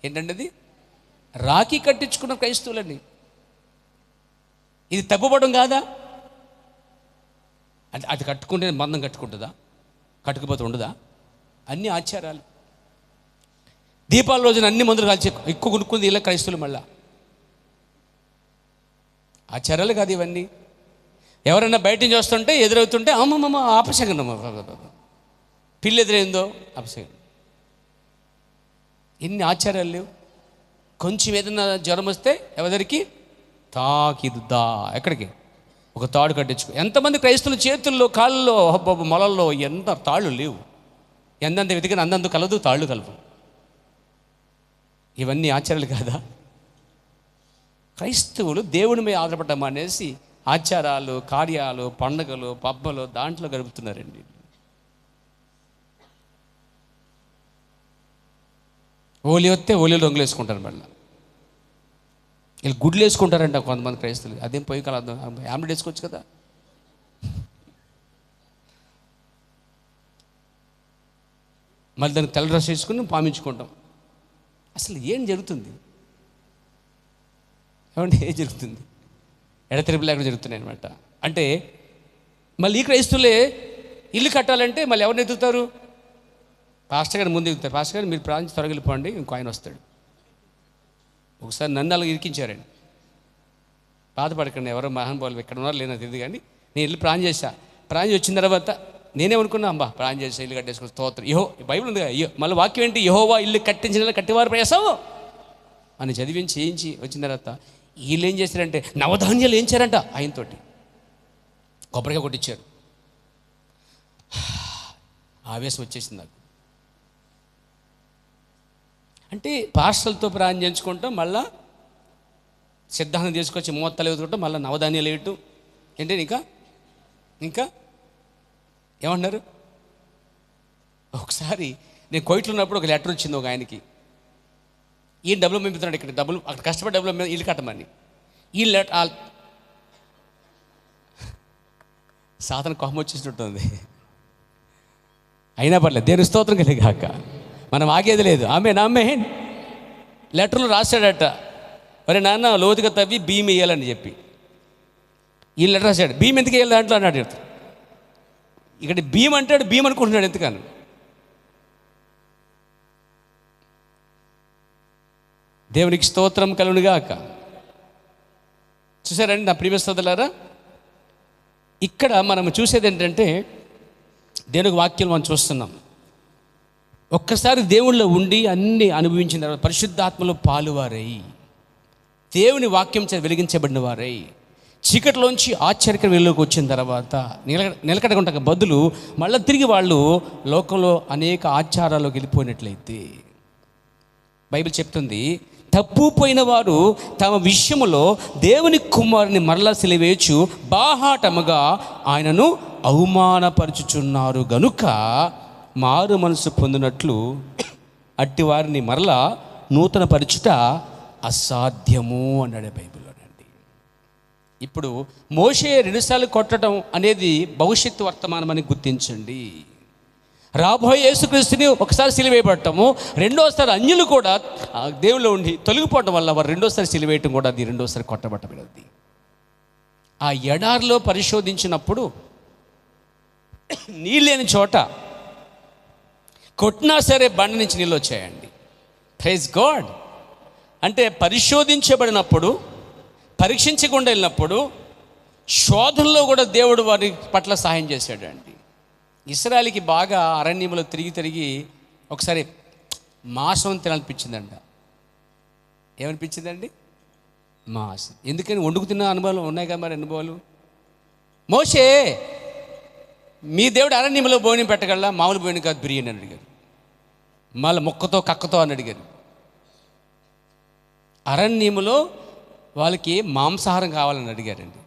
ఏంటంటే అది రాఖీ కట్టించుకున్న క్రైస్తవులండి. ఇది తప్పుపడడం కాదా? అది కట్టుకుంటే బంధం కట్టుకుంటుందా? కట్టుకుపోతే ఉండదా? అన్ని ఆచారాలు. దీపావళి రోజున అన్ని మందులు కాల్చి ఎక్కువ కొనుక్కుంది ఇలా క్రైస్తవులు. మళ్ళా ఆచారాలు కాదు ఇవన్నీ. ఎవరైనా బయట నుంచి వస్తుంటే ఎదురవుతుంటే అమ్మమ్మ అపశకనం, పిల్లి ఎదురైందో అపశకనం. ఎన్ని ఆచారాలు లేవు. కొంచెం ఏదైనా జ్వరం వస్తే ఎవరికి తాకిద్దా, ఎక్కడికి ఒక తాడు కట్టించుకో. ఎంతమంది క్రైస్తవుల చేతుల్లో కాళ్ళలో మొలల్లో ఎంత తాళ్ళు లేవు. ఎంతంత వెతికిన అందంత కలదు తాళ్ళు కలవు. ఇవన్నీ ఆచారాలు కాదా? క్రైస్తవులు దేవుని మీద ఆధారపడ్డం అనేసి ఆచారాలు, కార్యాలు, పండుగలు, పబ్బలు దాంట్లో గడుపుతున్నారండి. హోలీ వస్తే హోలీలో రంగులు వేసుకుంటారు, మళ్ళీ వీళ్ళు గుడ్లు వేసుకుంటారంట కొంతమంది క్రైస్తవులు. అదేం పోయి కలదు, ఆమ్లెట్ వేసుకోవచ్చు కదా. మళ్ళీ దానికి తెల్ల డ్రెస్ వేసుకుని పామించుకుంటాం. అసలు ఏం జరుగుతుంది? ఏమంటే ఏం జరుగుతుంది? ఎడతెరిపి లేకుండా జరుగుతున్నాయి అనమాట. అంటే మళ్ళీ ఈ క్రైస్తవులే ఇల్లు కట్టాలంటే మళ్ళీ ఎవరిని ఎదుగుతారు? పాస్టర్ గారు ముందు ఎదుగుతారు. పాస్టర్ గారు మీరు ప్రాంతం త్వరగా వెళ్ళిపోండి, ఇంకో ఆయన వస్తాడు. ఒకసారి నన్ను అలా ఇరికించారండి. బాధపడకండి, ఎవరో మహానుభావులు ఎక్కడ ఉన్నారో లేనో తెలియదు, కానీ నేను ఇల్లు ప్రాణం చేశా. ప్రాణం చేసి వచ్చిన తర్వాత నేనేమనుకున్నా, అబ్బా ప్రాణం చేసి ఇల్లు కట్టేసుకుని స్తోత్రం, బైబిల్ ఉంది కదా, మళ్ళీ వాక్యం ఏంటి? యెహోవా ఇల్లు కట్టించిన కట్టివారు ప్రయాసం అని చదివించి చేయించి వచ్చిన తర్వాత వీళ్ళు ఏం చేశారంటే నవధాన్యాలు ఏంచారంట. ఆయనతోటి కొబ్బరిగా కొట్టించారు. ఆవేశం వచ్చేసింది నాకు. అంటే పార్సల్తో ప్రాణం చేయించుకుంటాం, మళ్ళా సిద్ధాంతం తీసుకొచ్చి మూతలు ఎదుకుంటాం, మళ్ళీ నవధాన్యాలు వేయటం ఏంటి. ఇంకా ఏమంటున్నారు? ఒకసారి నేను కోయిట్లో ఉన్నప్పుడు ఒక లెటర్ వచ్చింది ఒక ఆయనకి. ఈయన డబ్బులు పంపిస్తున్నాడు, ఇక్కడ డబ్బులు అక్కడ కష్టపడి డబ్బులు ఇల్లు కట్టమని. ఈ లెటర్ సాధన కోపం వచ్చేసినట్టుంది. అయినా పర్లేదు, దేవుని స్తోత్రం కలిగాక మనం ఆగేది లేదు. ఆమె లెటర్లు రాశాడట, మరి నాన్న లోతుగా తవ్వి భీమ్ వేయాలని చెప్పి. ఈ లెటర్ రాశాడు, భీమ్ ఎందుకు వేయాలి దాంట్లో అన్నాడు. ఇక్కడ భీమ్ అంటాడు, భీమ్ అనుకుంటున్నాడు ఎందుకని. దేవునికి స్తోత్రం కలుగునుగాక. చూసారండి నా ప్రియ సోదరులారా, ఇక్కడ మనం చూసేది ఏంటంటే దేవునికి వాక్యం మనం చూస్తున్నాం. ఒక్కసారి దేవుళ్ళో ఉండి అన్నీ అనుభవించిన తర్వాత పరిశుద్ధాత్మలో పాలువారై దేవుని వాక్యం వెలిగించబడిన వారై చీకటిలోంచి ఆశ్చర్యకర వెలుగులోకి వచ్చిన తర్వాత నిలకడకుండా బదులు మళ్ళీ తిరిగి వాళ్ళు లోకంలో అనేక ఆచారాల్లోకి వెళ్ళిపోయినట్లయితే బైబిల్ చెప్తుంది, తప్పుపోయిన వారు తమ విషయములో దేవుని కుమారుని మరలా సిలివేయచ్చు బాహాటముగా ఆయనను అవమానపరుచుచున్నారు గనుక మారు మనసు పొందినట్లు అట్టి వారిని మరలా నూతన పరచుట అసాధ్యము అన్నాడు బైబిల్లోనండి. ఇప్పుడు మోషే 2 సార్లు కొట్టడం అనేది భవిష్యత్తు వర్తమానం అని గుర్తించండి. రాబోయే యేసుక్రీస్తుని ఒకసారి సిలివేయబడటము, రెండోసారి అన్యులు కూడా దేవుళ్ళు ఉండి తొలగిపోవడం వల్ల వారు రెండోసారి సిలివేయటం కూడా అది రెండోసారి కొట్టబట్టబడింది. ఆ ఎడారిలో పరిశోధించినప్పుడు నీళ్ళేని చోట కొట్టినా సరే బండ నుంచి నీళ్ళు వచ్చాయండి. Praise God. అంటే పరిశోధించబడినప్పుడు, పరీక్షించకుండా వెళ్ళినప్పుడు, శోధనలో కూడా దేవుడు వారి పట్ల సహాయం చేశాడండి. ఇశ్రాయేలుకి బాగా అరణ్యంలో తిరిగి ఒకసారి మాంసం తినాలనిపించిందంట. ఏమనిపించిందండి? మాంసం. ఎందుకని? వండుకు తిన్న అనుభవాలు ఉన్నాయి కదా మరి అనుభవాలు. మోషే, మీ దేవుడు అరణ్యంలో భోజనం పెట్టగలరా? మామూలు భోజనం కాదు, బిర్యానీ అని అడిగారు. మళ్ళీ మొక్కతో కక్కతో అని అడిగారు. అరణ్యములో వాళ్ళకి మాంసాహారం కావాలని అడిగారండి.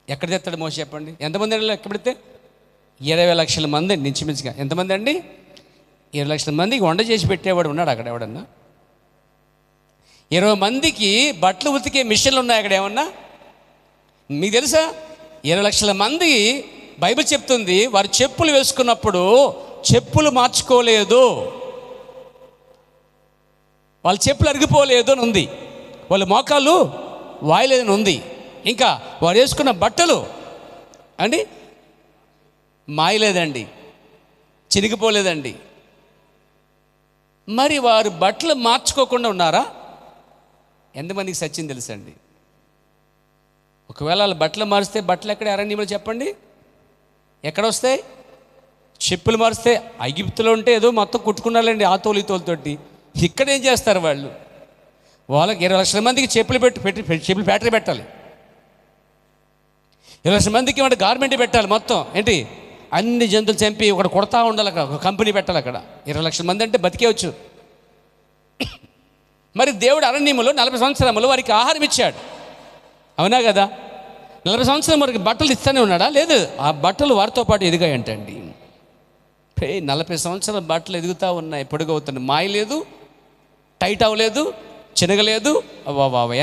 ఎక్కడ తెస్తాడు మోషే చెప్పండి? ఎంతమంది అండి ఎక్కడ పెడితే? 20 లక్షల మంది అండి ఇంచుమించుగా. ఎంతమంది అండి? 20 లక్షల మందికి వంట చేసి పెట్టేవాడు ఉన్నాడు అక్కడ ఎవడన్నా? 20 మందికి బట్టలు ఉతికే మిషన్లు ఉన్నాయి అక్కడ ఏమన్నా? మీకు తెలుసా? 20 లక్షల మంది బైబిల్ చెప్తుంది వారు చెప్పులు వేసుకున్నప్పుడు చెప్పులు మార్చుకోలేదు, వాళ్ళ చెప్పులు అరిగిపోలేదు అని ఉంది, వాళ్ళ మోకాళ్ళు వాయలేదని ఉంది, ఇంకా వారు వేసుకున్న బట్టలు అండి మాయలేదండి, చిరిగిపోలేదండి. మరి వారు బట్టలు మార్చుకోకుండా ఉన్నారా? ఎంతమందికి సత్యం తెలుసండి? ఒకవేళ వాళ్ళ బట్టలు మారిస్తే బట్టలు ఎక్కడ అరణ్యంలో చెప్పండి? ఎక్కడ వస్తాయి? చెప్పులు మారిస్తే ఐగుప్తులో ఉంటే ఏదో మొత్తం కుట్టుకున్నారండి ఆ తోలు ఈ తోలుతోటి. ఇక్కడ ఏం చేస్తారు వాళ్ళు? వాళ్ళకి 20 లక్షల మందికి చెప్పులు చెప్పులు ఫ్యాక్టరీ పెట్టాలి, 20 లక్షల మందికి ఏమంటే గార్మెంట్ పెట్టాలి. మొత్తం ఏంటి అన్ని జంతువులు చంపి ఒకటి కొడతా ఉండాలి, అక్కడ ఒక కంపెనీ పెట్టాలి. అక్కడ 20 లక్షల మంది అంటే బతికేవచ్చు. మరి దేవుడు అరణ్యములో 40 సంవత్సరములు వారికి ఆహారం ఇచ్చాడు, అవునా కదా? 40 సంవత్సరం వరకు బట్టలు ఇస్తూనే ఉన్నాడా? లేదు, ఆ బట్టలు వారితో పాటు ఎదిగాయంటండి. 40 సంవత్సరాల బట్టలు ఎదుగుతూ ఉన్నాయి, పొడుగవుతున్నాయి, మాయ లేదు, టైట్ అవ్వలేదు, చినగలేదు.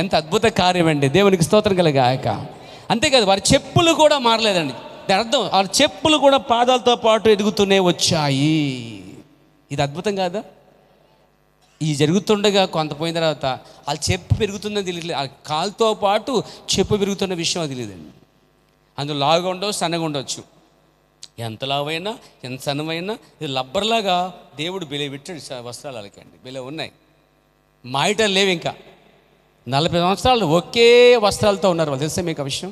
ఎంత అద్భుత కార్యం అండి, దేవునికి స్తోత్రం కలగాక. అంతేకాదు, వారి చెప్పులు కూడా మారలేదండి. దాని అర్థం వారి చెప్పులు కూడా పాదాలతో పాటు ఎదుగుతూనే వచ్చాయి. ఇది అద్భుతం కాదా? ఈ జరుగుతుండగా కొంత పోయిన తర్వాత వాళ్ళ చెప్పు పెరుగుతుందని తెలియట్లేదు, ఆ కాలుతో పాటు చెప్పు పెరుగుతున్న విషయం అది తెలియదండి. అందులో లావుగా ఉండవచ్చు, సన్నగా ఉండవచ్చు, ఎంత లావైనా ఎంత సన్నమైనా ఇది లబ్బర్లాగా దేవుడు బెలే పెట్టాడు వస్త్రాలు. వాళ్ళకండి బెలే ఉన్నాయి, మాయటలు లేవు. ఇంకా 40 సంవత్సరాలు ఒకే వస్త్రాలతో ఉన్నారు వాళ్ళు. తెలుసా మీకు ఆ విషయం?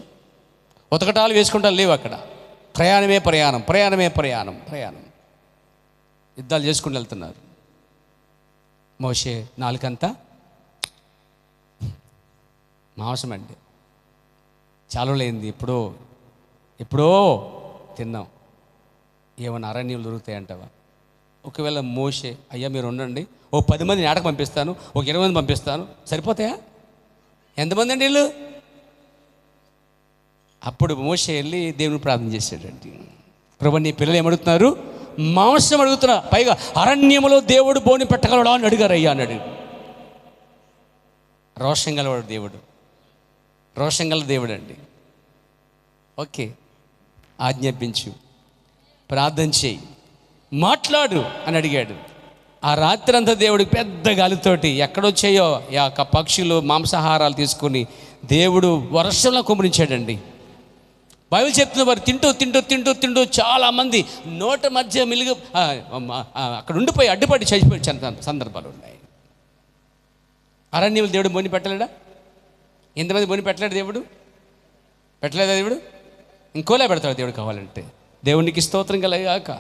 ఉతకటాలు వేసుకుంటారు లేవు అక్కడ. ప్రయాణమే ప్రయాణం, ప్రయాణమే ప్రయాణం, ప్రయాణం. యుద్ధాలు చేసుకుంటూ వెళ్తున్నారు. మోషే నాలుకంతా మాంసం అండి, చాలా లేనిది, ఎప్పుడో తిన్నాం. ఏమన్నా అరణ్యం దొరుకుతాయంటావా? ఒకవేళ మోషే, అయ్యా మీరు ఉండండి, ఓ 10 మందిని ఆటకు పంపిస్తాను, ఒక 20 మంది పంపిస్తాను, సరిపోతాయా? ఎంతమంది అండి వీళ్ళు? అప్పుడు మోషే వెళ్ళి దేవుని ప్రార్థన చేశాడండి. ప్రభు, నీ పిల్లలు ఏమడుగుతున్నారు? మాంసం అడుగుతున్నా, పైగా అరణ్యములో దేవుడు బోని పెట్టగలడా అని అడిగారు. అయ్యా అన్నాడు. రోషం గలవాడు దేవుడు, రోషం గల దేవుడు అండి. ఓకే, ఆజ్ఞాపించు, ప్రార్థన చేయి, మాట్లాడు అని అడిగాడు. ఆ రాత్రి అంతా దేవుడికి పెద్ద గాలితోటి ఎక్కడొచ్చాయో పక్షులు మాంసాహారాలు తీసుకుని దేవుడు వర్షంలో కుమరించాడండి. బైబిల్ చెప్తున్న వారు తింటూ తింటూ తింటూ తింటూ చాలామంది నోట మధ్య మిలుగు అక్కడ ఉండిపోయి అడ్డుపడి చచ్చిపోయి సందర్భాలు ఉన్నాయి. అరణ్యం దేవుడు బోని పెట్టలేడా? ఎంతమంది బోని పెట్టలేడు దేవుడు? పెట్టలేదా దేవుడు? ఇంకోలా పెడతాడు దేవుడు కావాలంటే. దేవునికి స్తోత్రం కలగాక,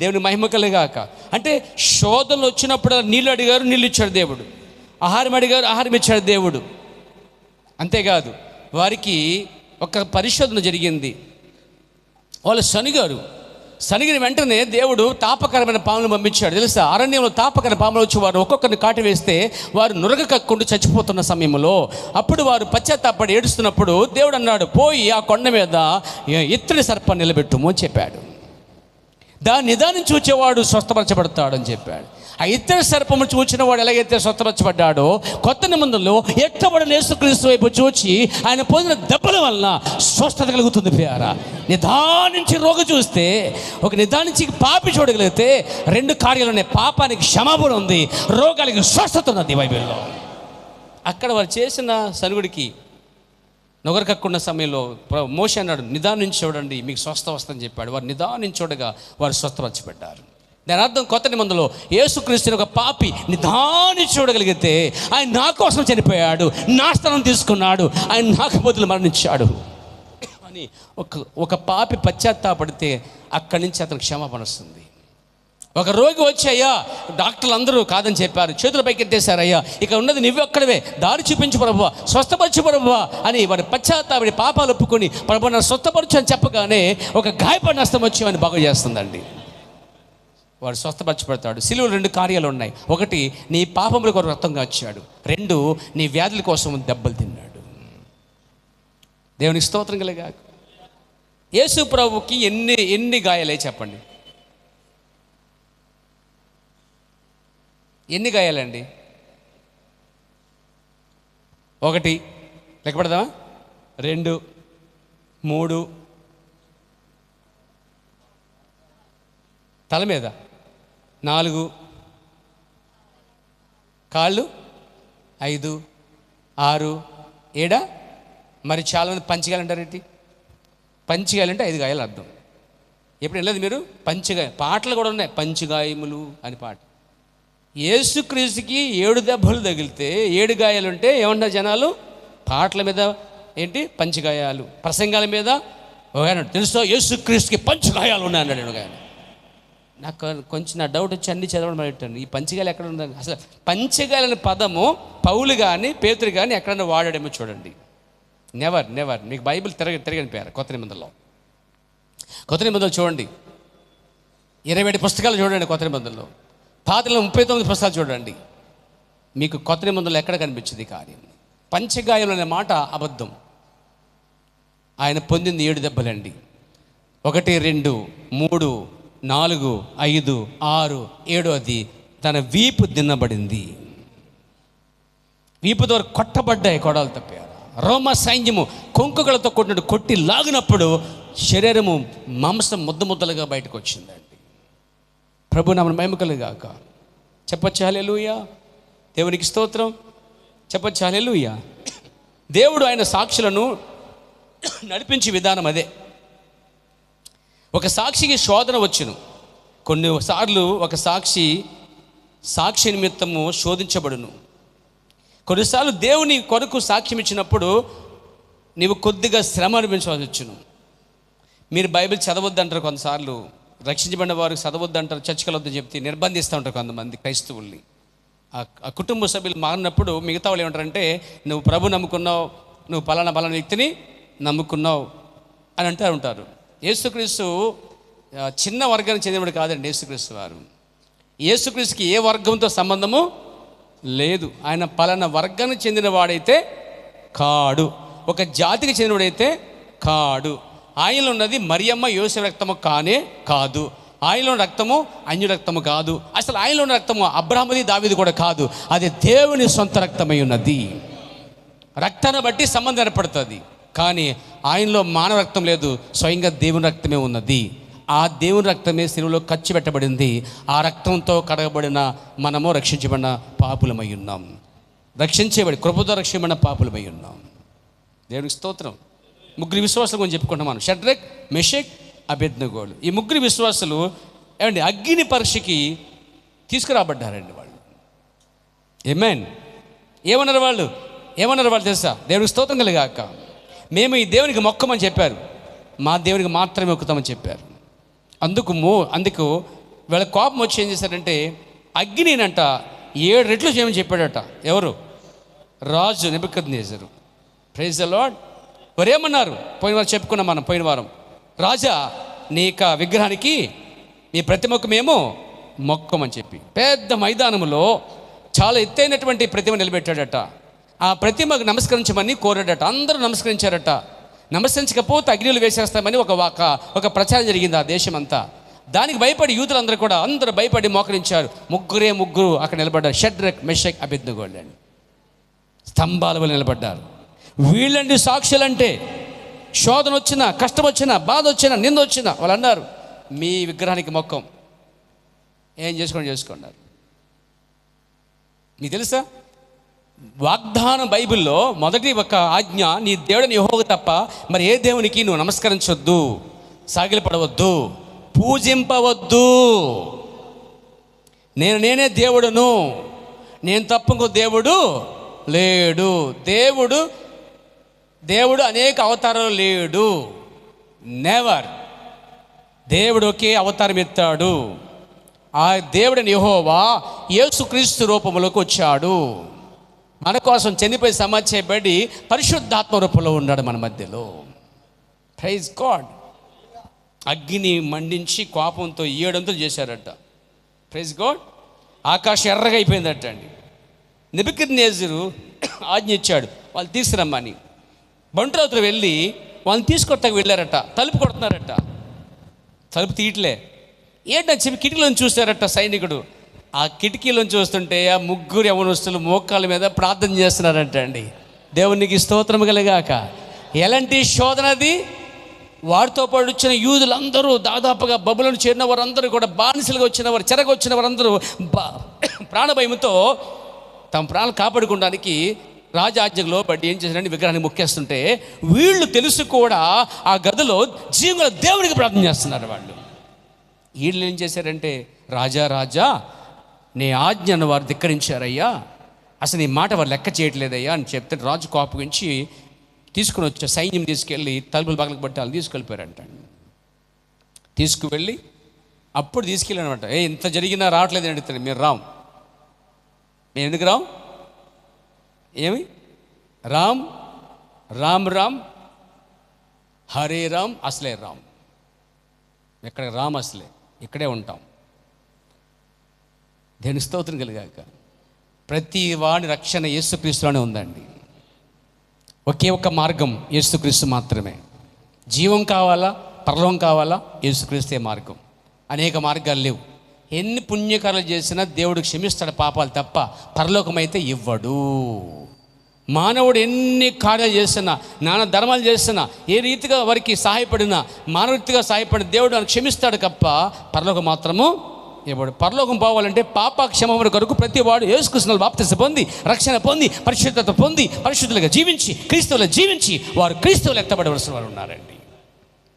దేవుని మహిమ కలగాక. అంటే శోధనలు వచ్చినప్పుడు నీళ్ళు అడిగారు, నీళ్ళు ఇచ్చాడు దేవుడు. ఆహారం అడిగారు, ఆహారం ఇచ్చాడు దేవుడు. అంతేకాదు, వారికి ఒక పరిశోధన జరిగింది. వాళ్ళు సనిగిన వెంటనే దేవుడు తాపకరమైన పాములను పంపించాడు. తెలుసా? అరణ్యంలో తాపకరమైన పాములు వచ్చి వారు ఒక్కొక్కరిని కాటు వేస్తే వారు నురగ కక్కుంటూ చచ్చిపోతున్న సమయంలో, అప్పుడు వారు పశ్చాత్తాపడి ఏడుస్తున్నప్పుడు దేవుడు అన్నాడు, పోయి ఆ కొండ మీద ఇత్తడి సర్పాన్ని నిలబెట్టుము అని చెప్పాడు. దాన్ని నిదానం చూచేవాడు స్వస్థపరచబడతాడని చెప్పాడు. ఆ ఇత్తడి సర్పము చూచిన వాడు ఎలాగైతే స్వస్థపరచబడ్డాడో, కొత్త నిబంధనలో ఎత్తబడిన యేసుక్రీస్తు వైపు చూచి ఆయన పొందిన దెబ్బల వలన స్వస్థత కలుగుతుంది. ప్రియారా, నిదానించి రోగి చూస్తే, ఒక నిదానించి పాపి చూడగలిగితే 2 కార్యాలు ఉన్నాయి. పాపానికి క్షమాపణ ఉంది, రోగాలకి స్వస్థత ఉన్నది బైబిల్లో. అక్కడ వారు చేసిన సనుగుడికి నొగరకక్కున్న సమయంలో మోషే అన్నాడు, నిదానించి చూడండి మీకు స్వస్థ వస్తుందని చెప్పాడు. వారు నిదానించి చూడగా వారు స్వస్థపరచబడ్డారు. దాని అర్థం కొత్త నిబంధనలో యేసుక్రీస్తుని ఒక పాపి నిదానించి చూడగలిగితే, ఆయన నా కోసం చనిపోయాడు, నా స్థానం తీసుకున్నాడు, ఆయన నాకు బదులు మరణించాడు అని ఒక పాపి పశ్చాత్తాపడితే అక్కడి నుంచి అతనికి క్షమాపణ వస్తుంది. ఒక రోగి వచ్చి, అయ్యా డాక్టర్లు అందరూ కాదని చెప్పారు, చేతుల పైకి ఎత్తేశారు, అయ్యా ఇక ఉన్నది నువ్వు ఒక్కడవే, దారి చూపించు ప్రభువా, స్వస్థపరచు ప్రభువా అని వారి పశ్చాత్తాపడి పాపాలు ఒప్పుకొని ప్రభు నన్ను స్వస్థపరచు అని చెప్పగానే ఒక గాయపడిన హస్తం వచ్చి వాడిని బాగు చేస్తుందండి. వాడు స్వస్థపరచబడతాడు. సిలువలో 2 కార్యాలు ఉన్నాయి. 1, నీ పాపముల కొరకు రక్తం కాచాడు. 2, నీ వ్యాధుల కోసం దెబ్బలు తిన్నాడు. దేవునికి స్తోత్రం కలగాక. యేసు ప్రభుకి ఎన్ని గాయాలే చెప్పండి? ఎన్ని గాయాలండి? 1 లెక్క పెడదామా? 2, 3 తల మీద, 4 కాళ్ళు, 5, 6, 7. మరి చాలామంది పంచగాయలు ఏంటి? పంచగాయలంటే 5 గాయాలు అర్థం. ఎప్పుడు వెళ్ళలేదు మీరు? పంచగాయ పాటలు కూడా ఉన్నాయి, పంచగాయములు అని పాట. యేసుక్రీస్తుకి 7 దెబ్బలు తగిలితే 7 గాయాలు ఉంటే ఏమన్నా జనాలు పాటల మీద ఏంటి పంచగాయాలు, ప్రసంగాల మీద తెలుసో యేసుక్రీస్తుకి పంచగాయాలు ఉన్నాయి అన్నాడు. ఆయన నాకు కొంచెం నా డౌట్ వచ్చి అన్ని చదవడం పెట్టాను. ఈ పంచగాయలు ఎక్కడ ఉందని, అసలు పంచగాయలని పదము పౌలు కానీ పేతురు కానీ ఎక్కడన్నా వాడాడేమో చూడండి. నెవర్ మీకు బైబిల్ తిరగని పేరు. కొత్త నిబంధనలు చూడండి, 27 పుస్తకాలు చూడండి కొత్త నిబంధనలో. పాతలో 39 పుస్తకాలు చూడండి. మీకు కొత్త నిబంధనలు ఎక్కడ కనిపించింది కార్యం? పంచగాయం అనే మాట అబద్ధం. ఆయన పొందింది 7 దెబ్బలండి. 1, 2, 3, 4, 5, 6, 7 తన వీపు దిన్నబడింది. వీపు ద్వారా కొట్టబడ్డాయి, కొడాలు తప్పారు. రోమ సైన్యము కొంకులతో కొట్టి లాగినప్పుడు శరీరము మాంసం ముద్దలుగా బయటకు వచ్చిందండి. ప్రభు నామమున మహిమ కలుగాక. చెప్పొచ్చు హల్లెలూయా. దేవునికి స్తోత్రం. చెప్పొచ్చు హల్లెలూయా. దేవుడు ఆయన సాక్షులను నడిపించే విధానం అదే. ఒక సాక్షికి శోధన వచ్చును. కొన్నిసార్లు ఒక సాక్షి నిమిత్తము శోధించబడును. కొన్నిసార్లు దేవుని కొరకు సాక్ష్యం ఇచ్చినప్పుడు నీవు కొద్దిగా శ్రమ అనిపించవలసి వచ్చును. మీరు బైబిల్ చదవద్దు అంటారు, కొన్నిసార్లు రక్షించబడిన వారికి చదవద్దు అంటారు, చర్చకలొద్దు చెప్తే నిర్బంధిస్తూ ఉంటారు కొంతమంది క్రైస్తవుల్ని. ఆ కుటుంబ సభ్యులు మారినప్పుడు మిగతా వాళ్ళు ఏమంటారంటే, నువ్వు ప్రభు నమ్ముకున్నావు, నువ్వు పలానా వ్యక్తిని నమ్ముకున్నావు అని అంటూ ఉంటారు. యేసుక్రీస్తు చిన్న వర్గానికి చెందినవాడు కాదండి. యేసుక్రీస్తు వారు, యేసుక్రీస్తుకి ఏ వర్గంతో సంబంధము లేదు. ఆయన పలానా వర్గానికి చెందినవాడైతే కాడు, ఒక జాతికి చెందినవాడైతే కాడు. ఆయనలో ఉన్నది మరియమ్మ యోసేపు రక్తము కాదు. ఆయనలో రక్తము అన్య రక్తము కాదు. అసలు ఆయనలో ఉన్న రక్తము అబ్రాహాముది దావీదు కూడా కాదు. అది దేవుని సొంత రక్తమై ఉన్నది. రక్తాన్ని బట్టి సంబంధం ఏర్పడుతుంది, కానీ ఆయనలో మానవ రక్తం లేదు, స్వయంగా దేవుని రక్తమే ఉన్నది. ఆ దేవుని రక్తమే శిలువలో ఖర్చు పెట్టబడింది. ఆ రక్తంతో కడగబడిన మనము రక్షించబడిన పాపులమై ఉన్నాం. కృపతో రక్షించబడిన పాపులమై ఉన్నాం. దేవునికి స్తోత్రం. 3 విశ్వాసాల గురించి చెప్పుకుంటాం మనం. షడ్రక్, మెషక్, అబేద్నెగోలు. ఈ 3 విశ్వాసులు ఏమండి అగ్ని పరీక్షకి తీసుకురాబడ్డారండి. వాళ్ళు ఏమన్నారు వాళ్ళు తెలుసా? దేవునికి స్తోత్రం కలిగాక. మేము ఈ దేవునికి మొక్కమని చెప్పారు, మా దేవునికి మాత్రమే మొక్కుతామని చెప్పారు. అందుకు వీళ్ళ కోపం వచ్చి ఏం చేశారంటే, అగ్నినంట 7 రెట్లు చేయమని చెప్పాడట. ఎవరు? రాజు నెబుకద్నెజరు. Praise the Lord. వారు ఏమన్నారు? పోయిన వారం చెప్పుకున్నాం మనం. పోయిన వారం, రాజా నీ విగ్రహానికి నీ ప్రతిమకు మేము మొక్కమని చెప్పి పెద్ద మైదానంలో చాలా ఎత్తైనటువంటి ప్రతిమ నిలబెట్టాడట. ఆ ప్రతిమకు నమస్కరించమని కోరాడట. అందరూ నమస్కరించారట. నమస్కరించకపోతే అగ్నిలు వేసేస్తామని ఒక ప్రచారం జరిగింది ఆ దేశం అంతా. దానికి భయపడి యూదులందరూ కూడా అందరూ భయపడి మోకరించారు. ముగ్గురు అక్కడ నిలబడ్డారు. షడ్రక్, మెషక్, అబేద్నెగోలు అండి. స్తంభాల వల్ల నిలబడ్డారు. వీళ్ళండి సాక్షులంటే. శోధన వచ్చినా, కష్టం వచ్చినా, బాధ వచ్చినా, నింద వచ్చినా వాళ్ళు అన్నారు, మీ విగ్రహానికి మొక్కం. ఏం చేసుకున్నారు. మీకు తెలుసా, వాగ్దానం బైబిల్లో మొదటి ఒక ఆజ్ఞ, నీ దేవుడిని యెహోవా తప్ప మరి ఏ దేవునికి నువ్వు నమస్కరించొద్దు, సాగిలపడవద్దు, పూజింపవద్దు. నేనే దేవుడును, నేను తప్ప ఇంకో దేవుడు లేడు. దేవుడు అనేక అవతారాలు లేడు. నెవర్. దేవుడు ఒకే అవతారం ఎత్తాడు. ఆ దేవుడిని యెహోవా యేసుక్రీస్తు రూపంలోకి వచ్చాడు. మన కోసం చనిపోయి సమాధి చేయబడి పరిశుద్ధాత్మ రూపంలో ఉన్నాడు మన మధ్యలో. Praise God. అగ్ని మండించి కోపంతో 7 అంతులు చేశారట. Praise God. ఆకాశం ఎర్రగా అయిపోయిందట అండి. నెబుకద్నెజరు ఆజ్ఞ ఇచ్చాడు వాళ్ళు తీసుకురమ్మని. బంటురాతులు వెళ్ళి వాళ్ళని తీసుకొట్టకు వెళ్ళారట. తలుపు కొడుతున్నారట. తలుపు తీయట్లే. ఏంటని చెప్పి కిటికీలోంచి చూశారట సైనికుడు. ఆ కిటికీలోంచి చూస్తుంటే ఆ 3 యవనస్తులు మోకాళ్ళ మీద ప్రార్థన చేస్తున్నారంట అండి. దేవునికి స్తోత్రం కలిగాక. ఎలాంటి శోధన అది? వారితో పాటు వచ్చిన యూదులందరూ దాదాపుగా బబులోను చేరిన వారందరూ కూడా బానిసలుగా వచ్చిన వారు, చెరగ వచ్చిన వారందరూ ప్రాణభయంతో తమ ప్రాణాలు కాపాడుకోవడానికి రాజాజ్ఞకు లోబడి ఏం చేశారని విగ్రహాన్ని మొక్కేస్తుంటే, వీళ్ళు తెలుసు కూడా ఆ గదిలో జీవుల దేవుడికి ప్రార్థన చేస్తున్నారు. వీళ్ళు ఏం చేశారంటే, రాజా నీ ఆజ్ఞను వారు ధిక్కరించారయ్యా, అసలు నీ మాట వారు లెక్క చేయట్లేదయ్యా అని చెప్తే రాజు కోపగించి తీసుకుని వచ్చే సైన్యం తీసుకెళ్ళి తలుపులు పగలకు పట్టి వాళ్ళు తీసుకెళ్ళిపోయారంట. తీసుకువెళ్ళి అప్పుడు తీసుకెళ్ళానమాట. ఇంత జరిగినా రావట్లేదు అని అడుగుతారు. మేము ఎందుకు రాం? ఏమి రామ్ హరే రామ్, అసలే రామ్. ఎక్కడ రామ్ అసలే, ఇక్కడే ఉంటాం. దేని స్తోత్రం కలిగాక. ప్రతి వాడి రక్షణ యేసుక్రీస్తులోనే ఉందండి. ఒకే ఒక్క మార్గం యేసుక్రీస్తు మాత్రమే. జీవం కావాలా, పరలోకం కావాలా, యేసుక్రీస్తే మార్గం. అనేక మార్గాలు లేవు. ఎన్ని పుణ్యకార్యాలు చేసినా దేవుడు క్షమిస్తాడు పాపాలు తప్ప పరలోకం అయితే ఇవ్వడు. మానవుడు ఎన్ని కార్యాలు చేస్తున్నా, నానా ధర్మాలు చేస్తున్నా, ఏ రీతిగా వారికి సహాయపడినా, మానవరీతిగా సహాయపడిన దేవుడు అని క్షమిస్తాడు తప్ప పరలోకం మాత్రము ఇవ్వడు. పరలోకం పోవాలంటే పాప క్షమాపణ కొరకు ప్రతి వాడు యేసుక్రీస్తులో బాప్తిసం పొంది, రక్షణ పొంది, పరిశుద్ధత పొంది, పరిశుద్ధులుగా జీవించి, క్రీస్తువులో జీవించి వారు క్రీస్తువులు ఎత్తబడవలసిన వారు ఉన్నారండి.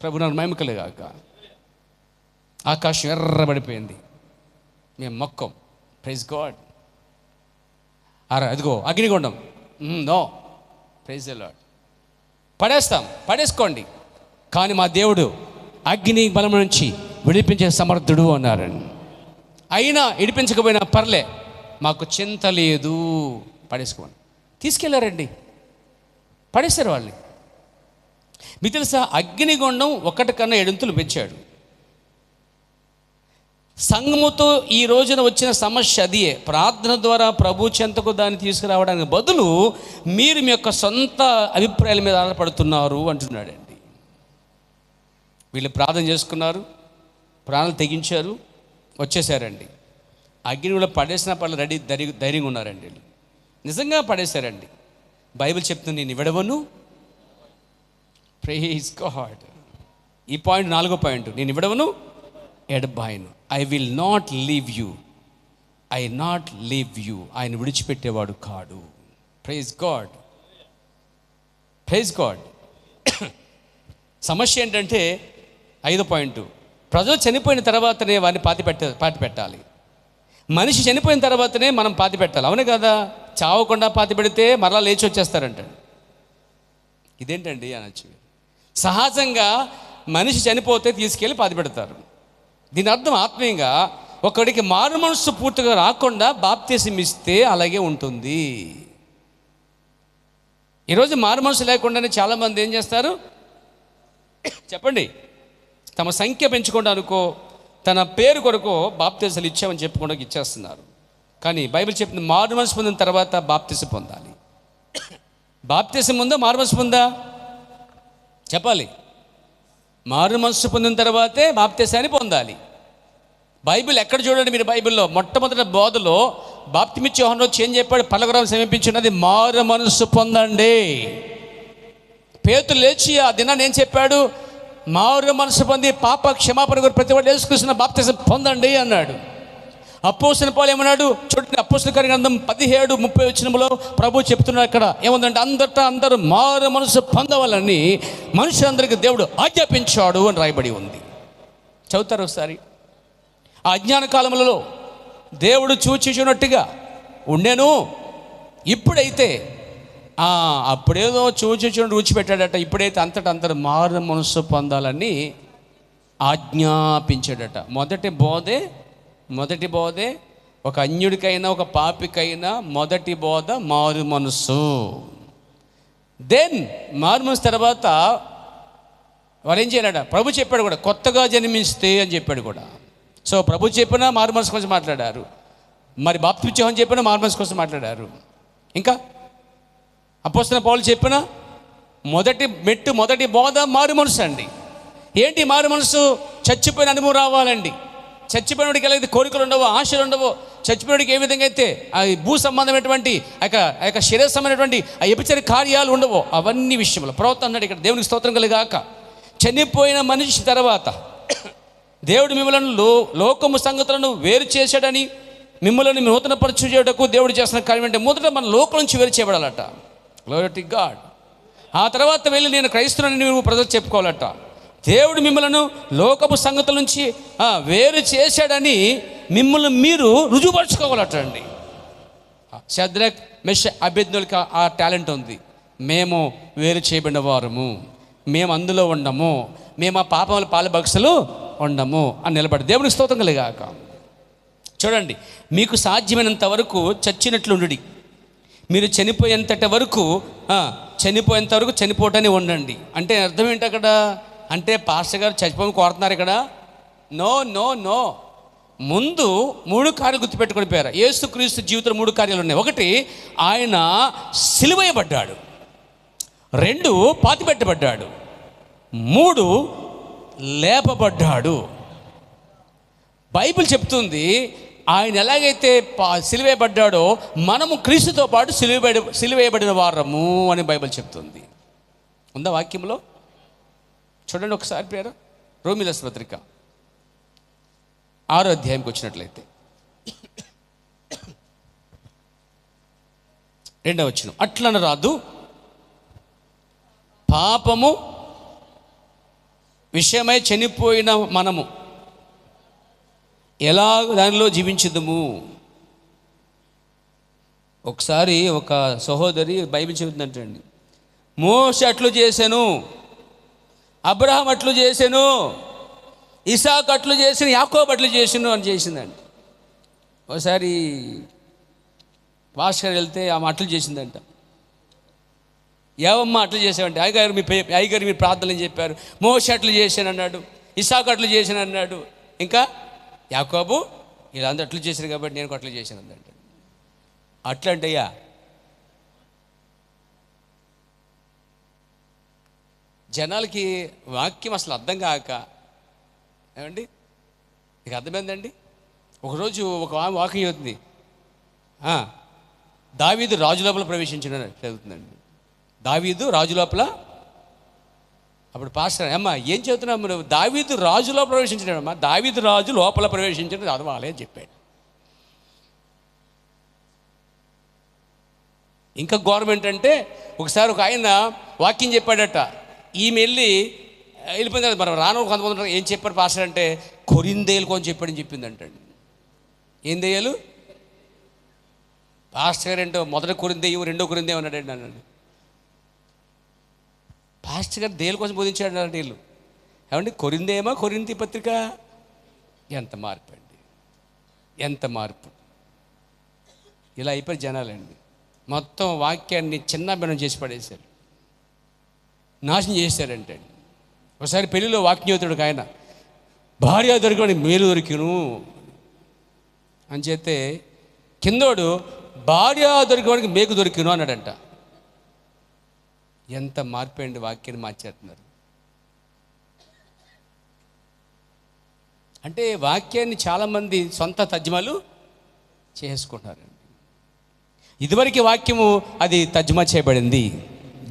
ప్రభు నామమునకు మహిమ కలుగాక. ఆకాశం ఎర్రబడిపోయింది, మేము మొక్కం. Praise God. అదిగో అగ్నిగుండం, నో, ప్రైజ్ ది లార్డ్. పడేసుకోండి, కానీ మా దేవుడు అగ్ని బలం నుంచి విడిపించే సమర్థుడు అన్నారండి. అయినా విడిపించకపోయినా పర్లే, మాకు చింత లేదు, పడేసుకోండి. తీసుకెళ్ళారండి, పడేశారు వాళ్ళని. మీకు తెలుసా, అగ్నిగుండం ఒకటి కన్నా 7 పెంచాడు. సంఘముతో ఈ రోజున వచ్చిన సమస్య అదియే. ప్రార్థన ద్వారా ప్రభు చెంతకు దాన్ని తీసుకురావడానికి బదులు మీరు మీ యొక్క సొంత అభిప్రాయాల మీద ఆధారపడుతున్నారు అంటున్నాడండి. వీళ్ళు ప్రార్థన చేసుకున్నారు, ప్రాణాలు తెగించారు, వచ్చేసారండి. అగ్నిలో పడేసిన పనులు ధైర్యంగా ఉన్నారండి. వీళ్ళు నిజంగా పడేశారండి. బైబిల్ చెప్తుంది, నేను విడవను. Praise God. ఈ పాయింట్ 4వ పాయింట్, నేను విడవను, ఎడబాయను. I will not leave you, I not leave you. ఆయన విడిచిపెట్టేవాడు కాడు. Praise God, praise God. సమస్య ఏంటంటే 5వ పాయింట్, ప్రజలు చనిపోయిన తర్వాతనే వారిని పాతి పెట్టాలి. మనిషి చనిపోయిన తర్వాతనే మనం పాతి పెట్టాలి. అవునే కదా? చావకుండా పాతి పెడితే మరలా లేచి వచ్చేస్తారంట. ఇదేంటండి అనొచ్చు. సహజంగా మనిషి చనిపోతే తీసుకెళ్ళి పాతి పెడతారు. దీని అర్థం ఆత్మీయంగా ఒకడికి మారు మనస్సు పూర్తిగా రాకుండా బాప్తిసం ఇస్తే అలాగే ఉంటుంది. ఈరోజు మారు మనసు లేకుండానే చాలామంది ఏం చేస్తారు చెప్పండి, తమ సంఖ్య పెంచుకోవడానికో తన పేరు కొరకు బాప్తిసాలు ఇచ్చామని చెప్పుకోవడానికి ఇచ్చేస్తున్నారు. కానీ బైబిల్ చెప్పింది, మారు మనసు పొందిన తర్వాత బాప్తిసం పొందాలి. బాప్తిసం ఉందా, మారు మనసు పొందా? చెప్పాలి. మారు మనసు పొందిన తర్వాతే బాప్తిసాన్ని పొందాలి. బైబిల్ ఎక్కడ చూడండి మీరు, బైబిల్లో మొట్టమొదటి బోధలో బాప్తిమిచ్చే యోహాను వచ్చి ఏం చెప్పాడు? పలకరం సమీపించినది మారు మనసు పొందండి. పేతురు లేచి ఆ దినాన్ని ఏం చెప్పాడు? మారు మనసు పొంది పాప క్షమాపణ కొరకు ప్రతి వాడు యేసుక్రీస్తు బాప్తిసం పొందండి అన్నాడు. అపోస్తలుడైన పౌలు ఏమన్నాడు చూడండి, అపోస్తల కార్య గ్రంథం 17:30 ప్రభు చెప్తున్నాడు. అక్కడ ఏముందంటే, అందరూ మారు మనసు పొందవాలని మనుషులందరికీ దేవుడు ఆజ్ఞాపించాడు అని రాయబడి ఉంది. చదువుతారు ఒకసారి. ఆ అజ్ఞాన కాలంలో దేవుడు చూచినట్టుగా ఉండేను. ఇప్పుడైతే అప్పుడేదో చూచినట్టు రుచిపెట్టాడట. ఇప్పుడైతే అంతటా మారు మనసు పొందాలని ఆజ్ఞాపించాడట. మొదటి బోధే ఒక అన్యుడికైనా ఒక పాపికైనా మొదటి బోధ మారు మనసు. దెన్ మారు మనసు తర్వాత వారు ఏం చేయాలట? ప్రభు చెప్పాడు కూడా, కొత్తగా జన్మిస్తే అని చెప్పాడు కూడా. సో ప్రభు చెప్పినా మారు మనసు కోసం మాట్లాడారు, మరి బాప్తిసం అని చెప్పినా మారు మనసు కోసం మాట్లాడారు. ఇంకా అపోస్తలుడైన పౌలు చెప్పిన మొదటి బోధ మారు మనసు అండి. ఏంటి మారు మనసు? చచ్చిపోయిన అనుభవం రావాలండి. చచ్చిపోయినడికి ఎలా అయితే కోరికలు ఉండవో, ఆశలు ఉండవో, చచ్చిపోయినడికి ఏ విధంగా అయితే ఆ భూ సంబంధమైనటువంటి ఆ యొక్క శరీర సంబంధమైనటువంటి ఆ ఎపిచరి కార్యాలు ఉండవో, అవన్నీ విషయంలో ప్రవక్త అన్నాడు ఇక్కడ, దేవునికి స్తోత్రం కలుగాక. చనిపోయిన మనిషి తర్వాత దేవుడు మిమ్మల్ని లోకము సంగతులను వేరు చేశాడని, మిమ్మల్ని నూతన పరచు చేయటకు దేవుడు చేస్తున్న కార్యం అంటే, మొదట మన లోకం నుంచి వేరు చేయబడాలట. Glory to God. ఆ తర్వాత వెళ్ళి నేను క్రైస్తవుని నువ్వు ప్రజలు చెప్పుకోవాలట. దేవుడు మిమ్మల్ని లోకపు సంగతుల నుంచి వేరు చేశాడని మిమ్మల్ని మీరు రుజువుపరచుకోవాలట అండి. షద్రక్, మెషక్, అబేద్నెగోకి ఆ టాలెంట్ ఉంది. మేము వేరు చేయబడిన వారము, మేము అందులో ఉండము, మేము ఆ పాపముల పాలభక్షలు ఉండము అని నిలబడి దేవునికి స్తోత్రం కలుగాక. చూడండి, మీకు సాధ్యమైనంత వరకు చచ్చినట్లుండు. మీరు చనిపోయేంత వరకు చనిపోవటాన్ని ఉండండి. అంటే అర్థం ఏంటి అక్కడ? అంటే పాస్టర్ గారు చచ్చిపోయి కోరుతున్నారు ఇక్కడ? నో. ముందు 3 కార్యాలు గుర్తుపెట్టుకుని పోయారు. యేసుక్రీస్తు జీవితంలో 3 కార్యాలు ఉన్నాయి. 1, ఆయన సిలువేయబడ్డాడు. 2, పాతిపెట్టబడ్డాడు. 3, లేపబడ్డాడు. బైబిల్ చెప్తుంది ఆయన ఎలాగైతే సిలువేయబడ్డాడో మనము క్రీస్తుతో పాటు సిలువేయబడిన వారము అని బైబిల్ చెప్తుంది. ఉందా వాక్యంలో? చూడండి ఒకసారి పేరు రోమీయుల పత్రిక 6వ అధ్యాయంకి వచ్చినట్లయితే 2వ వచనం. అట్లన రాదు, పాపము విషయమై చనిపోయిన మనము ఎలా దానిలో జీవించుదుము. ఒకసారి ఒక సహోదరి బైబిల్ చెబుతుందంటండి, మోషే అట్లు చేశాను, అబ్రహాం అట్లు చేశాను, ఇసాకు అట్లు చేసాను, యాకోబు అట్లు చేసాను అని చేసిందండి. ఒకసారి భాస్కర్ వెళ్తే ఆమె అట్లు చేసిందంట. ఏవమ్మ అట్లు చేసామంటే, అయ్యగారు మీరు ప్రార్థనలు చెప్పారు, మోషే అట్లు చేశాను అన్నాడు, ఇసాకు అట్లు చేశాను అన్నాడు, ఇంకా యాకోబు వీళ్ళందరూ అట్లు చేశారు కాబట్టి నేను అట్లు చేశాను అందంట. అట్లంటయ్యా జనాలకి వాక్యం అసలు అర్థం కాక, ఏమండి మీకు అర్థమైందండి? ఒకరోజు ఒక వాక్యం అవుతుంది, దావీదు రాజు లోపల ప్రవేశించిన చదువుతుందండి. దావీదు రాజు లోపల. అప్పుడు పాస్టర్, అమ్మా ఏం చెబుతున్నావు నువ్వు? దావీదు రాజు లోపల ప్రవేశించాడమ్మా, దావీదు రాజు లోపల ప్రవేశించడం చదవాలి అని చెప్పాడు. ఇంకా గవర్నమెంట్ అంటే ఒకసారి ఒక ఆయన వాక్యం చెప్పాడట, ఈమె వెళ్ళిపోయింది కదా, మనం రాను కొంతమంది ఏం చెప్పారు పాస్టర్ అంటే, కొరిందేలు కొని చెప్పాడని చెప్పిందంటండి. ఏం దెయ్యాలు? పాస్టర్ గారు ఏంటో మొదటి కొరిందేయం 2వ కొరిందేయం అన్నాడండి. అన్నాడు పాస్టర్ గారు దేని కోసం బోధించాడు అన్నాడు. వీళ్ళు ఏమండి కొరిందేమా కొరింథీ పత్రిక? ఎంత మార్పు అండి, ఎంత మార్పు! ఇలా అయిపోయి జనాలండి మొత్తం వాక్యాన్ని చిన్నభిన్నం చేసి పడేశారు, నాశనం చేశారంటే. ఒకసారి పెళ్ళిలో వాక్యం అవుతాడు ఆయన, భార్య దొరికని మేలు దొరికిను అని చెప్తే కిందోడు భార్య దొరికేవాడికి మేకు దొరికిను అన్నాడంట. ఎంత మార్పండి, వాక్యాన్ని మార్చేస్తున్నారు. అంటే వాక్యాన్ని చాలామంది సొంత తర్జుమాలు చేసుకుంటారండి. ఇదివరకు వాక్యము అది తర్జుమా చేయబడింది,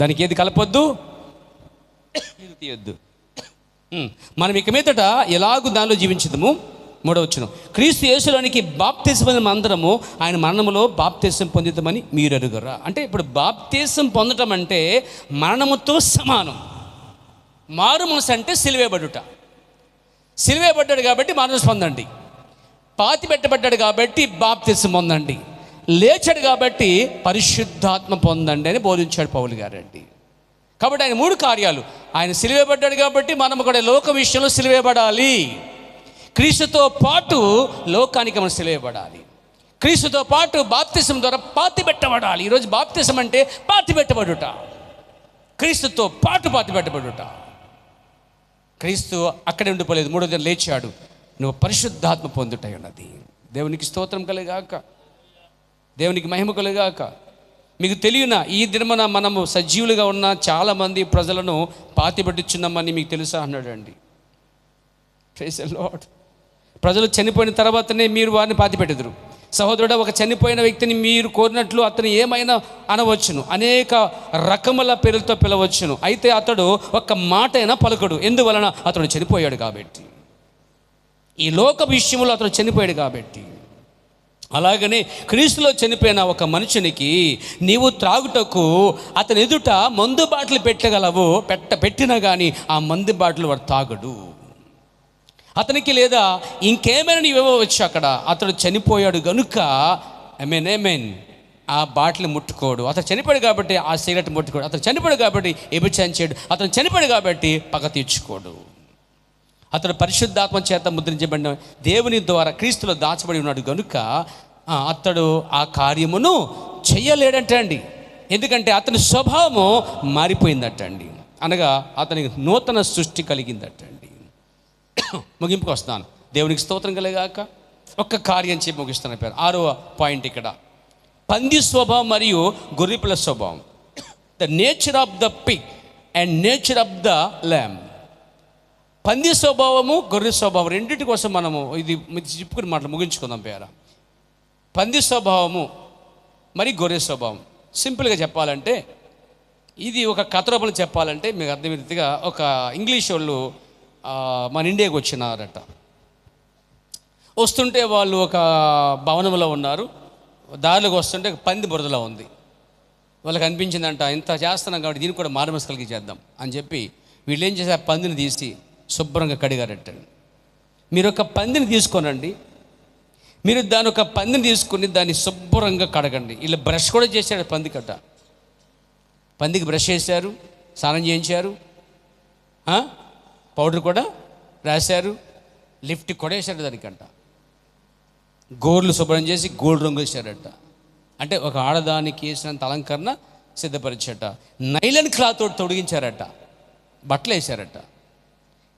దానికి ఏది కలపొద్దు, ఇది తీయొద్దు. మనం ఇక మీదట ఎలాగూ దానిలో జీవించదము. 3వ వచనం, క్రీస్తు యేసులోనికి బాప్తిసం అందరము ఆయన మరణములో బాప్తిసం పొందుతామని మీరు ఎరుగరా. అంటే ఇప్పుడు బాప్తిసం పొందటం అంటే మరణముతో సమానం. మారు మనసు అంటే సిలువేయబడుట. సిలువేయబడ్డాడు కాబట్టి మారు మనసు పొందండి. పాతి పెట్టబడ్డాడు కాబట్టి బాప్తిసం పొందండి. లేచాడు కాబట్టి పరిశుద్ధాత్మ పొందండి అని బోధించాడు పౌలు గారండి. కాబట్టి ఆయన 3 కార్యాలు, ఆయన సిలువేయబడ్డాడు కాబట్టి మనం కూడా లోక విషయంలో సిలువేయబడాలి. క్రీస్తుతో పాటు లోకానికి మనం సిలువేయబడాలి. క్రీస్తుతో పాటు బాప్తిసం ద్వారా పాతి పెట్టబడాలి. ఈరోజు బాప్తిసం అంటే పాతి పెట్టబడుట, క్రీస్తుతో పాటు పాతి పెట్టబడుట. క్రీస్తు అక్కడే ఉండిపోలేదు, 3వ దినం లేచాడు, నువ్వు పరిశుద్ధాత్మ పొందుటై ఉన్నది. దేవునికి స్తోత్రం కలుగాక, దేవునికి మహిమ కలుగాక. మీకు తెలియన ఈ దినమున మనము సజీవులుగా ఉన్న చాలామంది ప్రజలను పాతిపెట్టుచున్నామని మీకు తెలుసా అన్నాడండి. Praise the lord. ప్రజలు చనిపోయిన తర్వాతనే మీరు వారిని పాతిపెట్టెదరు. సహోదరుడు, ఒక చనిపోయిన వ్యక్తిని మీరు కోరినట్లు అతను ఏమైనా అనవచ్చును, అనేక రకముల పేర్లతో పిలవచ్చును, అయితే అతడు ఒక్క మాట అయినా పలకడు. ఎందువలన? అతడు చనిపోయాడు కాబట్టి. ఈ లోక విషయంలో అతడు చనిపోయాడు కాబట్టి. అలాగనే క్రీస్తులో చనిపోయిన ఒక మనుషునికి నీవు త్రాగుటకు అతని ఎదుట మందు బాటలు పెట్టగలవు, పెట్టినా కానీ ఆ మందు బాటలు వాడు తాగడు. అతనికి లేదా ఇంకేమైనా నీవు ఇవ్వవచ్చు. అక్కడ అతడు చనిపోయాడు కనుక ఏమేన్ ఆ బాటిల్ ముట్టుకోడు. అతను చనిపోయాడు కాబట్టి ఆ సిగరెట్ ముట్టుకోడు. అతను చనిపోయాడు కాబట్టి వ్యభిచారం చేయడు. అతను చనిపోయాడు కాబట్టి పగ తీర్చుకోడు. అతడు పరిశుద్ధాత్మ చేత ముద్రించబడిన దేవుని ద్వారా క్రీస్తులో దాచబడి ఉన్నాడు కనుక అతడు ఆ కార్యమును చెయ్యలేడంట అండి. ఎందుకంటే అతని స్వభావము మారిపోయిందట అండి. అనగా అతనికి నూతన సృష్టి కలిగిందట అండి. ముగింపుకు వస్తాను. దేవునికి స్తోత్రం కలిగాక. ఒక్క కార్యం చెప్పి ముగిస్తున్న పేరు 6వ పాయింట్ ఇక్కడ. పంది స్వభావం మరియు గొర్రెపిల్ల స్వభావం. The nature of the Pig and nature of the ల్యామ్. పంది స్వభావము, గొర్రె స్వభావం రెండింటి కోసం మనము ఇది చెప్పుకుని మాటలు ముగించుకుందాం పేర. పంది స్వభావము మరి గొర్రె స్వభావం. సింపుల్గా చెప్పాలంటే, ఇది ఒక కథ రూపంలో చెప్పాలంటే మీకు అర్థమైనట్టుగా, ఒక ఇంగ్లీష్ వాళ్ళు మన ఇండియాకి వచ్చినారట. వస్తుంటే వాళ్ళు ఒక భవనంలో ఉన్నారు. దారిలోకి వస్తుంటే పంది బురదలో ఉంది. వాళ్ళకి అనిపించిందంట, ఇంత చేస్తున్నాం కాబట్టి దీనికి కూడా మారుమనసు కలిగి చేద్దాం అని చెప్పి వీళ్ళు ఏం చేసి ఆ పందిని తీసి శుభ్రంగా కడిగారట్టండి. మీరు ఒక పందిని తీసుకోనండి, మీరు దాని ఒక పందిని తీసుకుని దాన్ని శుభ్రంగా కడగండి. ఇలా బ్రష్ కూడా చేశాడు పంది కట్ట. పందికి బ్రష్ చేశారు, స్నానం చేయించారు, పౌడర్ కూడా రాశారు, లిఫ్ట్ కొడేశారు దానికంట. గోర్లు శుభ్రం చేసి గోల్డ్ రంగు వేశారట. అంటే ఒక ఆడదానికి వేసినంత అలంకరణ సిద్ధపరిచారట. నైలన్ క్లాత్ తోటి తొడిగించారట, బట్టలు వేశారట.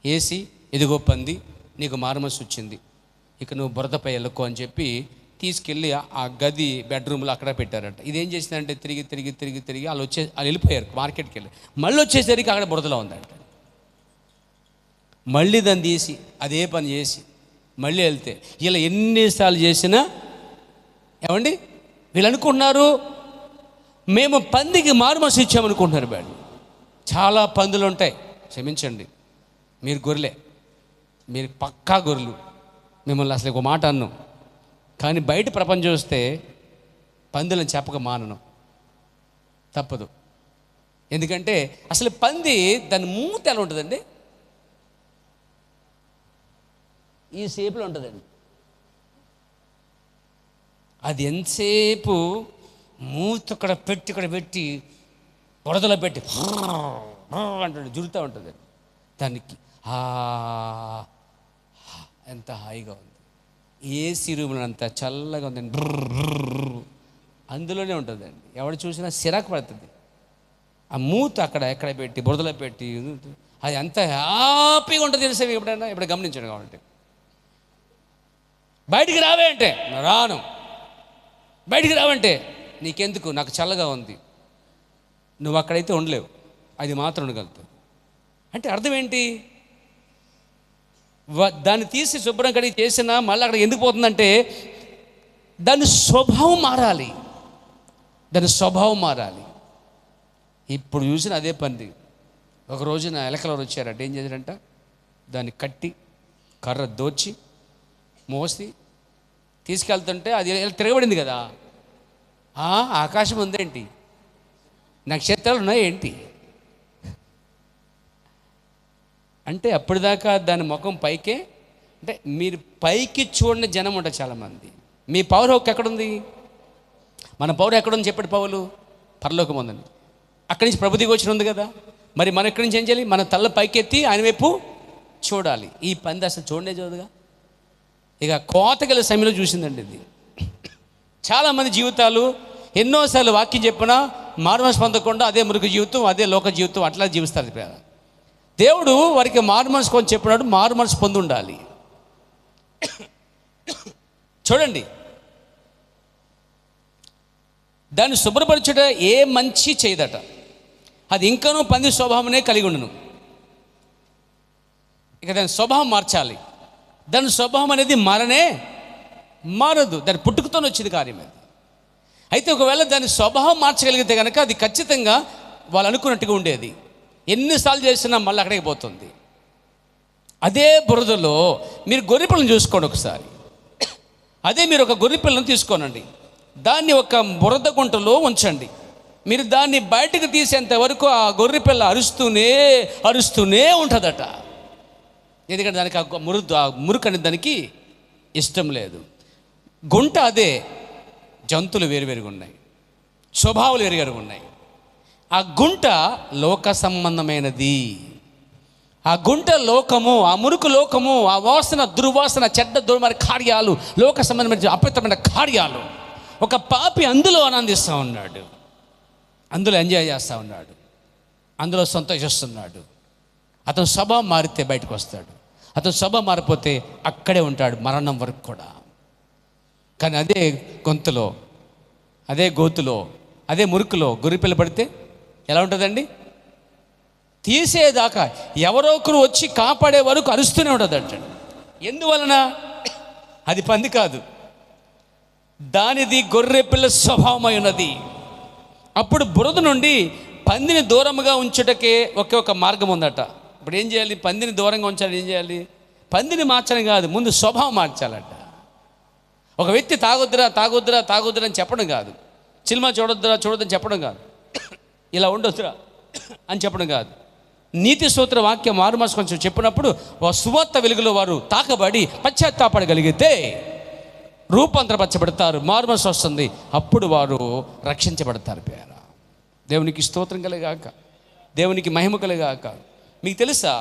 వేసి ఇదిగో పంది, నీకు మారుమనసు వచ్చింది, ఇక నువ్వు బురదపై వెళ్ళకు అని చెప్పి తీసుకెళ్ళి ఆ గది బెడ్రూమ్లో అక్కడ పెట్టారట. ఇదేం చేసిందంటే తిరిగి తిరిగి తిరిగి తిరిగి వాళ్ళు వెళ్ళిపోయారు మార్కెట్కి వెళ్ళి. మళ్ళీ వచ్చేసరికి అక్కడ బురదలో ఉందంట. మళ్ళీ దాన్ని తీసి అదే పని చేసి మళ్ళీ వెళ్తే ఇలా ఎన్నిసార్లు చేసినా ఏమండి వీళ్ళు అనుకుంటున్నారు మేము పందికి మారుమనసు ఇచ్చామనుకుంటున్నారు. వాళ్ళు చాలా పందులు ఉంటాయి, క్షమించండి, మీరు గొర్రెలే, మీరు పక్కా గొర్రెలు, మిమ్మల్ని అసలు ఒక మాట అన్నాం. కానీ బయట ప్రపంచం వస్తే పందులను చెప్పక మానను, తప్పదు. ఎందుకంటే అసలు పంది దాని మూత ఎలా ఉంటుందండి, ఈ షేపులో ఉంటుందండి. అది ఎంతసేపు మూత ఇక్కడ పెట్టి బురదలో పెట్టి అంటాడు, జురుతూ ఉంటుంది. దానికి ఎంత హాయిగా ఉంది, ఏసీ రూమ్లో అంత చల్లగా ఉందండి, అందులోనే ఉంటుందండి. ఎవడు చూసినా సిరాకు పడుతుంది. ఆ మూత అక్కడ ఎక్కడ పెట్టి బురదలో పెట్టి అది ఎంత హ్యాపీగా ఉంటుంది తెలిసే. ఎప్పుడైనా గమనించండి. కాబట్టి బయటికి రావే అంటే రాను, బయటికి రావంటే నీకెందుకు, నాకు చల్లగా ఉంది, నువ్వు అక్కడైతే ఉండలేవు, అది మాత్రం ఉండగలుగుతావు. అంటే అర్థం ఏంటి, దాన్ని తీసి శుభ్రం కడిగి చేసినా మళ్ళీ అక్కడ ఎందుకు పోతుందంటే దాని స్వభావం మారాలి, దాని స్వభావం మారాలి. ఇప్పుడు చూసిన అదే పంది ఒక రోజున ఎలకలవారు వచ్చారట. ఏం చేశారంట, దాన్ని కట్టి కర్ర దోచి మోసి తీసుకెళ్తుంటే అది తిరగబడింది కదా. ఆకాశం ఉందేంటి, నక్షత్రాలు ఉన్నాయి ఏంటి అంటే అప్పటిదాకా దాని ముఖం పైకే. అంటే మీరు పైకి చూడని జనం ఉంటారు చాలామంది. మీ పవర్ హక్కు ఎక్కడుంది, మన పవర్ ఎక్కడుంది చెప్పాడు పౌలు, పరలోకం ఉందని. అక్కడి నుంచి ప్రభు దిగి వచ్చిన ఉంది కదా. మరి మనం ఎక్కడి నుంచి ఏం చేయాలి, మన తల్ల పైకెత్తి ఆయన వైపు చూడాలి. ఈ పంది అసలు చూడదుగా. ఇక కోతగల సమయంలో చూసిందండి ఇది. చాలామంది జీవితాలు ఎన్నోసార్లు వాక్యం చెప్పినా మారుమనసు పొందకుండా అదే మురుగు జీవితం, అదే లోక జీవితం, అట్లా జీవిస్తారు. దేవుడు వారికి మారుమనసు కొని చెప్పినాడు, మారుమనసు పొంది ఉండాలి. చూడండి, దాన్ని శుభ్రపరచుట ఏ మంచి చేయదట, అది ఇంకనూ పంది స్వభావమే కలిగి ఉండును. ఇక దాని స్వభావం మార్చాలి. దాని స్వభావం అనేది మారదు, దాని పుట్టుకతోనే వచ్చింది కార్యం అది. అయితే ఒకవేళ దాని స్వభావం మార్చగలిగితే కనుక అది ఖచ్చితంగా వాళ్ళు అనుకున్నట్టుగా ఉండేది. ఎన్నిసార్లు చేసినా మళ్ళీ అక్కడికి పోతుంది. అదే బురదలో మీరు గొర్రెపిల్లను చూసుకోండి ఒకసారి. అదే మీరు ఒక గొర్రెపిల్లను తీసుకోనండి, దాన్ని ఒక బురద గుంటలో ఉంచండి. మీరు దాన్ని బయటకు తీసేంత వరకు ఆ గొర్రెపిల్ల అరుస్తూనే ఉంటుందట. ఎందుకంటే దానికి ఆ మురుకు అనేది దానికి ఇష్టం లేదు. గుంట అదే, జంతువులు వేరువేరుగా ఉన్నాయి, స్వభావాలు వేరువేరుగా ఉన్నాయి. ఆ గుంట లోక సంబంధమైనది. ఆ గుంట లోకము, ఆ మురుకు లోకము, ఆ వాసన దుర్వాసన, చెడ్డ దుర్మార్గ కార్యాలు, లోక సంబంధమైన అపవిత్రమైన కార్యాలు. ఒక పాపి అందులో ఆనందిస్తూ ఉన్నాడు, అందులో ఎంజాయ్ చేస్తూ ఉన్నాడు, అందులో సంతోషిస్తున్నాడు. అతను స్వభావం మారితే బయటకు వస్తాడు, అతను స్వభావం మారిపోతే అక్కడే ఉంటాడు మరణం వరకు కూడా. కానీ అదే గొంతులో, అదే గోతులో, అదే మురుకులో గొర్రెపిల్ల పడితే ఎలా ఉంటుందండి? తీసేదాకా ఎవరో ఒకరు వచ్చి కాపాడే వరకు అరుస్తూనే ఉంటుంది అంటండి. ఎందువలన? అది పంది కాదు, దానిది గొర్రెపిల్ల స్వభావమై ఉన్నది. అప్పుడు బురద నుండి పందిని దూరంగా ఉంచుటకే ఒకే ఒక మార్గం ఉందట. ఇప్పుడు ఏం చేయాలి? పందిని దూరంగా ఉంచాలి. ఏం చేయాలి? పందిని మార్చడం కాదు, ముందు స్వభావం మార్చాలట. ఒక వ్యక్తి తాగొద్దురా తాగొద్దురా తాగొద్దురా అని చెప్పడం కాదు, సినిమా చూడొద్దని చెప్పడం కాదు, ఇలా ఉండొద్దురా అని చెప్పడం కాదు. నీతి సూత్ర వాక్యం మారుమనసు కొంచెం చెప్పినప్పుడు సువార్త వెలుగులో వారు తాకబడి పశ్చాత్తాపడగలిగితే రూపాంతరపరచబడతారు, మారుమనసు వస్తుంది, అప్పుడు వారు రక్షించబడతారు. పేర దేవునికి స్తోత్రం కలగాక, దేవునికి మహిమ కలగాక. మీకు తెలుసా,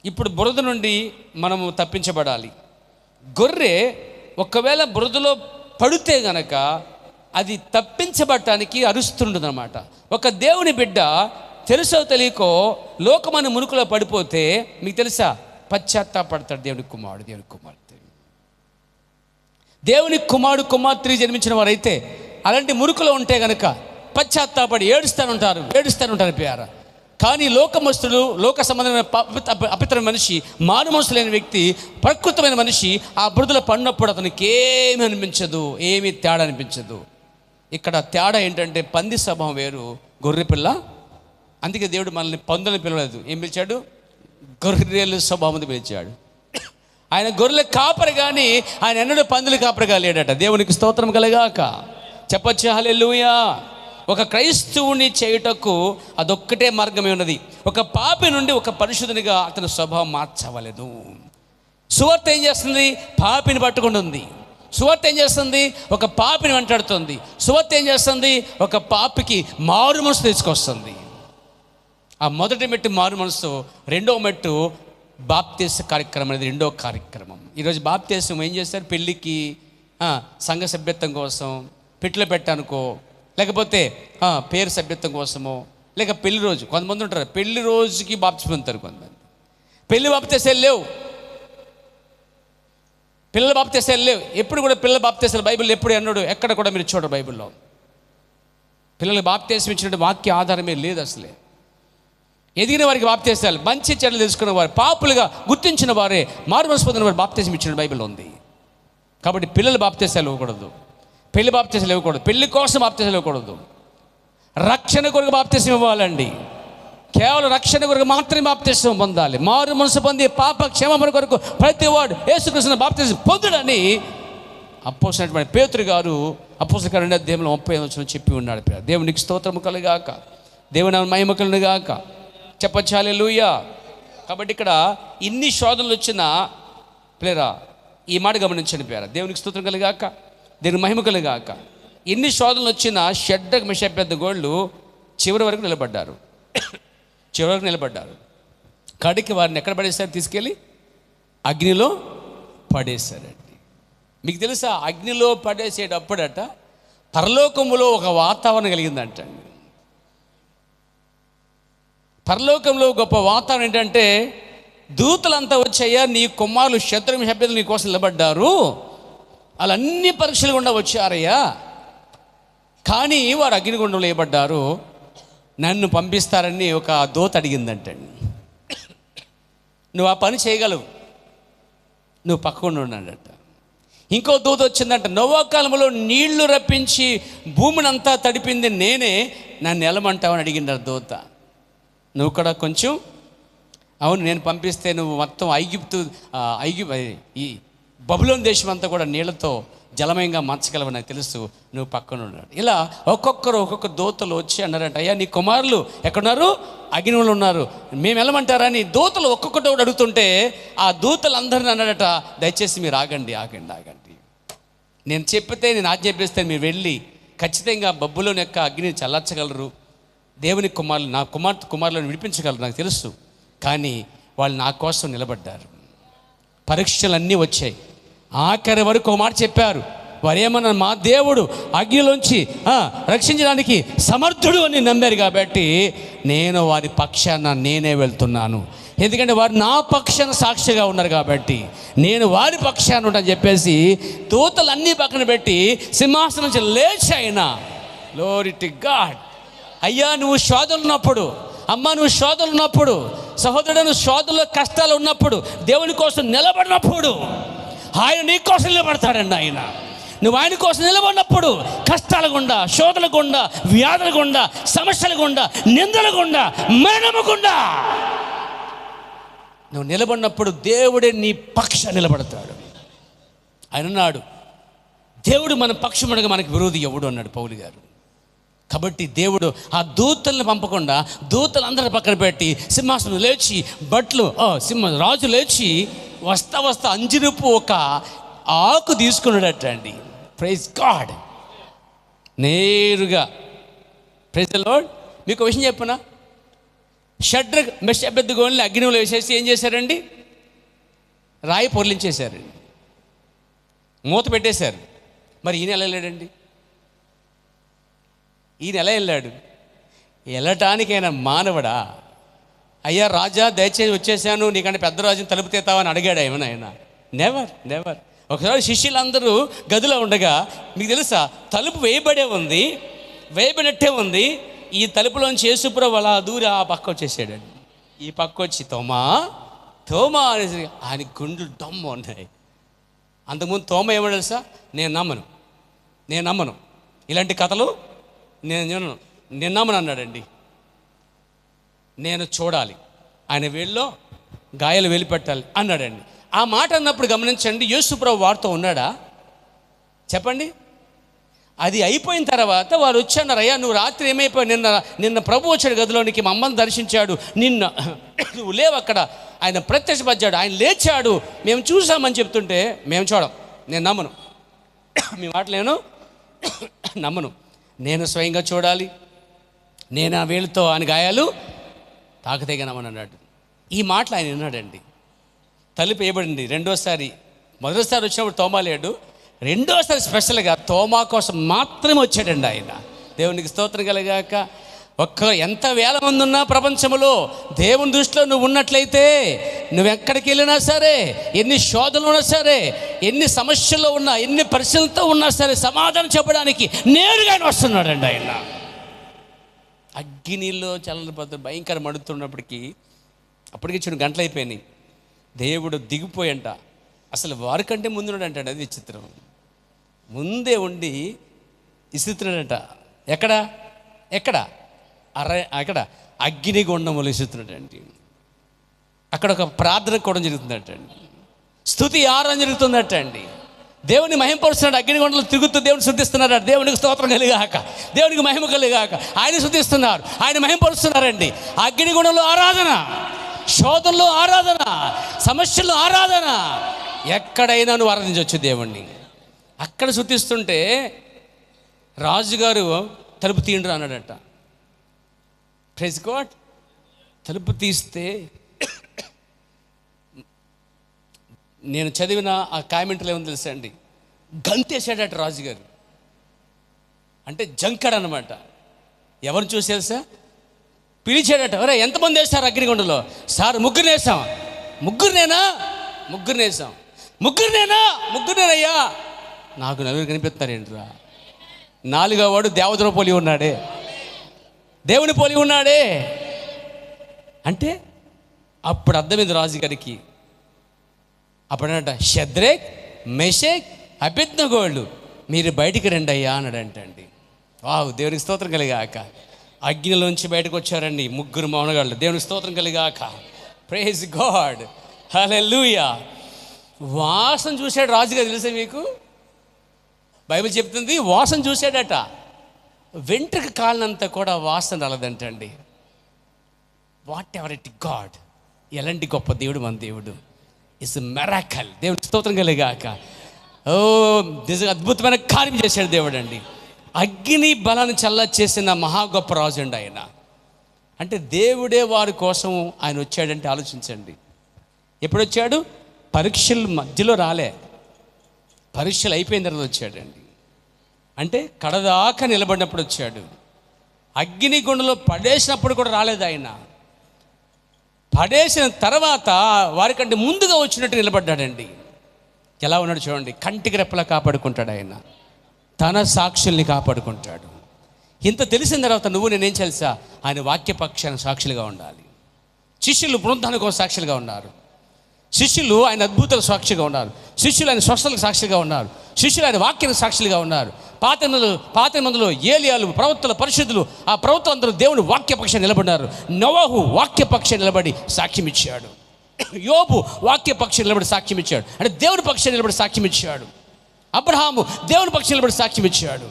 ఇప్పుడు బురద నుండి మనము తప్పించబడాలి. గొర్రె ఒకవేళ బురదలో పడితే గనక అది తప్పించబడటానికి అరుస్తుంటుంది అన్నమాట. ఒక దేవుని బిడ్డ తెలుసో తెలియకో లోకమైన మునుకులో పడిపోతే మీకు తెలుసా, పశ్చాత్తాపడతాడు దేవుని కుమారుడు, దేవుని కుమార్తె. దేవుని కుమారుడు కుమార్తె జన్మించిన వారైతే అలాంటి మురుకులో ఉంటే గనక పశ్చాత్తాపడి ఏడుస్తానుంటారు పేర. కానీ లోకమస్తులు, లోక సంబంధమైన అపితరమైన మనిషి, మారు మనసు లేని వ్యక్తి, ప్రకృతమైన మనిషి ఆ బురదలో పడినప్పుడు అతనికి ఏమీ అనిపించదు, ఏమీ తేడా అనిపించదు. ఇక్కడ తేడా ఏంటంటే పంది స్వభావం వేరు, గొర్రెపిల్ల. అందుకే దేవుడు మనల్ని పందులను పిలవలేదు, ఏం పిలిచాడు? గొర్రెల స్వభావం పిలిచాడు. ఆయన గొర్రెల కాపరి కానీ ఆయన ఎన్నడూ పందులు కాపరిగా లేడట. దేవునికి స్తోత్రం కలగాక. చెప్పొచ్చు హల్లెలూయా. ఒక క్రైస్తవుని చేయుటకు అదొక్కటే మార్గమే ఉన్నది. ఒక పాపి నుండి ఒక పరిశుద్ధునిగా అతని స్వభావం మార్చవలేదు. సువార్త ఏం చేస్తుంది? పాపిని పట్టుకుంటుంది. సువార్త ఏం చేస్తుంది? ఒక పాపిని వెంటాడుతుంది. సువార్త ఏం చేస్తుంది? ఒక పాపికి మారు మనసు తీసుకొస్తుంది. ఆ మొదటి మెట్టు మారు మనసు, రెండవ మెట్టు బాప్తీస కార్యక్రమం అనేది రెండో కార్యక్రమం. ఈరోజు బాప్తీసం ఏం చేస్తారు? పెళ్ళికి, సంఘ సభ్యత్వం కోసం, పెట్టులో పెట్టానుకో, లేకపోతే పేరు సభ్యత్వం కోసమో, లేక పెళ్లి రోజు. కొంతమంది ఉంటారు పెళ్లి రోజుకి బాప్తిసం పొందుతారు, కొంతమంది పెళ్లి బాప్తీసాలు లేవు, పిల్లల బాప్తీసాలు లేవు. ఎప్పుడు కూడా పిల్లల బాప్తీసాలు బైబిల్ ఎప్పుడు అన్నాడు? ఎక్కడ కూడా మీరు చూడరు బైబిల్లో. పిల్లలకు బాప్తీసం ఇచ్చినట్టు వాక్య ఆధారమే లేదు అసలే. ఎదిగిన వారికి బాప్తీసాలు, మంచి చెడ్డలు తెలుసుకున్న వారు, పాపులుగా గుర్తించిన వారే మారు మనసు పొందిన వారు బాప్తీసం ఇచ్చిన బైబిల్ ఉంది. కాబట్టి పిల్లల బాప్తీసాలు ఇవ్వకూడదు, పెళ్లి బాప్తీసాలు ఇవ్వకూడదు, పెళ్లి కోసం బాప్తీసాలు ఇవ్వకూడదు. రక్షణ కొరకు బాప్తీసం ఇవ్వాలండి. కేవలం రక్షణ కొరకు మాత్రమే బాప్తీసం పొందాలి. మారు మనసు పొంది పాప క్షమాపణ కొరకు ప్రతి వాడు యేసుక్రీస్తుని బాప్తీసం పొందుడని అపోస్తలుడైన పేతురు గారు అపోస్తలుల కార్యాలు 2వ అధ్యాయంలో 35 చెప్పి ఉన్నాడు. దేవునికి స్తోత్రము కలుగాక, దేవుని మహిమ కలుగాక. చెప్పొచ్చు హల్లెలూయా. కాబట్టి ఇక్కడ ఇన్ని శోధనలు వచ్చినా ప్లేరా ఈ మాట గమనించండి పేర. దేవునికి స్తోత్రం కలుగాక, దేవుని మహిమ కలుగాక. ఎన్ని శోధనలు వచ్చినా షడ్రక్ మెషక్ అబేద్నెగోలు చివరి వరకు నిలబడ్డారు. కడికి వారిని ఎక్కడ పడేశారు? తీసుకెళ్ళి అగ్నిలో పడేశారండి. మీకు తెలుసా, అగ్నిలో పడేసేటప్పుడట పరలోకములో ఒక వాతావరణం కలిగిందంటండి. పరలోకంలో గొప్ప వాతావరణం ఏంటంటే, దూతలంతా వచ్చాయా, నీ కుమారులు శత్రు మెషక్ నీ కోసం నిలబడ్డారు, వాళ్ళు అన్ని పరీక్షలు గుండా వచ్చారయ్యా, కానీ వారు అగ్నిగుండంలో వేయబడ్డారు, నన్ను పంపిస్తారని ఒక దూత అడిగిందంటండి. నువ్వు ఆ పని చేయగలవు, నువ్వు పక్కకుండా ఉన్నాడట. ఇంకో దూత వచ్చిందంట, నోవా కాలంలో నీళ్లు రప్పించి భూమిని అంతా తడిపింది నేనే, నన్ను ఎలమంటావని అడిగింది దూత. నువ్వు కూడా కొంచెం, అవును నేను పంపిస్తే నువ్వు మొత్తం ఐగుప్తు ఈ బబులోను దేశం అంతా కూడా నీళ్లతో జలమయంగా మార్చగలవని నాకు తెలుసు, నువ్వు పక్కన ఉన్నాడు. ఇలా ఒక్కొక్క దూతలు వచ్చి అన్నారంట, అయ్యా నీ కుమారులు ఎక్కడున్నారు? అగ్నిలో ఉన్నారు, మేము వెళ్ళమంటారా అని దూతలు ఒక్కొక్కటి అడుగుతుంటే ఆ దూతలందరిని అన్నాడట, దయచేసి మీరు ఆగండి, నేను చెప్పితే, నేను ఆజ్ఞాపిస్తే మీరు వెళ్ళి ఖచ్చితంగా బబులోను యొక్క అగ్నిని చల్లార్చగలరు, దేవుని కుమారులు, నా కుమారులను విడిపించగలరు నాకు తెలుసు, కానీ వాళ్ళు నా కోసం నిలబడ్డారు. పరీక్షలన్నీ వచ్చాయి, ఆఖరి వరకు ఒక మాట చెప్పారు. వారు ఏమన్నా, మా దేవుడు అగ్నిలోంచి రక్షించడానికి సమర్థుడు అని నమ్మారు కాబట్టి నేను వారి పక్షాన నేనే వెళ్తున్నాను. ఎందుకంటే వారు నా పక్షాన సాక్షిగా ఉన్నారు కాబట్టి నేను వారి పక్షాన ఉంటాను చెప్పేసి దూతలు అన్నీ పక్కన పెట్టి సింహాసనం నుంచి లేచి ఆయన, గ్లోరీ టు గాడ్. అయ్యా నువ్వు శోధనలు ఉన్నప్పుడు, అమ్మ నువ్వు శోధనలు ఉన్నప్పుడు, సహోదరుడు నువ్వు శోధనలో కష్టాలు ఉన్నప్పుడు, దేవుని కోసం నిలబడినప్పుడు ఆయన నీ కోసం నిలబడతాడండి. ఆయన నువ్వు ఆయన కోసం నిలబడినప్పుడు కష్టాల గుండా, శోధనల గుండా, వ్యాధుల గుండా, సమస్యల గుండా, నిందల గుండా, మరణము గుండా నువ్వు నిలబడినప్పుడు దేవుడే నీ పక్ష నిలబడతాడు. ఆయన అన్నాడు, దేవుడు మన పక్షమునగా మనకు విరోధి ఎవడు అన్నాడు పౌలు గారు. కాబట్టి దేవుడు ఆ దూతల్ని పంపకుండా దూతలు అందరి పక్కన పెట్టి సింహాసనం లేచి బట్లు రాజు లేచి వస్తా అంజురపు ఒక ఆకు తీసుకున్నాడట అండి. Praise God. నేరుగా ప్రైజ్ ది లార్డ్. మీకు విషయం చెప్పనా, షడ్రక్ మెషక్ అబేద్నెగోని అగ్నిలో వేసేసి ఏం చేశారండి, రాయి పొర్లించేశారండి, మూత పెట్టేశారు. మరి ఈయన ఎలా వెళ్ళాడండి? ఈయన ఎలా వెళ్ళాడు? వెళ్ళటానికైనా మానవుడా? అయ్యా రాజా దయచేసి వచ్చేసాను, నీకంటే పెద్ద రాజుని తలుపు తీస్తావని అడిగాడు ఏమన్నా ఆయన? నెవర్. ఒకసారి శిష్యులందరూ గదిలో ఉండగా, మీకు తెలుసా తలుపు వేయబడినట్టే ఉంది. ఈ తలుపులోంచి యేసుప్రభు అలా దూరి ఆ పక్క వచ్చేసాడండి. ఈ పక్క వచ్చి తోమా అనేసి ఆయన గుండెలు దమ్ము ఉన్నాయి. అంతకుముందు తోమ ఏమో తెలుసా, నేను నమ్మను ఇలాంటి కథలు, నేను నమ్మను అన్నాడండి. నేను చూడాలి, ఆయన వేళ్ళలో గాయాలు వెలిపెట్టాలి అన్నాడండి. ఆ మాట అన్నప్పుడు గమనించండి, యేసుప్రభు వారితో ఉన్నాడా చెప్పండి? అది అయిపోయిన తర్వాత వారు వచ్చారు, అయ్యా నువ్వు రాత్రి ఏమైపోయావు, నిన్న ప్రభు వచ్చాడు గదిలోనికి, మా అమ్మని దర్శించాడు, నువ్వు లేవు అక్కడ, ఆయన ప్రత్యక్షపరిచాడు, ఆయన లేచాడు, మేము చూసామని చెప్తుంటే మేము చూడం, నేను నమ్మను, మీ మాట నమ్మను, నేను స్వయంగా చూడాలి, నేను ఆ వేళ్ళతో ఆయన గాయాలు తాకతేగనమని అన్నాడు. ఈ మాటలు ఆయన విన్నాడండి. తలుపు వేయబడింది. మొదటిసారి వచ్చినప్పుడు తోమా లేడు, రెండోసారి స్పెషల్గా తోమా కోసం మాత్రమే వచ్చాడండి ఆయన. దేవునికి స్తోత్రం కలగాక. ఎంత వేల మంది ఉన్నా ప్రపంచంలో దేవుని దృష్టిలో నువ్వు ఉన్నట్లయితే, నువ్వు ఎక్కడికి వెళ్ళినా సరే, ఎన్ని శోధనలు ఉన్నా సరే, ఎన్ని సమస్యల్లో ఉన్నా, ఎన్ని పరిస్థితులతో ఉన్నా సరే, సమాధానం చెప్పడానికి నేరుగా ఆయన వస్తున్నాడండి. ఆయన అగ్గినీళ్ళు చల్లబోతు భయంకర మడుతున్నప్పటికీ, అప్పటికి చిన్న గంటలు అయిపోయినాయి, దేవుడు దిగిపోయంట. అసలు వారికంటే ముందున్నాడంట. అది విచిత్రం. ముందే ఉండి ఇస్తున్నాడంట. ఎక్కడ అక్కడ అగ్నిగుండములు ఇస్తున్నాడండి. అక్కడ ఒక ప్రార్థన కూడా జరుగుతుందటండి, స్తుతి ఆరాధన జరుగుతుందటండి. దేవుని మహిమపరుస్తున్నాడు, అగ్నిగుండలు తిరుగుతూ దేవుని శుద్ధిస్తున్నాడు. దేవునికి స్తోత్రం కలిగాక, దేవునికి మహిమ కలిగాక ఆయన శుద్ధిస్తున్నారు, ఆయన మహిమపరుస్తున్నారండి. అగ్నిగుండంలో ఆరాధన, శోధనలో ఆరాధన, సమస్యల్లో ఆరాధన, ఎక్కడైనా నువ్వు ఆరాధించవచ్చు దేవుణ్ణి. అక్కడ శుద్ధిస్తుంటే రాజుగారు తలుపు తీయండి అన్నాడట. Praise God. తలుపు తీస్తే నేను చదివిన ఆ కామెంట్లు ఏమో తెలుసా అండి, గంతేసాడట రాజుగారు. అంటే జంకడ్ అనమాట. ఎవరిని చూసి తెలుసా, పిలిచాడట. ఎవరే ఎంతమంది వేస్తారు అగ్నిగుండంలో? సార్ ముగ్గురునేనయ్యా. నాకు నలుగురు కనిపిస్తారేంట్రా? నాలుగో వాడు దేవతలో పోలి ఉన్నాడే, దేవుని పోలి ఉన్నాడే అంటే అప్పుడు అర్థమైంది రాజుగారికి. అప్పుడన్నట, షద్రేక్ మెషక్ అబేద్నెగోలు మీరు బయటికి రండి అయ్యా అన్నాడంటండి. వావ్, దేవునికి స్తోత్రం కలిగాక. అగ్నిలోంచి బయటకు వచ్చారండి ముగ్గురు మౌనగాళ్ళు. దేవునికి స్తోత్రం కలిగాక. ప్రైజ్ గాడ్, హల్లెలూయా. వాసన చూశాడు రాజుగారు. తెలుసా మీకు, బైబిల్ చెప్తుంది వాసన చూశాడట. వెంట్రుక కాలినంత కూడా వాసన రాలేదంటండి. వాట్ ఎవర్ ఇట్ గాడ్, ఎలాంటి గొప్ప దేవుడు మన దేవుడు. It's miracle. దేవుని స్తోత్రం కలిగాక. అద్భుతమైన కార్యం చేశాడు దేవుడు అండి. అగ్ని బలాన్ని చల్ల చేసిన మహా గొప్ప రాజు అండి ఆయన. అంటే దేవుడే వారి కోసం ఆయన వచ్చాడంటే ఆలోచించండి. ఎప్పుడు వచ్చాడు? పరీక్షల మధ్యలో రాలే, పరీక్షలు అయిపోయిన తర్వాత వచ్చాడండి. అంటే కడదాకా నిలబడినప్పుడు వచ్చాడు. అగ్నిగుండంలో పడేసినప్పుడు కూడా రాలేదు ఆయన. పడేసిన తర్వాత వారికంటే ముందుగా వచ్చినట్టు నిలబడ్డాడండి. ఎలా ఉన్నాడు చూడండి. కంటికి రెప్పలా కాపాడుకుంటాడు ఆయన. తన సాక్షుల్ని కాపాడుకుంటాడు. ఇంత తెలిసిన తర్వాత నువ్వు నేనేం తెలుసా, ఆయన వాక్యపక్షాన్ని సాక్షులుగా ఉండాలి. శిష్యులు బృందానికి ఒక సాక్షులుగా ఉన్నారు. శిష్యులు ఆయన అద్భుతాలకు సాక్షిగా ఉన్నారు. శిష్యులు ఆయన స్వస్థలకు సాక్షిగా ఉన్నారు. శిష్యులు ఆయన వాక్యానికి సాక్షులుగా ఉన్నారు. పాత మందులో ఏలియాలు, ప్రవక్తలు, పరిశుద్ధులు, ఆ ప్రవక్తలందరూ దేవుని వాక్యపక్షాన్ని నిలబడ్డారు. నోవహు వాక్యపక్షం నిలబడి సాక్ష్యం ఇచ్చాడు. యోబు వాక్యపక్షం నిలబడి సాక్ష్యం ఇచ్చాడు. అంటే దేవుని పక్షం నిలబడి సాక్ష్యం ఇచ్చాడు. అబ్రహాము దేవుని పక్షం నిలబడి సాక్ష్యం ఇచ్చాడు.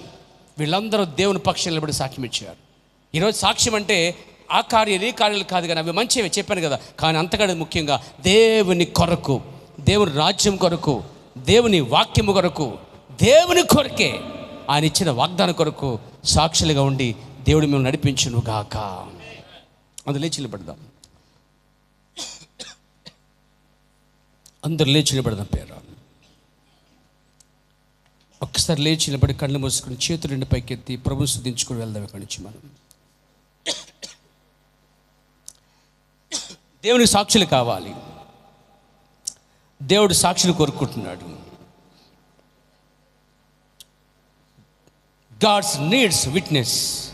వీళ్ళందరూ దేవుని పక్షం నిలబడి సాక్ష్యం ఇచ్చారు. ఈరోజు సాక్ష్యం అంటే ఆ కార్యాలు ఈ కార్యాలు కాదు, కానీ అవి మంచివే చెప్పాను కదా. కానీ అంతకంటే ముఖ్యంగా దేవుని కొరకు, దేవుని రాజ్యం కొరకు, దేవుని వాక్యము కొరకు, దేవుని కొరకే, ఆయన ఇచ్చిన వాగ్దానం కొరకు సాక్షులుగా ఉండి దేవుడు మేము నడిపించును గాక. అందులో లేచి నిలబడదాం. అందరు లేచి నిలబడదాం. పేరు ఒక్కసారి లేచి నిలబడి కళ్ళు మూసుకుని చేతులు రెండు పైకెత్తి ప్రభుని స్తుతించుకుని వెళ్దాం. ఇక్కడి నుంచి మనం దేవునికి సాక్షులు కావాలి. దేవుడు సాక్షులు కోరుకుంటున్నాడు. God's needs witness.